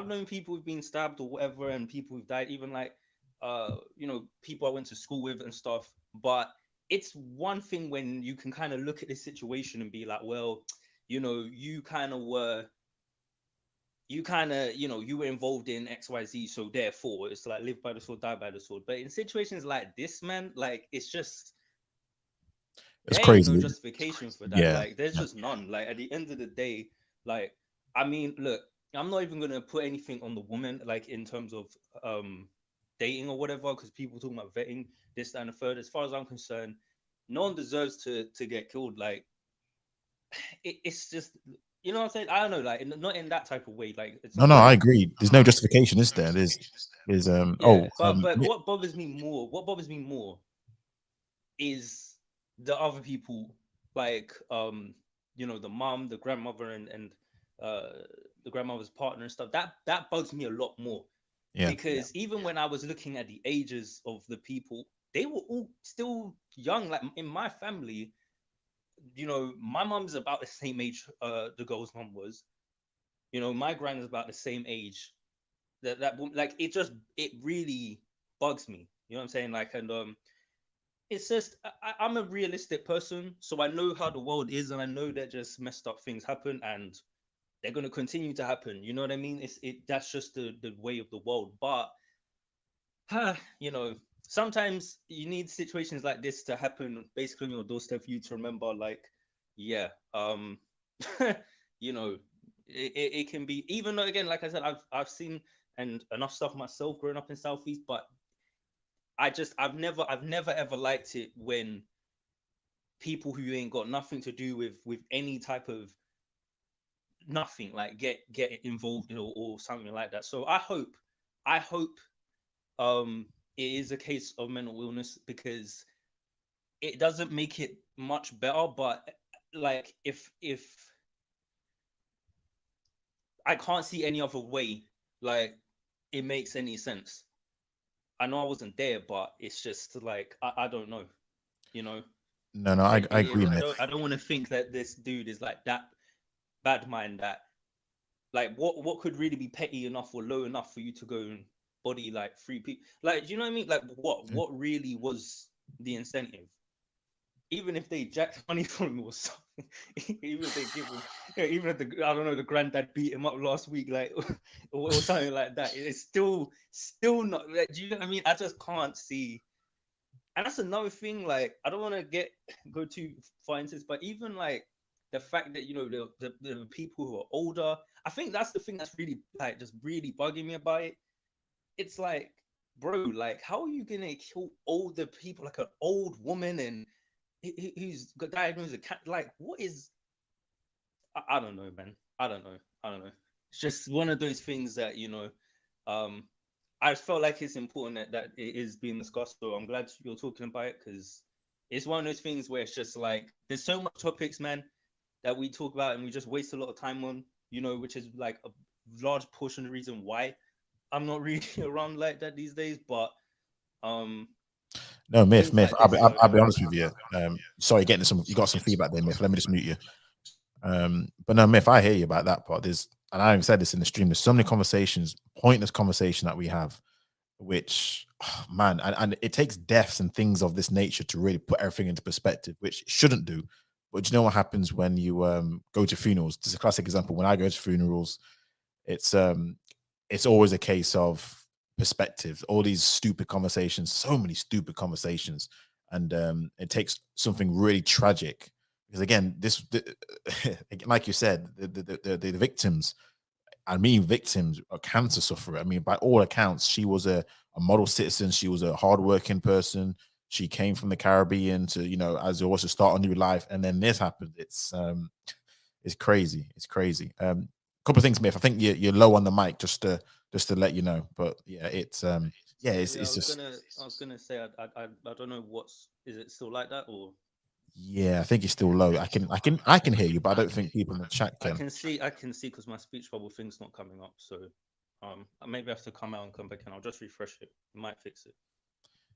known people who've been stabbed or whatever, and people who've died, even like people I went to school with and stuff. But it's one thing when you can kind of look at this situation and be like, well, you kind of were involved in XYZ, so therefore it's like live by the sword, die by the sword. But in situations like this, man, like it's just It's there crazy. ain't no justification for that. Yeah. Like there's just none. Like at the end of the day, like I mean, look, I'm not even gonna put anything on the woman, like in terms of dating or whatever, because people talking about vetting this, that, and the third. As far as I'm concerned, no one deserves to get killed. Like it's just, you know what I'm saying? I don't know, like not in that type of way. Like it's No, I agree. There's no justification, is there? But what bothers me more is the other people, like the mom, the grandmother, and the grandmother's partner and stuff. That bugs me a lot more. Yeah. Because even when I was looking at the ages of the people, they were all still young. Like in my family, my mom's about the same age the girl's mom was. My grand is about the same age. That like it really bugs me. You know what I'm saying? Like, and it's just I'm a realistic person, so I know how the world is, and I know that just messed up things happen, and they're gonna continue to happen. You know what I mean? That's just the way of the world. But sometimes you need situations like this to happen basically on your doorstep for you to remember, like, yeah, it can be, even though, again, like I said, I've seen and enough stuff myself growing up in Southeast, but I've never ever liked it when people who ain't got nothing to do with any type of nothing, like get involved or something like that. So I hope it is a case of mental illness, because it doesn't make it much better. But like if I can't see any other way, like it makes any sense. I know I wasn't there, but it's just like I don't know, No, like, I agree. I don't want to think that this dude is like that bad mind, that like what could really be petty enough or low enough for you to go and body like 3 people? Like, do you know what I mean? Like what really was the incentive? Even if they jacked money from him or something, even if they give him, even if the granddad beat him up last week, like or something like that, it's still not. Like, do you know what I mean? I just can't see. And that's another thing. Like, I don't want to go too far into this, but even like the fact that the people who are older, I think that's the thing that's really like just really bugging me about it. It's like, bro, like, how are you gonna kill older people, like an old woman and who's got diagnosed with cancer? Like, what is? I don't know, man. I don't know. It's just one of those things that I felt like it's important that it is being discussed. So I'm glad you're talking about it, because it's one of those things where it's just like there's so much topics, man, that we talk about and we just waste a lot of time on, which is like a large portion of the reason why I'm not really around like that these days. But no, Myth. I'll be honest with you. Sorry, you got some feedback there, Myth. Let me just mute you. But no, Myth, I hear you about that part. And I even said this in the stream, there's so many pointless conversation that we have, which, man, and it takes deaths and things of this nature to really put everything into perspective, which it shouldn't do. But do you know what happens when you go to funerals? This is a classic example. When I go to funerals, it's always a case of perspective. All these stupid conversations, so many stupid conversations, and it takes something really tragic. Because again, like you said, the victims, victims are cancer sufferer. I mean, by all accounts, she was a model citizen. She was a hardworking person. She came from the Caribbean to, as also start a new life, and then this happened. It's crazy. It's crazy. Couple of things, Myth. I think you're low on the mic, just to let you know. But yeah, it's I was gonna say I don't know is it still like that or? Yeah, I think it's still low. I can hear you, but I don't think people in the chat I can. can see because my speech bubble thing's not coming up. So maybe I have to come out and come back, and I'll just refresh it. It might fix it.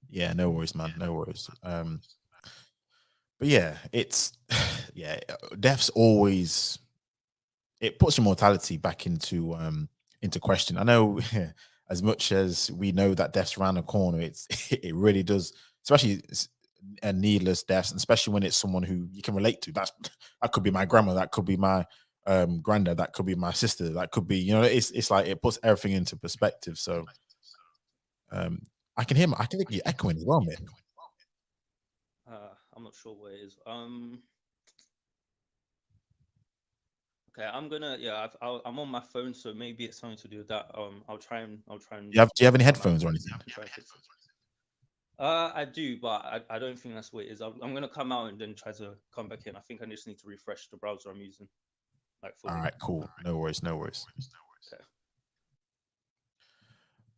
Yeah, no worries, man. No worries. But yeah, it's yeah, death's always, it puts your mortality back into question. I know as much as we know that death's around the corner, it really does, especially needless deaths, and especially when it's someone who you can relate to. That could be my grandma, that could be my granddad, that could be my sister, that could be, it's like it puts everything into perspective. So I can think you're echoing as well, man. I'm not sure where it is. Okay, I'm gonna I'm on my phone, so maybe it's something to do with that. I'll try and. Do you have any headphones or anything? I do, but I don't think that's what it is. I'm gonna come out and then try to come back in. I think I just need to refresh the browser I'm using. All right, cool. No worries. Okay.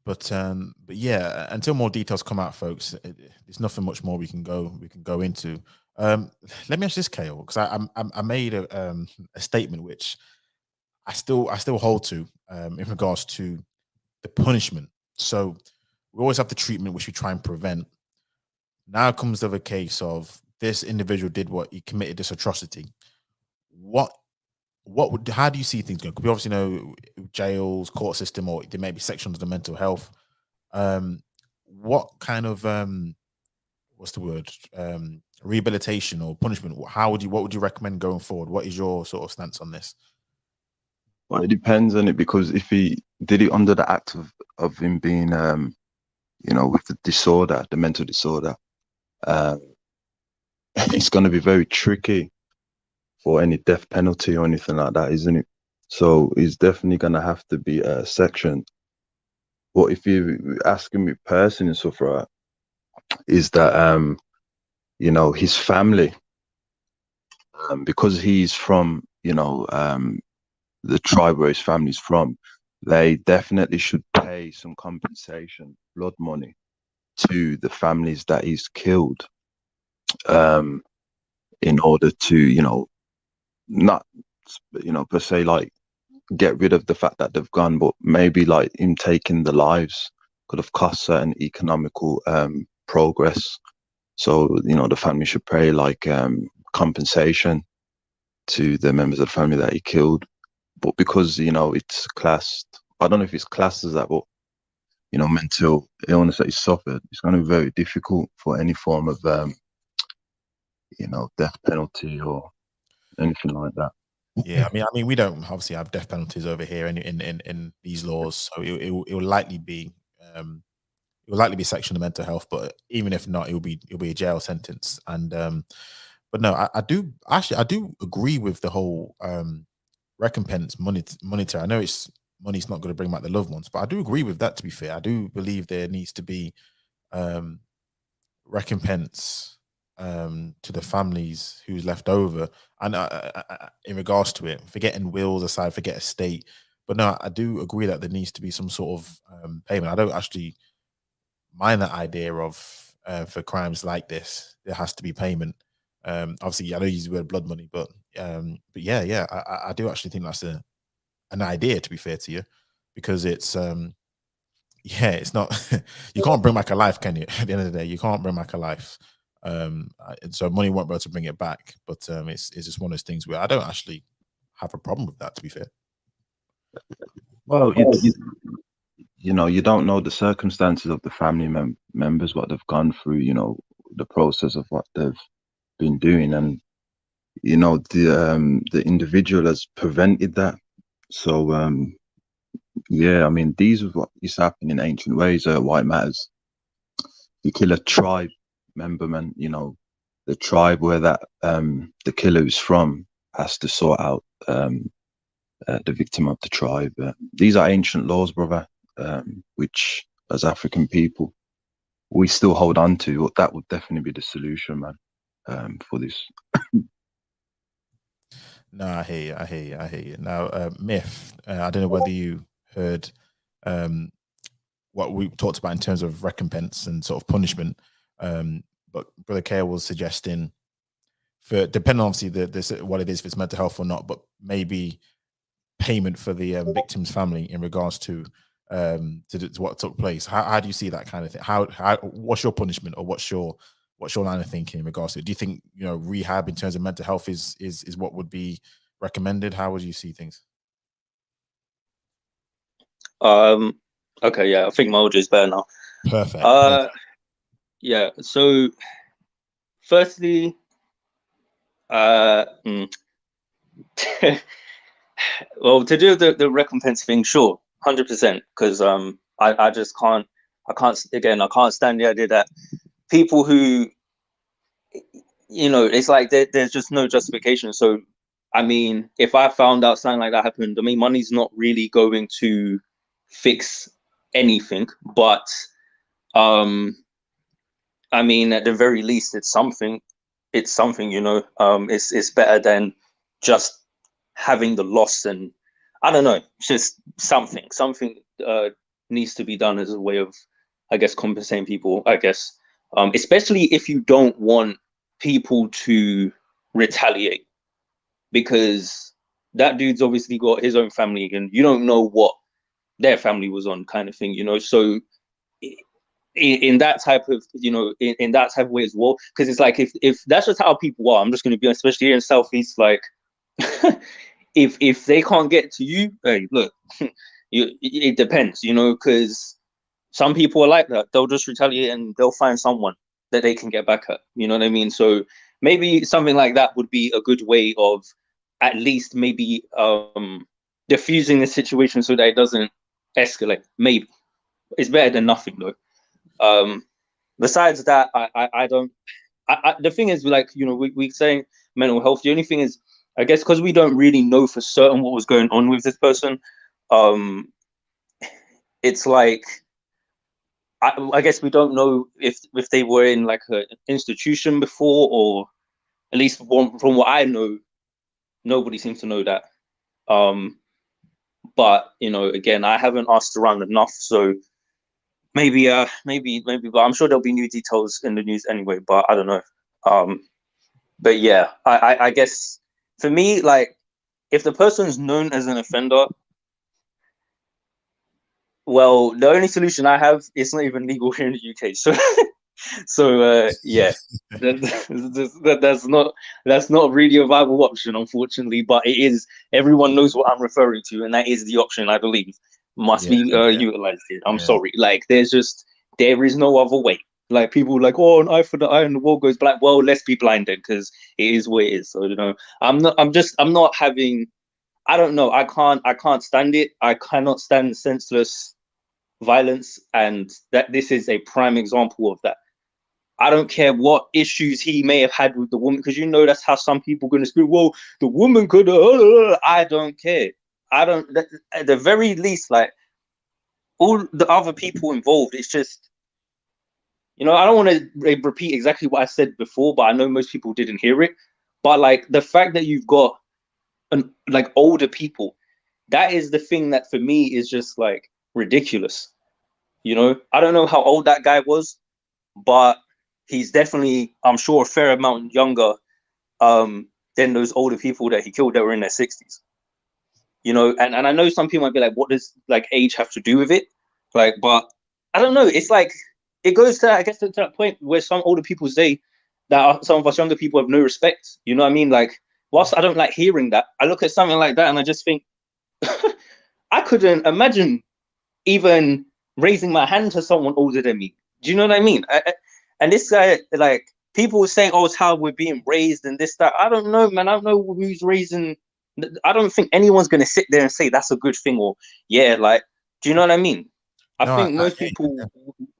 But until more details come out, folks, there's nothing much more we can go into. Let me ask this, Kale, because I made a statement which I still hold to in regards to the punishment. So we always have the treatment which we try and prevent. Now comes the other case of this individual did what, he committed this atrocity. How do you see things going? Because we obviously know jails, court system, or there may be sections of the mental health. What kind of what's the word? Rehabilitation or punishment? What would you recommend going forward? What is your sort of stance on this? Well, it depends on it, because if he did it under the act of him being with the disorder, the mental disorder, it's going to be very tricky for any death penalty or anything like that, isn't it? So it's definitely going to have to be a section. But if you're asking me personally and stuff, right, is that his family, because he's from the tribe where his family's from, they definitely should pay some compensation, blood money, to the families that he's killed, in order to not per se like get rid of the fact that they've gone, but maybe like him taking the lives could have cost certain economical progress. So the family should pay like compensation to the members of the family that he killed. But because it's classed, I don't know if it's classed as that, but mental illness that he suffered, it's going to be very difficult for any form of death penalty or anything like that. Yeah, I mean, we don't obviously have death penalties over here in these laws, so it will likely be section of mental health. But even if not, it'll be a jail sentence. And but no, I do agree with the whole recompense monetary. I know money's not going to bring back the loved ones, but I do agree with that. To be fair, I do believe there needs to be recompense to the families who's left over. And in regards to it, forgetting wills aside, forget estate, but no, I do agree that there needs to be some sort of payment. I don't actually mind that idea of for crimes like this, there has to be payment. Obviously, I know you use the word blood money, but yeah, I do actually think that's an idea, to be fair to you, because it's it's not you can't bring back a life, can you? At the end of the day, you can't bring back a life. So money won't be able to bring it back, but it's just one of those things where I don't actually have a problem with that, to be fair. Well, you don't know the circumstances of the family members, what they've gone through, the process of what they've been doing, and the individual has prevented that. So I mean, these are what used to happen in ancient ways. White matters. You kill a tribe member, man. The tribe where that the killer is from has to sort out the victim of the tribe. These are ancient laws, brother, which as African people we still hold on to. That would definitely be the solution, man, for this. No, I hear you. Now, Myth, I don't know whether you heard what we talked about in terms of recompense and sort of punishment, but Brother Kale was suggesting for depending on obviously what it is, if it's mental health or not, but maybe payment for the victim's family in regards to what took place. How do you see that kind of thing? How what's your punishment, or what's your line of thinking in regards to it? Do you think, you know, rehab in terms of mental health is what would be recommended? How would you see things? Okay, yeah, I think my audio is better now. Perfect. Yeah, so firstly, well, to do the recompense thing, sure, 100%, because I just can't stand the idea that people who, you know, it's like there's just no justification. So I mean, if I found out something like that happened, I mean, money's not really going to fix anything, but I mean, at the very least, it's something, you know. It's better than just having the loss. And I don't know, it's just something needs to be done as a way of, I guess, compensating people, I guess, especially if you don't want people to retaliate, because that dude's obviously got his own family and you don't know what their family was on, kind of thing, you know. So in that type of, you know, in that type of way as well, because it's like, if that's just how people are, I'm just going to be honest, especially here in Southeast, like if they can't get to you, hey, look, it depends, you know, because some people are like that. They'll just retaliate and they'll find someone that they can get back at, you know what I mean? So maybe something like that would be a good way of at least maybe diffusing the situation so that it doesn't escalate. Maybe it's better than nothing, though. Besides that, I don't. The thing is, like, you know, we're saying mental health. The only thing is, I guess, because we don't really know for certain what was going on with this person. It's like, I guess we don't know if they were in like an institution before, or at least from what I know, nobody seems to know that. But you know, again, I haven't asked around enough, so maybe, but I'm sure there'll be new details in the news anyway. But I don't know. But yeah, I guess for me, like, if the person's known as an offender, well, the only solution I have, it's not even legal here in the UK. So yeah, that's not really a viable option, unfortunately. But it is. Everyone knows what I'm referring to, and that is the option, I believe, must be utilized here. I'm sorry, like, there is no other way. Like, people like, oh, an eye for the eye and the world goes black. Well, let's be blinded, because it is what it is. So, you know, I'm not having. I don't know. I can't stand it. I cannot stand senseless violence, and that this is a prime example of that. I don't care what issues he may have had with the woman, because, you know, that's how some people are going to speak. Well, the woman could have. I don't care. I don't. At the very least, like, all the other people involved, it's just, you know, I don't want to repeat exactly what I said before, but I know most people didn't hear it. But like, the fact that you've got like older people, that is the thing that for me is just like ridiculous. You know, I don't know how old that guy was, but he's definitely, I'm sure, a fair amount younger than those older people that he killed that were in their 60s. You know, and I know some people might be like, what does like age have to do with it? Like, but I don't know. It's like, it goes to, I guess, to that point where some older people say that some of us younger people have no respect. You know what I mean? Like, whilst I don't like hearing that, I look at something like that and I just think, I couldn't imagine even raising my hand to someone older than me. Do you know what I mean? And this guy, like, people were saying, oh, it's how we're being raised and this, that. I don't know, man. I don't know who's raising. I don't think anyone's going to sit there and say that's a good thing, or, yeah, like, do you know what I mean? I think most people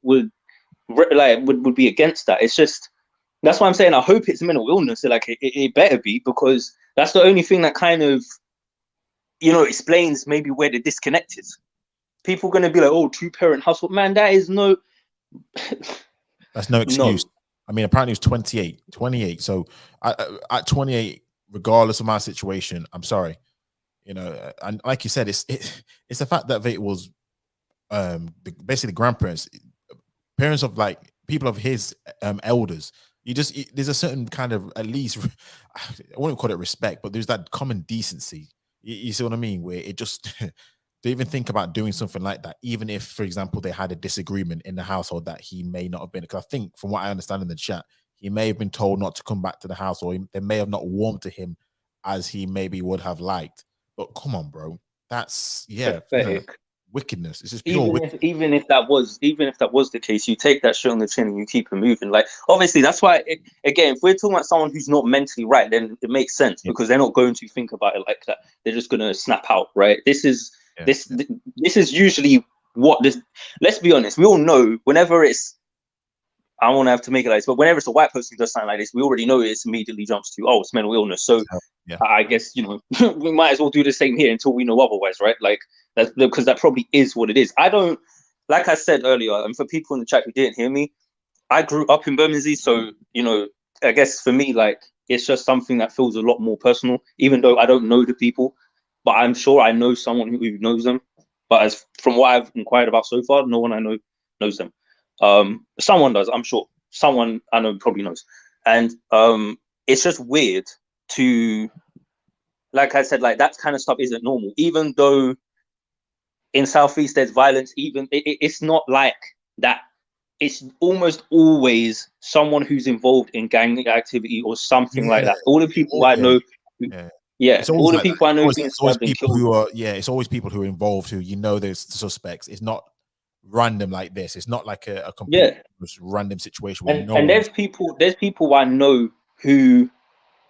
would be against that. It's just, that's why I'm saying I hope it's mental illness. Like, it better be, because that's the only thing that kind of, you know, explains maybe where the disconnect is. People are going to be like, oh, two-parent household. Man, that is no... That's no excuse. No. I mean, apparently he was 28. So at 28, regardless of my situation, I'm sorry. You know, and like you said, it's the fact that it was basically grandparents, parents of like people of his elders there's a certain kind of, at least, I wouldn't call it respect, but there's that common decency. You see what I mean? Where it just to even think about doing something like that, even if, for example, they had a disagreement in the household that he may not have been, because I think from what I understand in the chat, he may have been told not to come back to the house, or they may have not warmed to him as he maybe would have liked. But come on, bro. That's wickedness. It's just pure wickedness. Even if that was the case, you take that shit on the chin and you keep it moving. Like, obviously, that's why, again, if we're talking about someone who's not mentally right, then it makes sense, because they're not going to think about it like that. They're just going to snap out, right? This is usually what this. Let's be honest. We all know whenever it's, I don't want to have to make it like this, but whenever it's a white person who does something like this, we already know it immediately jumps to, oh, it's mental illness. So I guess, we might as well do the same here until we know otherwise, right? Like, that's because that probably is what it is. I don't, like I said earlier, and for people in the chat who didn't hear me, I grew up in Bermondsey, so, I guess for me, like, it's just something that feels a lot more personal, even though I don't know the people, but I'm sure I know someone who knows them. But as from what I've inquired about so far, no one I know knows them. Someone does, I'm sure. Someone I know probably knows. And it's just weird to, like I said, like, that kind of stuff isn't normal. Even though in Southeast there's violence, even it's not like that. It's almost always someone who's involved in gang activity or something like that. All the people I know, all the people I know being stabbed and killed. It's always people who are involved, who there's suspects. It's not random like this. It's not like a complete random situation. And there's people I know who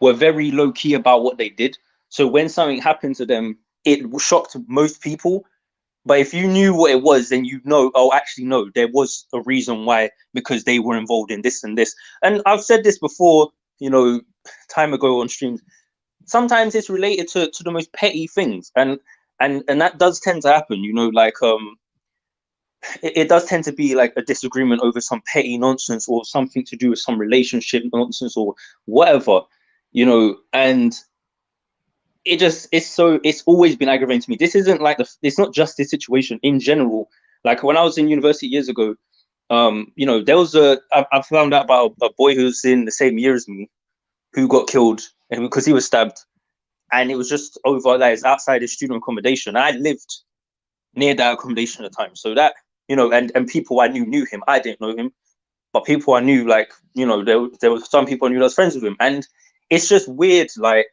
were very low key about what they did. So when something happened to them, it shocked most people. But if you knew what it was, then actually no, there was a reason why, because they were involved in this and this. And I've said this before, time ago on streams. Sometimes it's related to the most petty things, and that does tend to happen. It does tend to be like a disagreement over some petty nonsense or something to do with some relationship nonsense or whatever, and it's always been aggravating to me. This isn't like it's not just this situation in general. Like, when I was in university years ago, there was I found out about a boy who's in the same year as me who got killed, and because he was stabbed, and it was just over, like, outside his student accommodation. I lived near that accommodation at the time, so that, and people I knew him. I didn't know him, but people I knew, like, there were some people I knew that was friends with him, and it's just weird. Like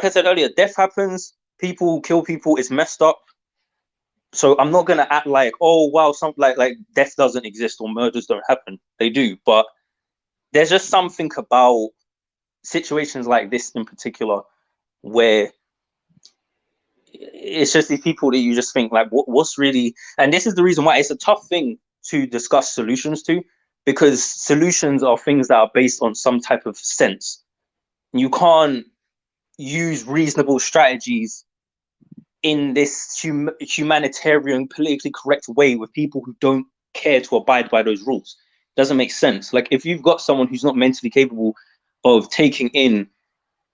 I said earlier, death happens, people kill people, it's messed up. So I'm not gonna act like, oh wow, something like death doesn't exist or murders don't happen. They do, but there's just something about situations like this in particular where it's just these people that you just think, like, what's really, and this is the reason why it's a tough thing to discuss solutions to, because solutions are things that are based on some type of sense. You can't use reasonable strategies in this humanitarian, politically correct way with people who don't care to abide by those rules. Doesn't make sense. Like, if you've got someone who's not mentally capable of taking in,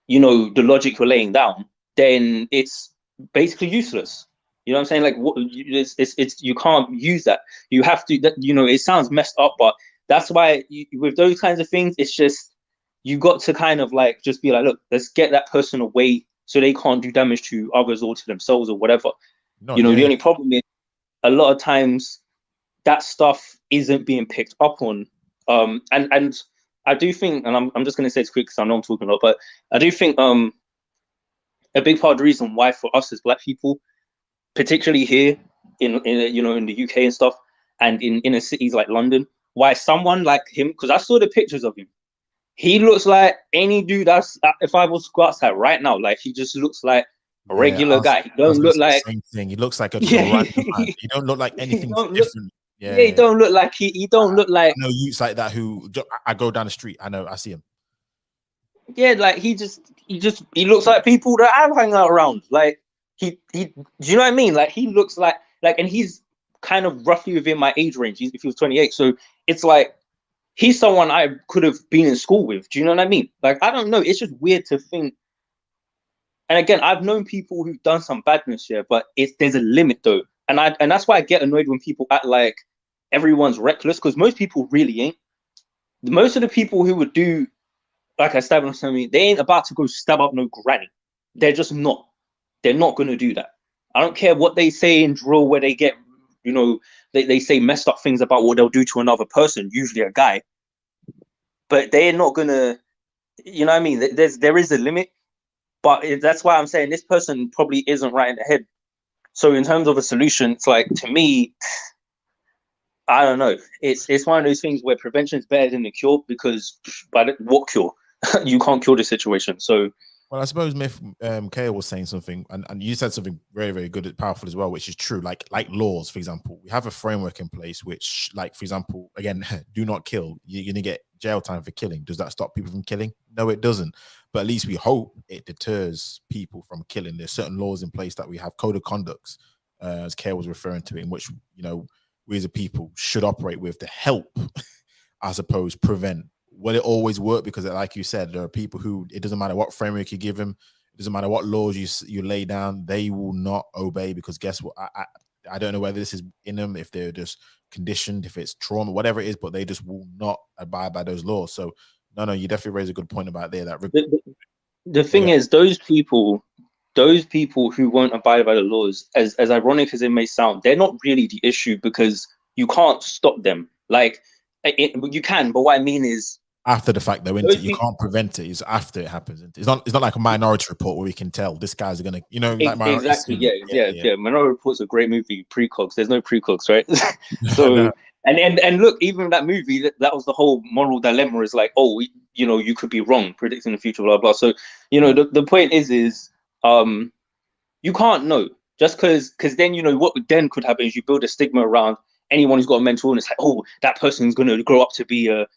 the logic you're laying down, then it's basically useless. You know what I'm saying? Like, it's you can't use that. You have to. It sounds messed up, but that's why with those kinds of things, it's just, you got to kind of like just be like, look, let's get that person away so they can't do damage to others or to themselves or whatever. The only problem is a lot of times that stuff isn't being picked up on. And I do think, and I'm just going to say it's quick because I know I'm talking a lot, but I do think a big part of the reason why for us as Black people, particularly here in the UK and stuff, and in inner cities like London, why someone like him, because I saw the pictures of him, he looks like any dude if I was to go outside right now, like, he just looks like a regular guy. He don't look like same thing. He looks like a random man. He don't look like anything different. He don't look like he don't look like no youths like that who I go down the street. I see him. Yeah, like he looks like people that I'm hanging out around. Like he do you know what I mean? Like he looks like, and he's kind of roughly within my age range. If he was 28, so it's like he's someone I could have been in school with. Do you know what I mean? Like, I don't know. It's just weird to think. And again, I've known people who've done some badness, but there's a limit though. And that's why I get annoyed when people act like everyone's reckless, because most people really ain't. most of the people who would do like a stab on something, they ain't about to go stab up no granny. They're just not. They're not going to do that. I don't care what they say in drill, where they get, you know, they say messed up things about what they'll do to another person, usually a guy. But they're not going to, you know what I mean? There is a limit. But that's why I'm saying this person probably isn't right in the head. So in terms of a solution, it's like, to me, I don't know. It's one of those things where prevention is better than the cure, because what cure? You can't cure the situation. So, well, I suppose Myth Kale was saying something, and you said something very, very good and powerful as well, which is true. Like laws, for example, we have a framework in place which, like, for example, again, do not kill. You're going to get jail time for killing. Does that stop people from killing? No, it doesn't. But at least we hope it deters people from killing. There's certain laws in place that we have, code of conducts, as Kale was referring to, in which, you know, we as a people should operate with to help, I suppose, prevent. Will it always work? Because, like you said, there are people who, it doesn't matter what framework you give them, it doesn't matter what laws you lay down, they will not obey. Because guess what? I don't know whether this is in them, if they're just conditioned, if it's trauma, whatever it is, but they just will not abide by those laws. So, no, you definitely raise a good point about there. That the thing is, those people who won't abide by the laws, as ironic as it may sound, they're not really the issue, because you can't stop them. Like, you can, but what I mean is, after the fact, though, isn't it? You can't prevent it. It's after it happens. It's not like a Minority Report where we can tell this guy's gonna, you know, like exactly. Yeah. Minority Report's a great movie. Precogs. There's no precogs, right? So no. and look, even that movie, that was the whole moral dilemma. Is like, oh, you know, you could be wrong, predicting the future, blah blah. So, you know, the point is you can't know, just because then, you know, what then could happen is you build a stigma around anyone who's got a mental illness. Like, oh, that person's gonna grow up to be a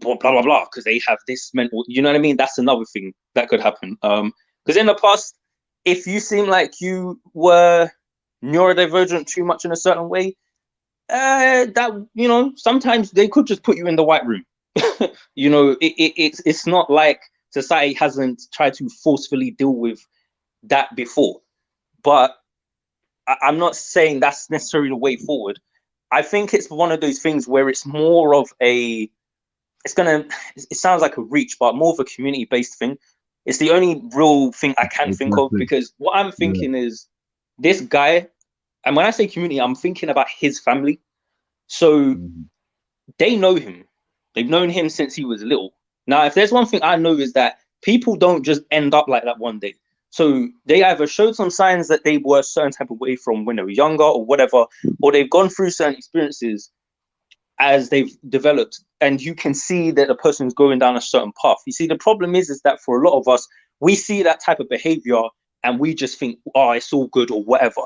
blah blah blah because they have this mental, you know what I mean? That's another thing that could happen. Because in the past, if you seem like you were neurodivergent too much in a certain way, that, you know, sometimes they could just put you in the white room. You know, it's not like society hasn't tried to forcefully deal with that before. But I'm not saying that's necessarily the way forward. I think it's one of those things where it's more of a, it sounds like a reach, but more of a community-based thing. It's the only real thing I can think of, because what I'm thinking is this guy, and when I say community, I'm thinking about his family. So they know him. They've known him since he was little. Now, if there's one thing I know, is that people don't just end up like that one day. So they either showed some signs that they were a certain type of way from when they were younger or whatever, or they've gone through certain experiences as they've developed, and you can see that the person's going down a certain path. You see, the problem is that for a lot of us, we see that type of behavior and we just think, oh, it's all good or whatever.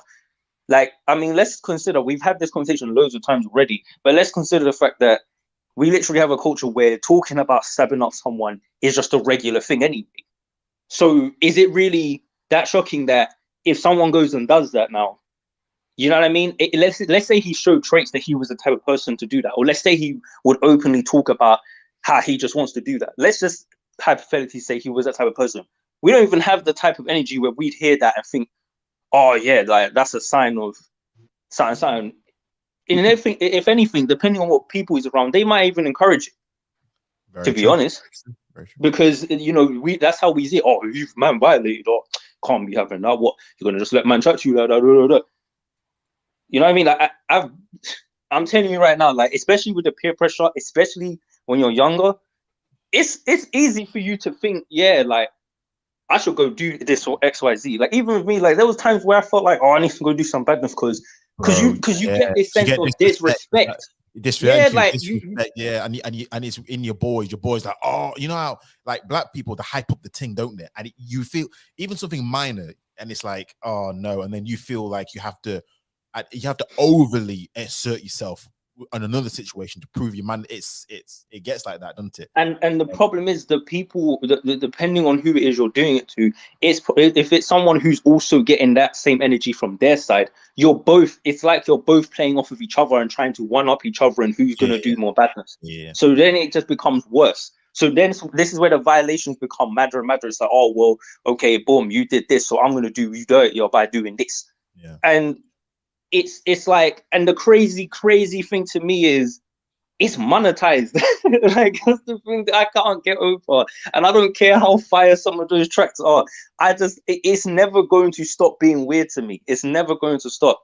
Like, I mean, let's consider, we've had this conversation loads of times already, but let's consider the fact that we literally have a culture where talking about stabbing up someone is just a regular thing anyway. So is it really that shocking that if someone goes and does that now, you know what I mean? Let's say he showed traits that he was the type of person to do that. Or let's say he would openly talk about how he just wants to do that. Let's just hypothetically say he was that type of person. We don't even have the type of energy where we'd hear that and think, oh yeah, like that's a sign of something. If anything, depending on what people is around, they might even encourage it. Very to be honest. Because, you know, that's how we see it. Oh, you've man violated, or can't be having that. What, you're gonna just let man chat to you like. You know what I mean? Like, I'm telling you right now, like, especially with the peer pressure, especially when you're younger, it's easy for you to think, yeah, like, I should go do this or X, Y, Z. Like, even with me, like, there was times where I felt like, oh, I need to go do some badness because you get this sense of disrespect. Yeah, like yeah, and it's in your boys. Your boys like, oh, you know how like black people, they hype up the thing, don't they? And you feel even something minor, and it's like, oh no, and then you feel like you have to overly assert yourself on another situation to prove your man. It gets like that, doesn't it? And the problem is the people, depending on who it is you're doing it to, if it's someone who's also getting that same energy from their side, it's like you're both playing off of each other and trying to one up each other and who's going to do more badness. So then it just becomes worse. So then this is where the violations become madder and madder. It's like, oh well, okay, boom, you did this, so I'm going to do you dirty by doing this. And it's like, and the crazy thing to me is it's monetized. Like, that's the thing that I can't get over. And I don't care how fire some of those tracks are. It's never going to stop being weird to me. It's never going to stop.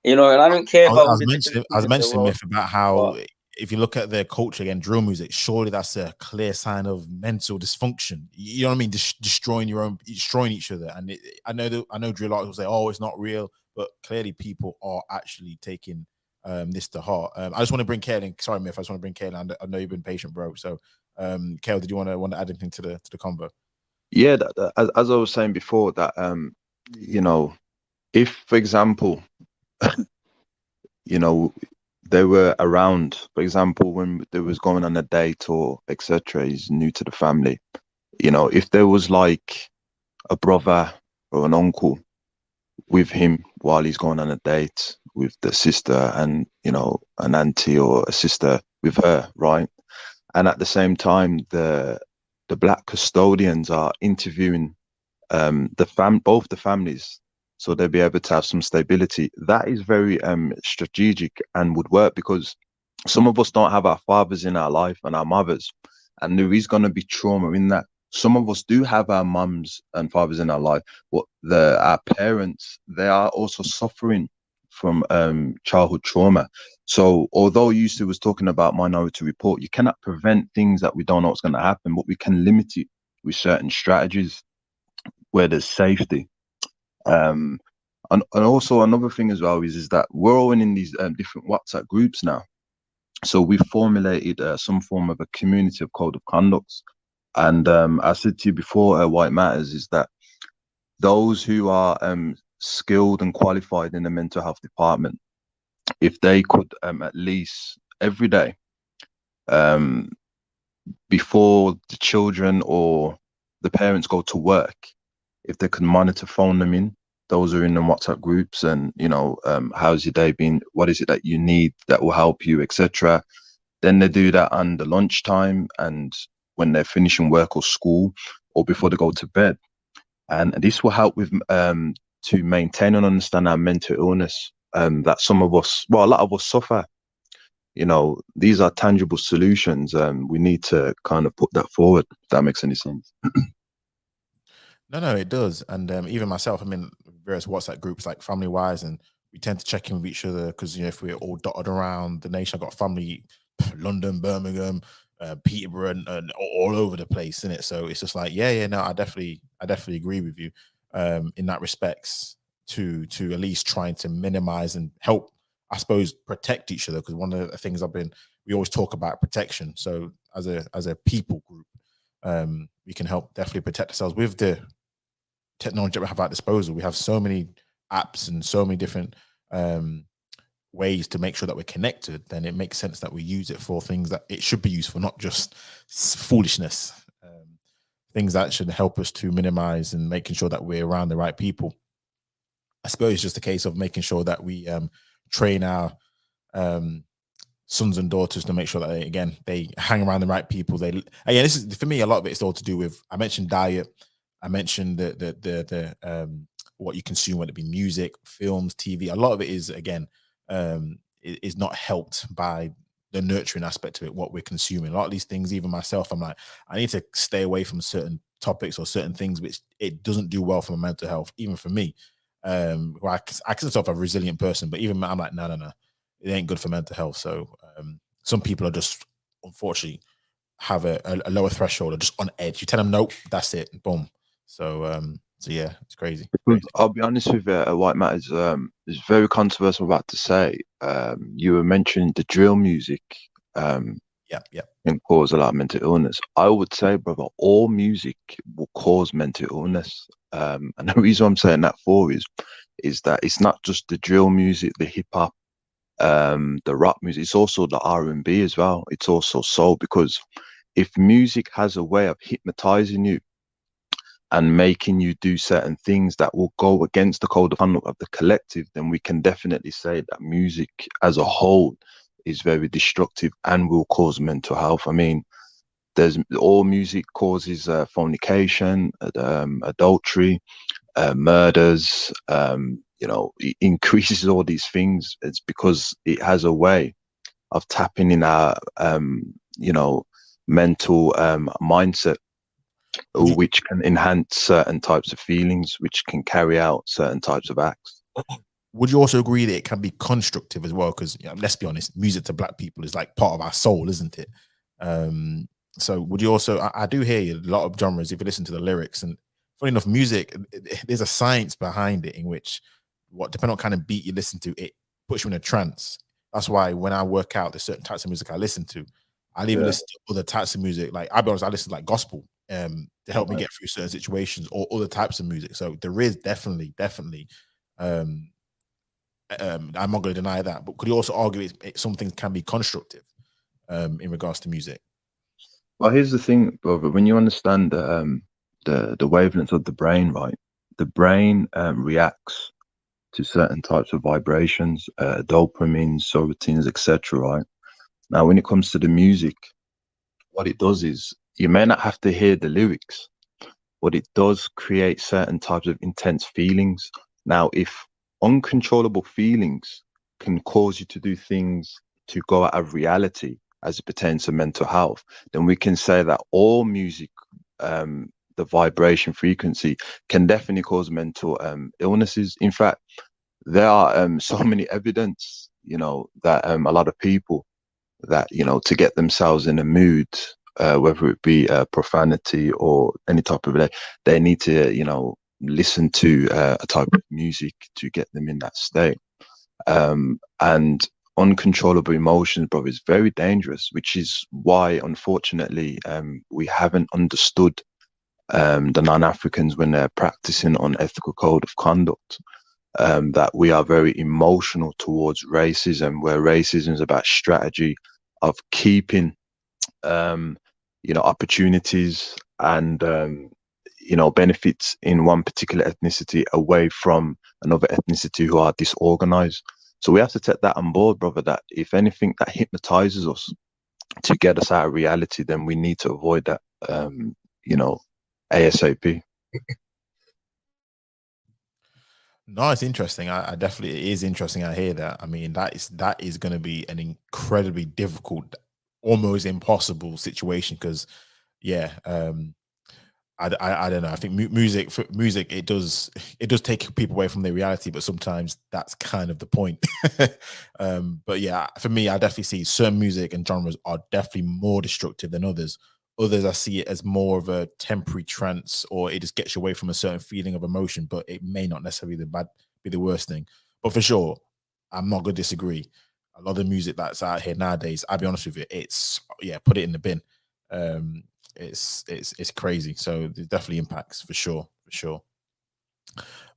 And I don't care about all the different I was things in the mentioning world. Myth about how if you look at their culture again, drill music, surely that's a clear sign of mental dysfunction. You know what I mean? Destroying each other. And I know drill artists will say, "Oh, it's not real," but clearly people are actually taking this to heart. I just want to bring Kaylin. Sorry, Myth. I just want to bring Kaylin. I know you've been patient, bro. So, Kale, did you want to add anything to the convo? Yeah, as I was saying before, that if, for example, they were around, for example, when they was going on a date or etc., he's new to the family. If there was like a brother or an uncle with him while he's going on a date with the sister, and an auntie or a sister with her, right? And at the same time, the black custodians are interviewing both the families, so they'll be able to have some stability. That is very strategic and would work, because some of us don't have our fathers in our life and our mothers, and there is going to be trauma in that. Some of us do have our mums and fathers in our life, but our parents, they are also suffering from childhood trauma. So although Yusuf was talking about Minority Report, you cannot prevent things that we don't know what's going to happen, but we can limit it with certain strategies where there's safety. And also another thing as well is that we're all in these different WhatsApp groups now. So we've formulated some form of a community of code of conducts. And I said to you before, White Matters, is that those who are skilled and qualified in the mental health department, if they could at least every day, before the children or the parents go to work, if they can monitor, phone them in, those are in the WhatsApp groups, and how's your day been, what is it that you need that will help you, etc. Then they do that on the lunchtime and when they're finishing work or school, or before they go to bed. And this will help with to maintain and understand our mental illness that some of us, well, a lot of us suffer. These are tangible solutions. We need to kind of put that forward, if that makes any sense. No, it does. And even myself, I'm in various WhatsApp groups like Family Wise, and we tend to check in with each other because, if we're all dotted around the nation, I've got family, London, Birmingham, Peterborough, and all over the place, isn't it? So it's just like, no, I definitely agree with you in that respects, to at least trying to minimize and help, I suppose, protect each other. Because one of the things we always talk about protection. So as a people group, we can help definitely protect ourselves with the technology that we have at disposal. We have so many apps and so many different ways to make sure that we're connected. Then it makes sense that we use it for things that it should be used for, not just foolishness. Things that should help us to minimize and making sure that we're around the right people. I suppose it's just a case of making sure that we train our sons and daughters to make sure that they hang around the right people. This is, for me, a lot of it is all to do with, I mentioned diet, I mentioned the what you consume, whether it be music, films, TV. A lot of it is is not helped by the nurturing aspect of it, what we're consuming. A lot of these things, even myself, I'm like, I need to stay away from certain topics or certain things which it doesn't do well for my mental health. Even for me, I consider myself a resilient person, but even I'm like, no, it ain't good for mental health. So some people are just, unfortunately, have a lower threshold or just on edge. You tell them no, that's it, boom. So yeah, it's crazy. I'll be honest with you, White Matters, it's very controversial about to say. You were mentioning the drill music can cause a lot of mental illness. I would say, brother, all music will cause mental illness. And the reason I'm saying that is that it's not just the drill music, the hip hop, the rap music, it's also the R&B as well. It's also soul, because if music has a way of hypnotizing you and making you do certain things that will go against the code of conduct of the collective, then we can definitely say that music as a whole is very destructive and will cause mental health. I mean, all music causes fornication, adultery, murders, it increases all these things. It's because it has a way of tapping in our you know, mental mindset, which can enhance certain types of feelings, which can carry out certain types of acts. Would you also agree that it can be constructive as well? Because, you know, let's be honest, music to Black people is like part of our soul, isn't it? So would you also, I do hear you, a lot of genres, if you listen to the lyrics, and funny enough, music, there's a science behind it in which, depending on what kind of beat you listen to, it puts you in a trance. That's why when I work out, there's certain types of music I listen to. I'll even listen to other types of music. Like, I'll be honest, I listen to like gospel to help me get through certain situations, or other types of music. So there is definitely, I'm not going to deny that. But could you also argue some things can be constructive in regards to music? Well, here's the thing, brother. When you understand the wavelengths of the brain, right? The brain reacts to certain types of vibrations, dopamine, serotonins, etc. Right? Now, when it comes to the music, what it does is you may not have to hear the lyrics, but it does create certain types of intense feelings. Now, if uncontrollable feelings can cause you to do things to go out of reality as it pertains to mental health, then we can say that all music, the vibration frequency, can definitely cause mental illnesses. In fact, there are so many evidence, you know, that a lot of people that, you know, to get themselves in a mood, whether it be profanity or any type of, they need to, you know, listen to a type of music to get them in that state. And uncontrollable emotions, bro, is very dangerous, which is why, unfortunately, we haven't understood the non-Africans when they're practicing on ethical code of conduct. That we are very emotional towards racism, where racism is about strategy of keeping, you know, opportunities and, you know, benefits in one particular ethnicity away from another ethnicity who are disorganized. So we have to take that on board, brother, that if anything that hypnotizes us to get us out of reality, then we need to avoid that, you know, ASAP. No, it's interesting. I definitely, it is interesting. I hear that. I mean, that is going to be an incredibly difficult, almost impossible situation. Because, yeah, I don't know. I think music, it does take people away from their reality, but sometimes that's kind of the point. But yeah, for me, I definitely see certain music and genres are definitely more destructive than others. Others, I see it as more of a temporary trance, or it just gets you away from a certain feeling of emotion, but it may not necessarily be the worst thing. But for sure, I'm not going to disagree. A lot of the music that's out here nowadays, I'll be honest with you, it's, yeah, put it in the bin. It's crazy. So there's definitely impacts for sure.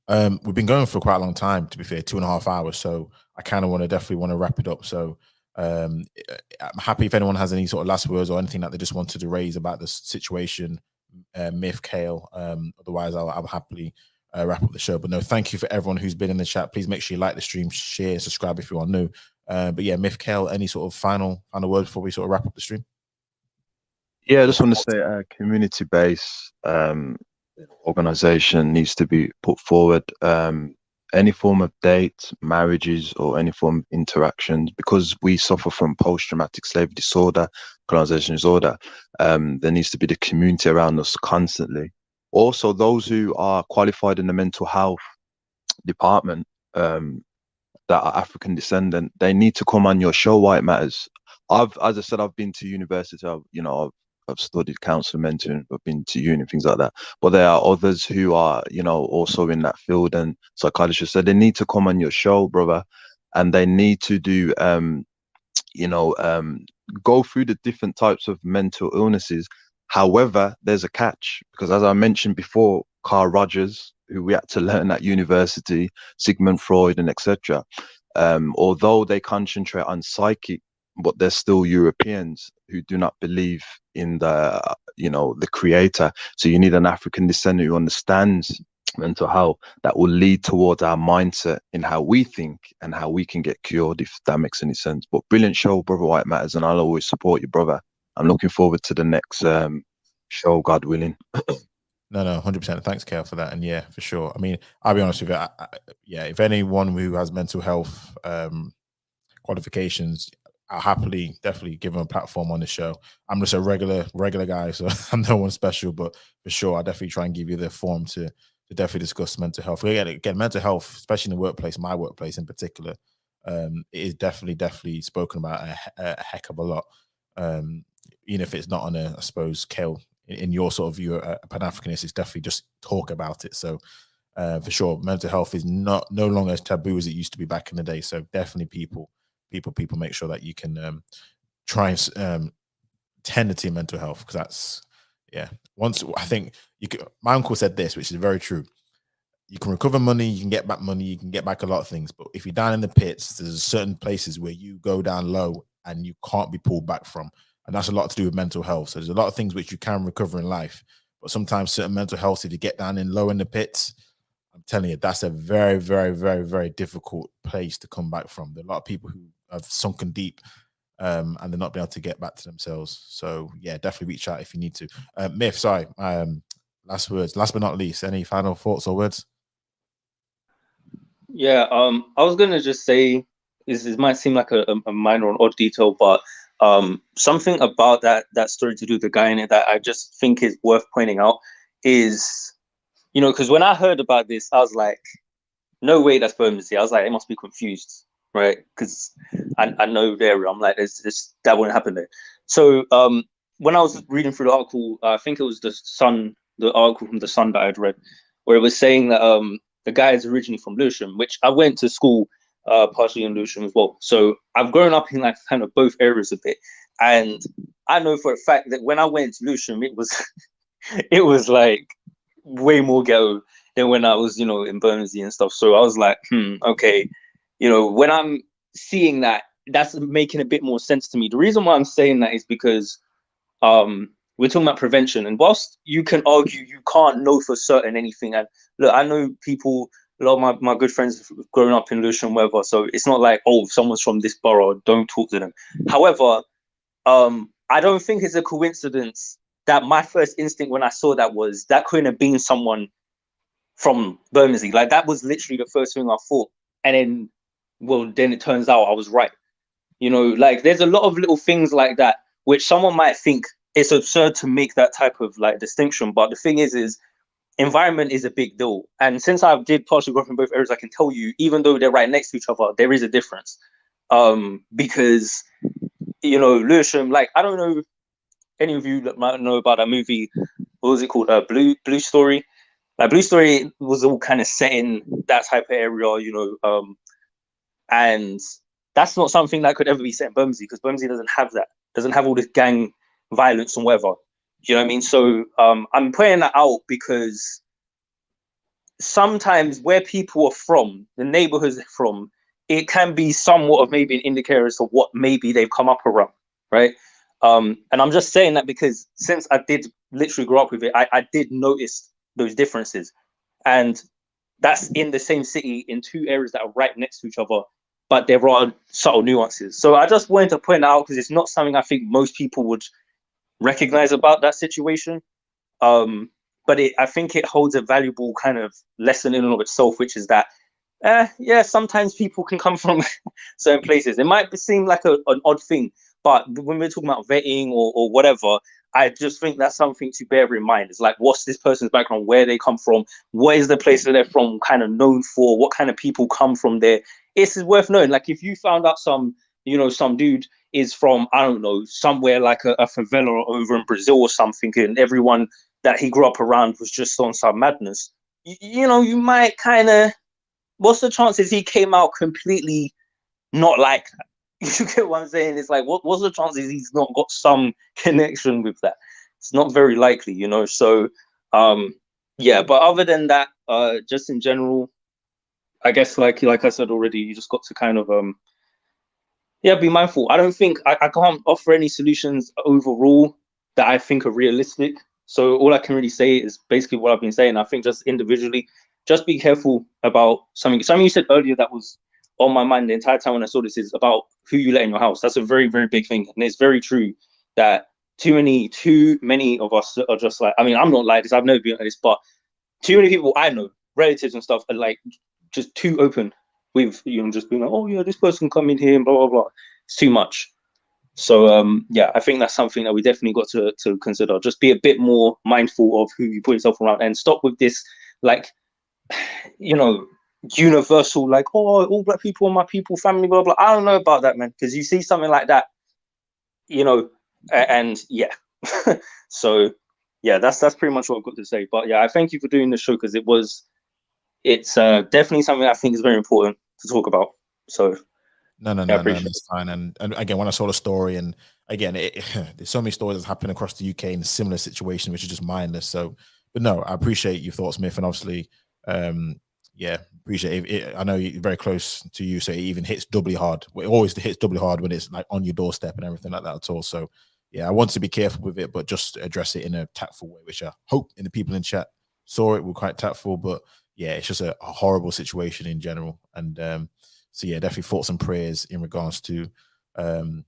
We've been going for quite a long time, to be fair, 2.5 hours. So I kind of definitely want to wrap it up. So I'm happy if anyone has any sort of last words or anything that they just wanted to raise about the situation, Myth, Kale. Otherwise, I'll happily wrap up the show. But no, thank you for everyone who's been in the chat. Please make sure you like the stream, share, subscribe if you are new. But yeah, Myth, Kale, any sort of final words before we sort of wrap up the stream? Yeah, I just want to say community-based organization needs to be put forward. Any form of dates, marriages, or any form of interactions, because we suffer from post-traumatic slave disorder, colonization disorder, there needs to be the community around us constantly. Also, those who are qualified in the mental health department, that are African descendant, they need to come on your show, Why It Matters. As I said, I've been to university. I've studied counseling, mentoring. I've been to uni, things like that. But there are others who are, also in that field, and psychologists. So they need to come on your show, brother, and they need to do, go through the different types of mental illnesses. However, there's a catch, because as I mentioned before, Carl Rogers, who we had to learn at university, Sigmund Freud, and etc. Although they concentrate on psychic, but they're still Europeans who do not believe in the creator. So you need an African descendant who understands mental health, that will lead towards our mindset in how we think and how we can get cured, if that makes any sense. But brilliant show, brother, Why It Matters, and I'll always support you, brother. I'm looking forward to the next show, God willing. No, 100%. Thanks, Kale, for that. And yeah, for sure. I mean, I'll be honest with you. If anyone who has mental health qualifications, I'll happily definitely give them a platform on the show. I'm just a regular guy, so I'm no one special, but for sure, I'll definitely try and give you the forum to definitely discuss mental health. Again, mental health, especially in the workplace, my workplace in particular, it is definitely spoken about a heck of a lot. Even if it's not on a, I suppose, scale in your sort of view, a Pan-Africanist, it's definitely just talk about it. So for sure, mental health is no longer as taboo as it used to be back in the day. So definitely people make sure that you can try and tend to your mental health, because that's once I think my uncle said this, which is very true. You can recover money, you can get back money, you can get back a lot of things, but if you're down in the pits, there's certain places where you go down low and you can't be pulled back from, and that's a lot to do with mental health. So there's a lot of things which you can recover in life, but sometimes certain mental health, if you get down in low in the pits, I'm telling you, that's a very, very, very, very difficult place to come back from. There are a lot of people who have sunken deep, and they're not being able to get back to themselves. So yeah, definitely reach out if you need to. Myth, sorry. Last but not least, any final thoughts or words? Yeah, I was gonna just say, this might seem like a minor or odd detail, but something about that story to do with the guy in it that I just think is worth pointing out is, because when I heard about this, I was like, no way, that's Bermondsey. I was like, they must be confused, right? Because I know the area. I'm like, that wouldn't happen there. So when I was reading through the article, I think it was the article from the Sun that I'd read, where it was saying that the guy is originally from Lewisham, which I went to school partially in Lewisham as well. So I've grown up in like kind of both areas a bit, and I know for a fact that when I went to Lewisham, it was like way more ghetto than when I was, in Bermondsey and stuff. So I was like, okay, when I'm seeing that, that's making a bit more sense to me. The reason why I'm saying that is because we're talking about prevention, and whilst you can argue you can't know for certain anything, and look, I know people, a lot of my good friends have grown up in Lewisham, whatever, so it's not like, oh, if someone's from this borough, don't talk to them. However, I don't think it's a coincidence that my first instinct when I saw that was that couldn't have been someone from Bermondsey. Like, that was literally the first thing I thought. And then it turns out I was right. Like, there's a lot of little things like that, which someone might think it's absurd to make that type of like distinction. But the thing is environment is a big deal. And since I did partially grow up in both areas, I can tell you, even though they're right next to each other, there is a difference. Because, Lewisham, like, I don't know any of you that might know about that movie, what was it called? Blue Story. Like, Blue Story was all kind of set in that type of area, and that's not something that could ever be set in Bermondsey, because Bermondsey doesn't have that, doesn't have all this gang violence and whatever. You know what I mean? So I'm pointing that out because sometimes where people are from, the neighborhoods they're from, it can be somewhat of maybe an indicator as to what maybe they've come up around, right? And I'm just saying that because since I did literally grow up with it, I did notice those differences. And that's in the same city in two areas that are right next to each other, but there are subtle nuances. So I just wanted to point out, because it's not something I think most people would recognize about that situation. But I think it holds a valuable kind of lesson in and of itself, which is that, sometimes people can come from certain places. It might seem like an odd thing, but when we're talking about vetting or whatever, I just think that's something to bear in mind. It's like, what's this person's background, where they come from, what is the place that they're from kind of known for, what kind of people come from there. It's worth knowing. Like, if you found out some dude is from, I don't know, somewhere like a favela over in Brazil or something, and everyone that he grew up around was just on some madness, you might kind of, what's the chances he came out completely not like that? You get what I'm saying? It's like, what's the chances he's not got some connection with that? It's not very likely, So, but other than that, just in general, I guess like I said already, you just got to kind of be mindful. I don't think I can't offer any solutions overall that I think are realistic. So all I can really say is basically what I've been saying. I think just individually, just be careful about something. Something you said earlier that was on my mind the entire time when I saw this is about who you let in your house. That's a very, very big thing. And it's very true that too many of us are just like, I mean, I'm not like this, I've never been like this, but too many people I know, relatives and stuff, are like just too open with, just being like, oh yeah, this person come in here and blah, blah, blah. It's too much. So yeah, I think that's something that we definitely got to consider. Just be a bit more mindful of who you put yourself around, and stop with this, like, you know, universal, like, oh, all black people are my people, family, blah blah. I don't know about that, man, because you see something like that, you know, and yeah. So yeah, that's pretty much what I've got to say. But yeah, I thank you for doing the show, because it's definitely something I think is very important to talk about. So no, that's fine. And again, when I saw the story, and again, there's so many stories that happen across the UK in a similar situation, which is just mindless. So, but no, I appreciate your thoughts, Myth, and obviously, yeah, appreciate it. I know you're very close to you, so it even hits doubly hard. It always hits doubly hard when it's like on your doorstep and everything like that at all. So, yeah, I want to be careful with it, but just address it in a tactful way, which I hope in the people in chat saw it were quite tactful. But yeah, it's just a horrible situation in general, and so yeah, definitely thoughts and prayers in regards to the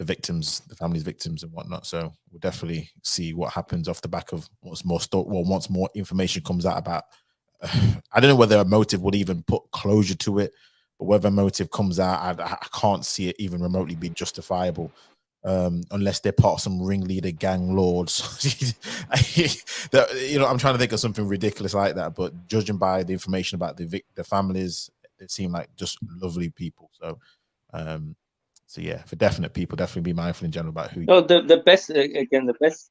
victims, the family's victims, and whatnot. So we'll definitely see what happens off the back of once more information comes out about. I don't know whether a motive would even put closure to it, but whether a motive comes out, I can't see it even remotely be justifiable, unless they're part of some ringleader gang lords. You know, I'm trying to think of something ridiculous like that, but judging by the information about the families, they seem like just lovely people. So, so yeah, for definite people, definitely be mindful in general about who. No, the best, again, the best.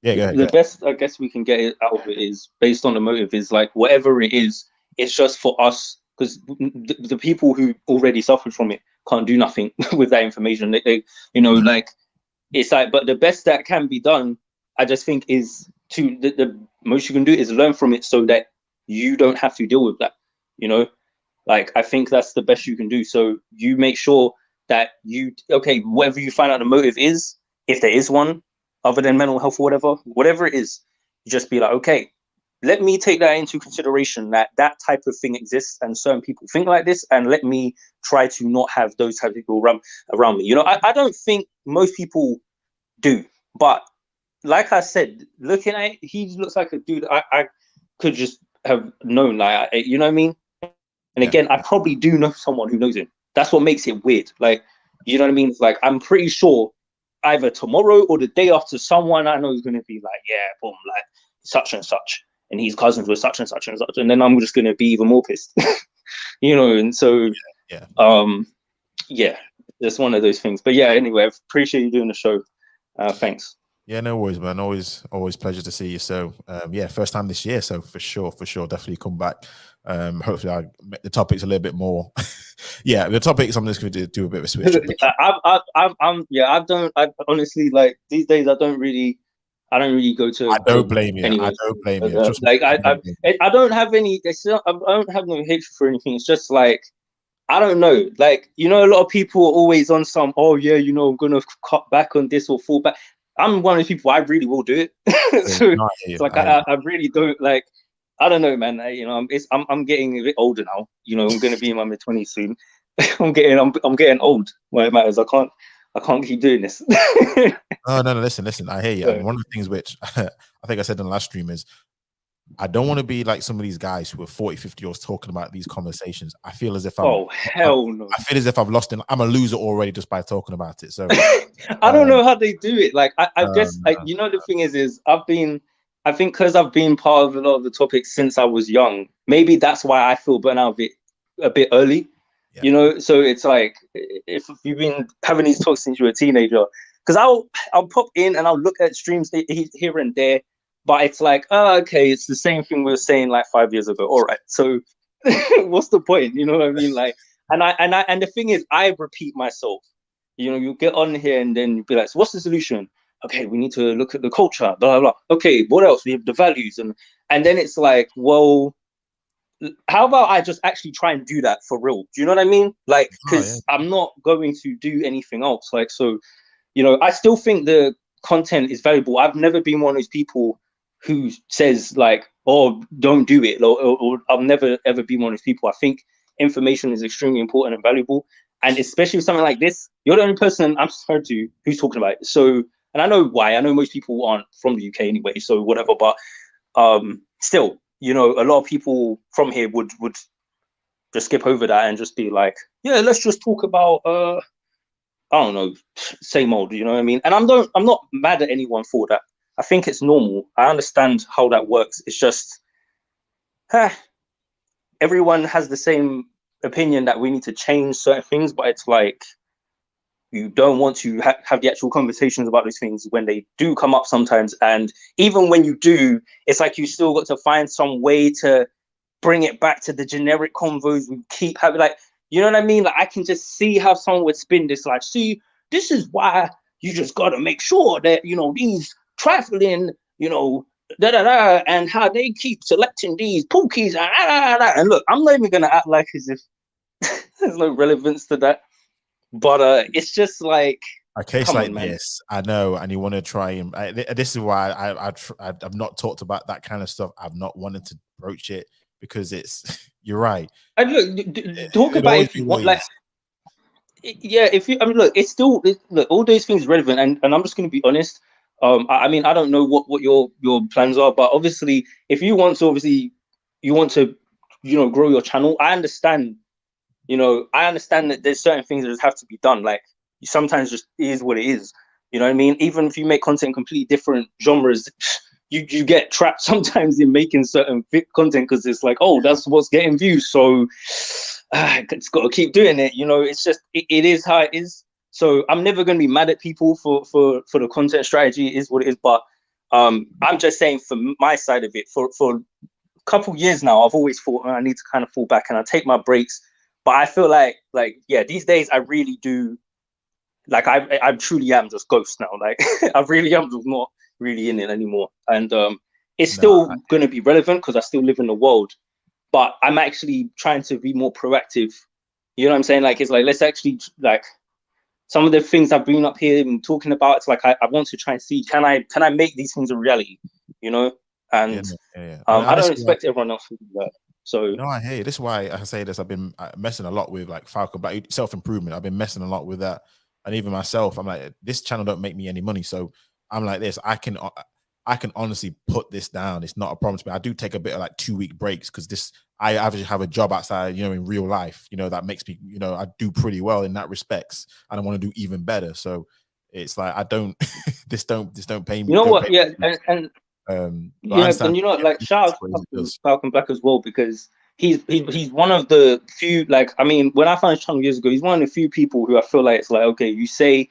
Yeah, go ahead, the best I guess we can get it out of it is based on the motive, is like whatever it is, it's just for us, because the people who already suffered from it can't do nothing with that information. They you know, like, it's like, but the best that can be done, I just think, is to the most you can do is learn from it, so that you don't have to deal with that, you know. Like, I think that's the best you can do. So you make sure that okay, whatever you find out the motive is, if there is one, other than mental health or whatever it is, you just be like, okay, let me take that into consideration, that type of thing exists and certain people think like this, and let me try to not have those type of people around me. You know, I don't think most people do, but like I said, looking at it, he looks like a dude I could just have known, like, you know what I mean? And again, I probably do know someone who knows him. That's what makes it weird. Like, you know what I mean? It's like, I'm pretty sure either tomorrow or the day after, someone I know is going to be like, yeah, boom, like such and such, and he's cousins with such and such and such, and then I'm just going to be even more pissed. You know. And so yeah, it's one of those things. But yeah, anyway, I appreciate you doing the show. Thanks. Yeah, no worries, man. Always pleasure to see you. So yeah, first time this year, so for sure, definitely come back. Hopefully I make the topics a little bit more. Yeah, the topics, I'm just going to do a bit of a switch. I honestly, like, these days I don't really go to. I don't blame you. Anyway. I don't blame you. Like, I don't have any. I don't have no hatred for anything. It's just like, I don't know. Like, you know, a lot of people are always on some, oh yeah, you know, I'm gonna cut back on this or fall back. I'm one of those people, I really will do it. So it's like, I really don't, like, I don't know, man. You know, I'm getting a bit older now. You know, I'm gonna be in my mid-20s soon. I'm getting old where it matters. I can't keep doing this. No, listen. I hear you. And one of the things which I think I said in the last stream is, I don't want to be like some of these guys who are 40, 50 years talking about these conversations. I feel as if no. I feel as if I've lost it. I'm a loser already just by talking about it. So I don't know how they do it. Like, I guess, you know, the thing is I think because I've been part of a lot of the topics since I was young, maybe that's why I feel burnt out a bit early. Yeah. You know, so it's like, if you've been having these talks since you were a teenager, because I'll pop in and I'll look at streams here and there. But it's like, oh, okay, it's the same thing we were saying like 5 years ago. All right, so what's the point? You know what I mean? Like, and the thing is, I repeat myself. You know, you get on here and then you be like, so what's the solution? Okay, we need to look at the culture, blah, blah, blah. Okay, what else? We have the values. And then it's like, well, how about I just actually try and do that for real? Do you know what I mean? Like, because I'm not going to do anything else. Like, so, you know, I still think the content is valuable. I've never been one of those people who says like, oh, don't do it, or I'll never ever be one of those people. I think information is extremely important and valuable, and especially with something like this, you're the only person I'm subscribed to who's talking about it. So, and I know why. I know most people aren't from the UK anyway, so whatever. But still, you know, a lot of people from here would just skip over that and just be like, yeah, let's just talk about I don't know, same old, you know what I mean? And I'm not mad at anyone for that. I think it's normal. I understand how that works. It's just everyone has the same opinion that we need to change certain things, but it's like you don't want to have the actual conversations about these things when they do come up sometimes. And even when you do, it's like you still got to find some way to bring it back to the generic convos we keep having. Like, you know what I mean? Like, I can just see how someone would spin this, like, see, this is why you just got to make sure that, you know, these trifling, you know, and how they keep selecting these pookies. And look, I'm not even going to act like as if there's no relevance to that. But it's just like a case like this, I know, and you want to try and this is why I've not talked about that kind of stuff. I've not wanted to broach it because it's you're right. And look, talk about if you want, like, yeah, if you, I mean, look, it's still look, all those things are relevant, and I'm just going to be honest. I mean, I don't know what your plans are, but obviously, if you want to, you know, grow your channel, I understand. You know, I understand that there's certain things that just have to be done. Like, sometimes just is what it is. You know what I mean? Even if you make content in completely different genres, you get trapped sometimes in making certain content because it's like, oh, that's what's getting views, so it's got to keep doing it. You know, it's just it is how it is. So I'm never going to be mad at people for the content strategy. It is what it is. But I'm just saying, for my side of it, for a couple years now, I've always thought I need to kind of fall back and I take my breaks. But I feel like yeah, these days I really do. Like, I truly am just ghost now. Like, I really am just not really in it anymore. And it's still going to be relevant because I still live in the world. But I'm actually trying to be more proactive. You know what I'm saying? Like, it's like, let's actually, like, some of the things I've been up here and talking about, it's like I want to try and see, can I make these things a reality? You know? And I don't expect everyone else to do that. So no, I hear you. This is why I say this. I've been messing a lot with like Falcon Black self-improvement. I've been messing a lot with that. And even myself, I'm like, this channel don't make me any money. So I'm like this. I can honestly put this down. It's not a problem to me. I do take a bit of like 2-week breaks because I obviously have a job outside, you know, in real life, you know, that makes me, you know, I do pretty well in that respects. And I want to do even better. So it's like, I don't, this don't pay me. You know what? Yeah. And yeah, and you know, like, shout out to Falcon Black as well, because he's one of the few, like, I mean, when I found his channel years ago, he's one of the few people who I feel like it's like, okay, you say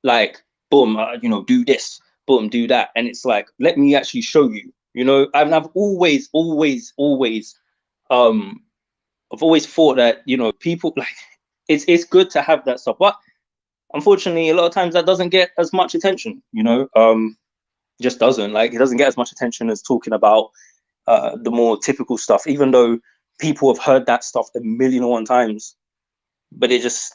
like, boom, you know, do this, boom, do that, and it's like, let me actually show you. You know, I've always thought that, you know, people, like, it's good to have that stuff, but unfortunately, a lot of times that doesn't get as much attention. You know, just doesn't, like, it doesn't get as much attention as talking about the more typical stuff, even though people have heard that stuff 1,000,001 times, but it just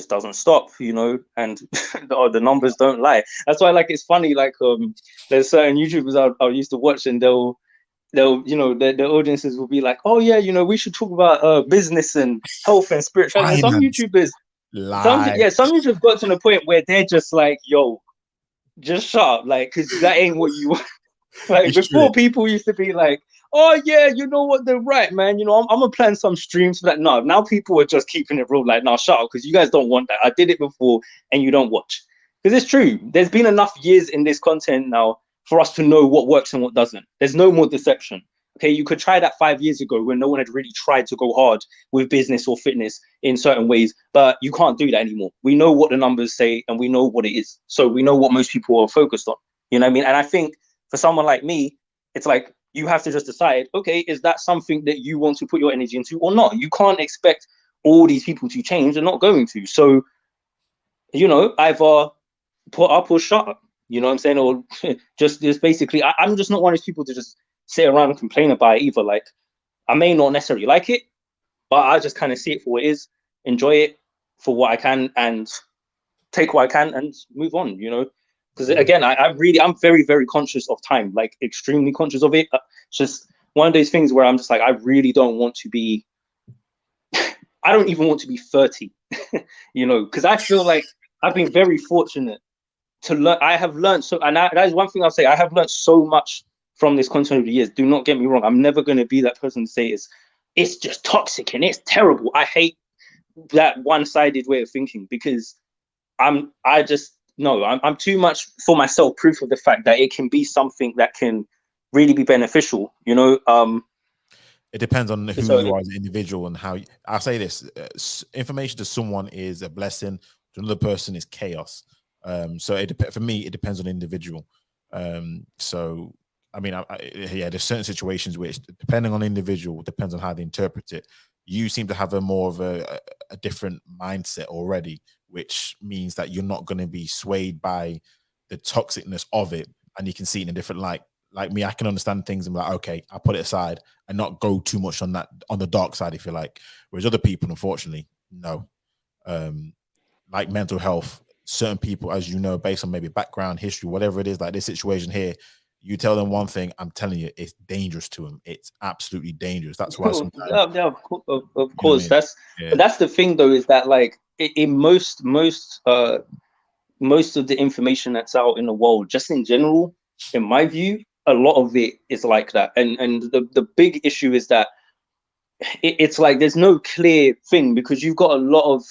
doesn't stop, you know, and the numbers don't lie. That's why, like, it's funny, like, there's certain YouTubers I used to watch, and they'll you know, the audiences will be like, oh yeah, you know, we should talk about business and health and spirituality. And some YouTubers some YouTubers got to the point where they're just like, yo, just shut up, like, because that ain't what you want. Like, before, people used to be like, oh yeah, you know what, they're right, man, you know, I'm gonna plan some streams for that. No, now people are just keeping it real, like, nah, shut up, because you guys don't want that. I did it before and you don't watch. Because it's true, there's been enough years in this content now for us to know what works and what doesn't. There's no more deception. Okay, you could try that 5 years ago when no one had really tried to go hard with business or fitness in certain ways, but you can't do that anymore. We know what the numbers say and we know what it is. So we know what most people are focused on. You know what I mean? And I think for someone like me, it's like, you have to just decide, okay, is that something that you want to put your energy into or not? You can't expect all these people to change. They're not going to. So, you know, either put up or shut up. You know what I'm saying? Or just basically, I'm just not one of those people to just sit around and complain about it either. Like, I may not necessarily like it, but I just kind of see it for what it is, enjoy it for what I can, and take what I can and move on, you know? Because again, I'm very, very conscious of time, like extremely conscious of it. It's just one of those things where I'm just like, I really don't want to be, I don't even want to be 30, you know, because I feel like I've been very fortunate to learn. I have learned so, and that is one thing I'll say, I have learned so much from this content over the years. Do not get me wrong. I'm never going to be that person to say it's just toxic and it's terrible. I hate that one-sided way of thinking, because I just no, I'm too much for myself proof of the fact that it can be something that can really be beneficial, you know. It depends on who So you are as an individual and how I'll say this, information to someone is a blessing, to another person is chaos. So for me, it depends on the individual. So I mean, yeah, there's certain situations which, depending on the individual, depends on how they interpret it. You seem to have a more of a different mindset already, which means that you're not going to be swayed by the toxicness of it, and you can see it in a different light. Like me, I can understand things and be like, okay, I'll put it aside and not go too much on that, on the dark side, if you like. Whereas other people, unfortunately, no. Like mental health, certain people, as you know, based on maybe background, history, whatever it is, like this situation here, you tell them one thing, I'm telling you, it's dangerous to them. It's absolutely dangerous. That's why sometimes, yeah, of course. I mean? But that's the thing, though, is that like in most of the information that's out in the world, just in general, in my view, a lot of it is like that. And the big issue is that it's like there's no clear thing, because you've got a lot of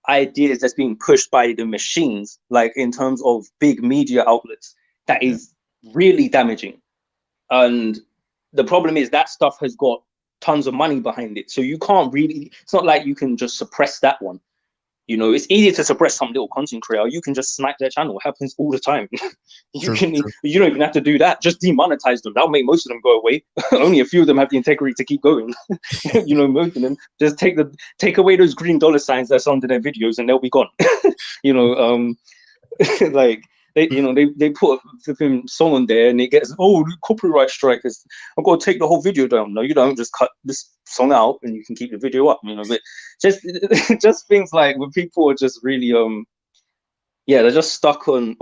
ideas that's being pushed by the machines, like in terms of big media outlets, that is really damaging. And the problem is that stuff has got tons of money behind it, so you can't really, it's not like you can just suppress that one. You know, it's easy to suppress some little content creator. You can just snipe their channel. It happens all the time. You don't even have to do that. Just demonetize them. That'll make most of them go away. Only a few of them have the integrity to keep going. You know, most of them just take away those green dollar signs that's under their videos, and they'll be gone. You know, like they put a flipping song on there, and it gets copyright strikers. I've got to take the whole video down. No, you don't. Just cut this song out, and you can keep the video up. You know, but just things like when people are just really they're just stuck on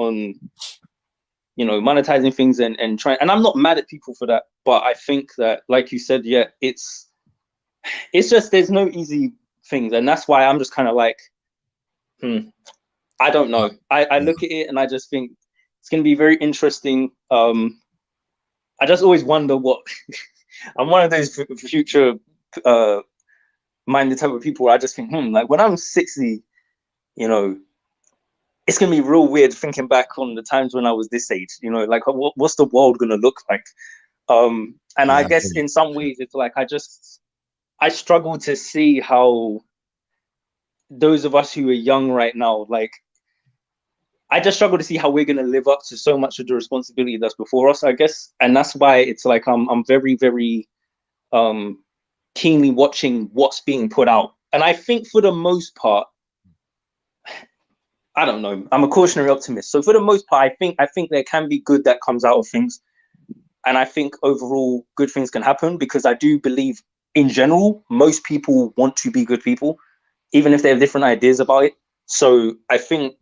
you know, monetizing things and trying. And I'm not mad at people for that, but I think that, like you said, it's just there's no easy things, and that's why I'm just kind of like, I don't know. I look at it and I just think it's going to be very interesting. I just always wonder what I'm one of those future minded type of people where I just think, like when I'm 60, you know, it's going to be real weird thinking back on the times when I was this age, you know, like what's the world going to look like? And I guess in some ways it's like, I struggle to see how those of us who are young right now, like, I just struggle to see how we're going to live up to so much of the responsibility that's before us, I guess. And that's why it's like I'm very, very keenly watching what's being put out. And I think for the most part, I don't know, I'm a cautionary optimist. So for the most part, I think there can be good that comes out of things. And I think overall good things can happen, because I do believe in general, most people want to be good people, even if they have different ideas about it. So I think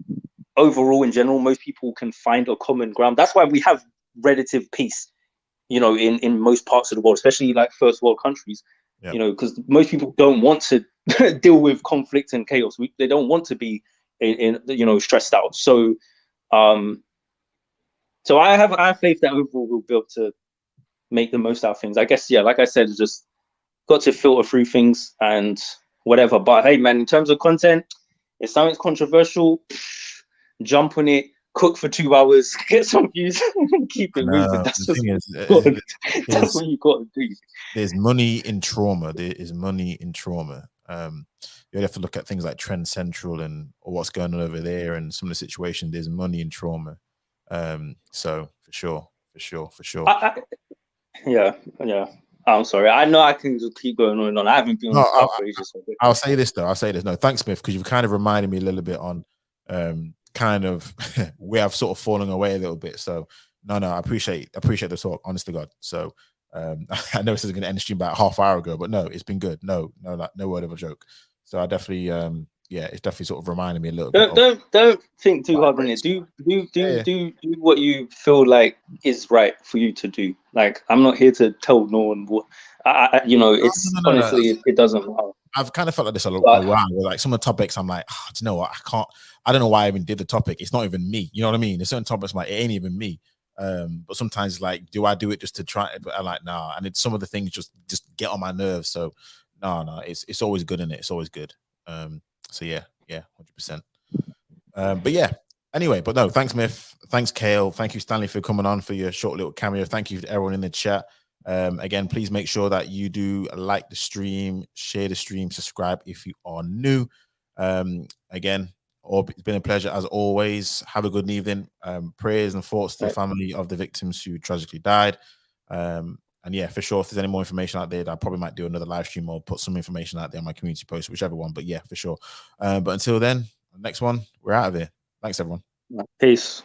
overall, in general, most people can find a common ground. That's why we have relative peace, you know, in most parts of the world, especially like first world countries, you know, because most people don't want to deal with conflict and chaos. They don't want to be in you know, stressed out. So, so I have faith that overall we'll be able to make the most out of things. I guess, like I said, just got to filter through things and whatever. But hey, man, in terms of content, if something's controversial, jump on it, cook for 2 hours, get some views, keep it moving. That's just that's what you got to do. There's money in trauma. There is money in trauma. You have to look at things like Trend Central or what's going on over there, and some of the situation. There's money in trauma. So for sure. Yeah. I'm sorry. I know I can just keep going on and on. I haven't been on this stuff for ages. I'll say this though. No, thanks, Smith, because you've kind of reminded me a little bit on kind of where I've sort of fallen away a little bit. So no, I appreciate the talk, honest to God. So I know this is going to end the stream about half hour ago, but no, it's been good. No word of a joke. So I definitely it's definitely sort of reminded me a little bit. Don't think too hard on it. Do what you feel like is right for you to do. Like, I'm not here to tell no one what you know. It's honestly, it doesn't matter. I've kind of felt like this a while. Like some of the topics, I'm like, do you know what? I don't know why I even did the topic. It's not even me. You know what I mean? There's certain topics I'm like, it ain't even me. But sometimes it's like, do I do it just to try? But I'm like, nah. And it's some of the things just get on my nerves. So no, it's always good in it. It's always good. So yeah, 100%. But yeah, anyway, but no, thanks, Myth. Thanks, Kale. Thank you, Stanley, for coming on for your short little cameo. Thank you to everyone in the chat. Again, please make sure that you do like the stream, share the stream, subscribe if you are new. Again, it's been a pleasure as always. Have a good evening. Prayers and thoughts to the family of the victims who tragically died. And yeah, for sure, if there's any more information out there, I probably might do another live stream or put some information out there on my community post, whichever one. But yeah, for sure. But until then, next one, we're out of here. Thanks, everyone. Peace.